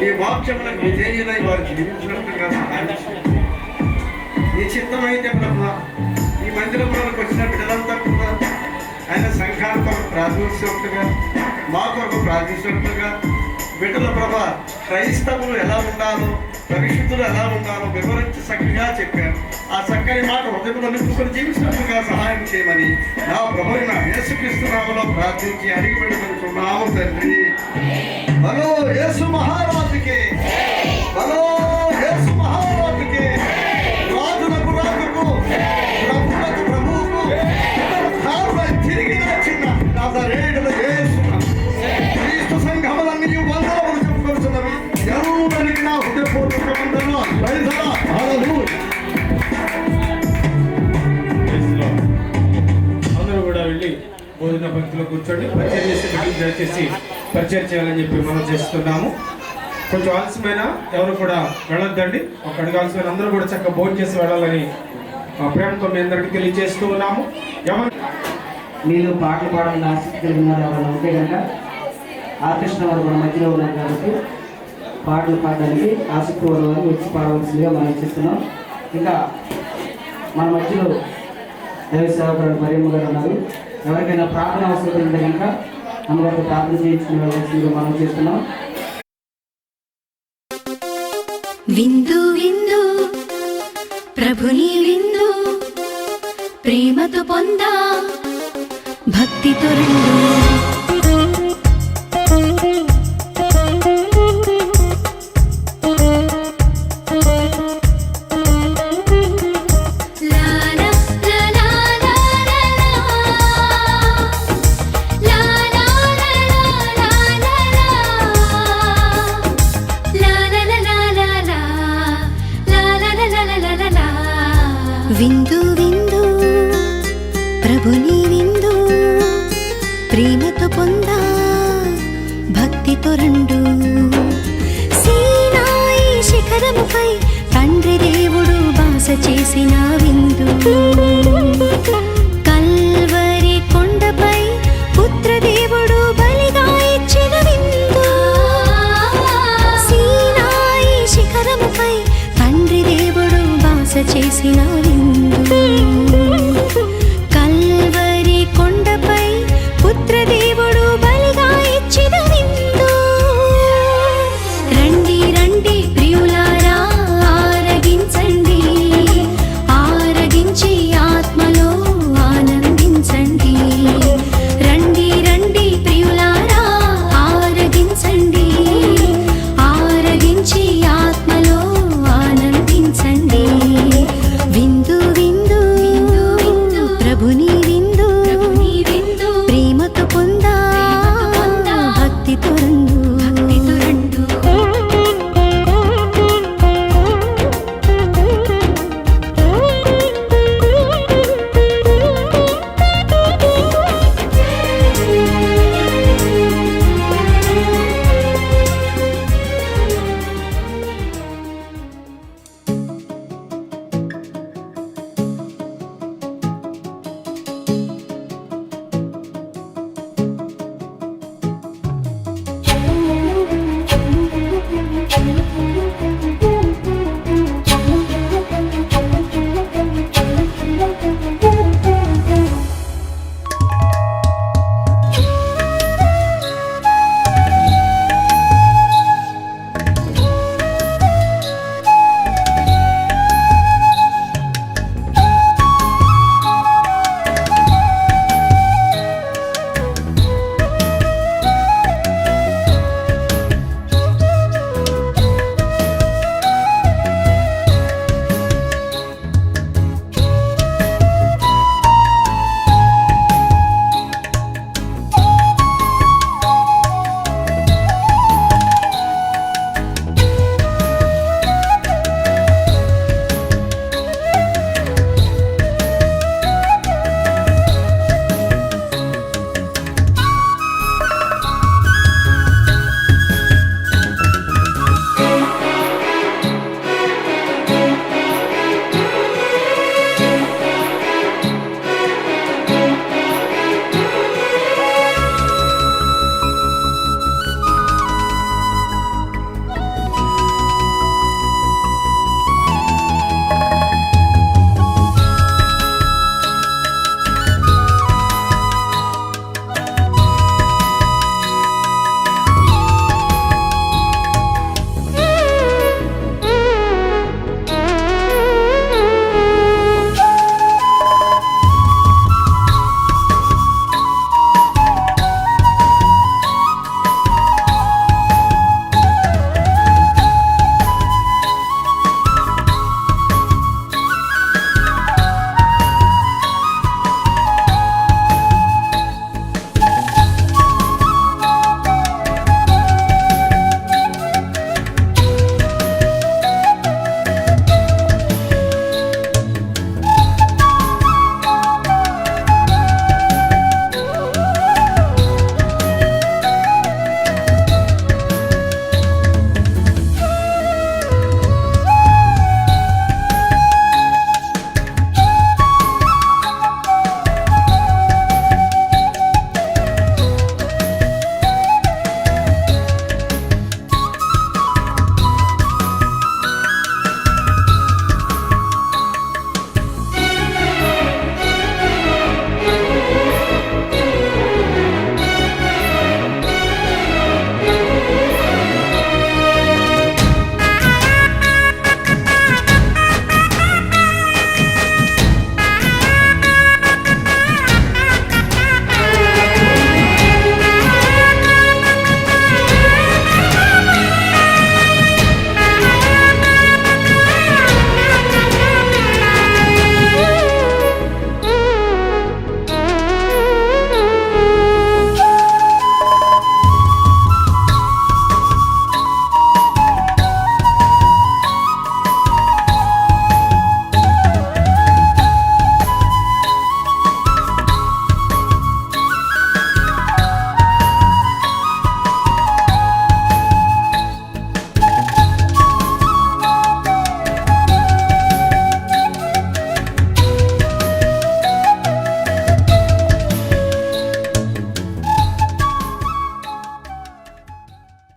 ఈ వాక్యములకు విజయులై వారు జీవించినట్టుగా సహాయం చేయండి. ఈ చిత్తమైతే ప్రభా ఈ మందిరంలోకి వచ్చిన బిడ్డలంతా కూడా ఆయన సంఘాల కొరకు ప్రార్థిస్తున్నట్టుగా మా కొరకు ప్రార్థిస్తున్నట్టుగా బిడ్డల ప్రభా క్రైస్తవులు ఎలా ఉండాలో పరిశుద్ధులు ఎలా ఉండాలో వివరించి చక్కగా చెప్పారు. ఆ చక్కని మాట హృదయంలో నింపుకొని జీవిస్తున్నట్టుగా సహాయం చేయమని నా ప్రభువైన యేసుక్రీస్తు నామములో ప్రార్థించి అడిగి పెడుతున్నాము తండ్రి. హలో యేసు మహారాజుకి, హలో యేసు మహారాజుకి, రాజులకు రాజుకు, ప్రభువులకు ప్రభువుకు తిరిగి వచ్చిన నజరేయుడు యేసు క్రీస్తు సంఘములన్నీ వందనములు చెప్పుకొస్తున్నవి. ఎవరికి నా హృదయపూర్వక వందనాలు. అందరూ కూడా వెళ్ళి భోజన పంక్తిలో కూర్చోండి. పరిచయం చేసి దయచేసి పరిచయం చేయాలని చెప్పి మనం చేస్తున్నాము. కొంచెం ఆలస్యమైన ఎవరు కూడా వెళ్ళొద్దండి. ఒక అడుగు ఆలస్యమైన అందరూ కూడా చక్కగా భోజనం చేసి వెళ్ళాలని ప్రేమతో మీ అందరికీ తెలియజేస్తూ ఉన్నాము. ఎవరు మీరు పాటలు పాడాలని ఆసక్తి కలిగిన వారు ఎవరైనా ఉంటే కనుక ఆర్కెస్ట్రా వారు మన మధ్యలో ఉన్నారు కాబట్టి పాటలు పాడడానికి ఆసక్తి వారు వచ్చి పాడవలసిందిగా మనం చేస్తున్నాం. ఇంకా మన మధ్యలో దైవ సేవకుడు మరియమ్మ గారు ఉన్నారు. ఎవరికైనా ప్రార్థన అవసరం ఉంటే కనుక అమ్మగారితో ప్రార్థన చేయించుకునే మనం చేస్తున్నాం. విందు విందు ప్రభుని విందు ప్రేమతో పొందా భక్తితో రెండు విందు విందు ప్రభుని విందు ప్రేమతో పొందా భక్తితో రెండు సీనాయి శిఖరముపై తండ్రి దేవుడు వాస చేసిన విందు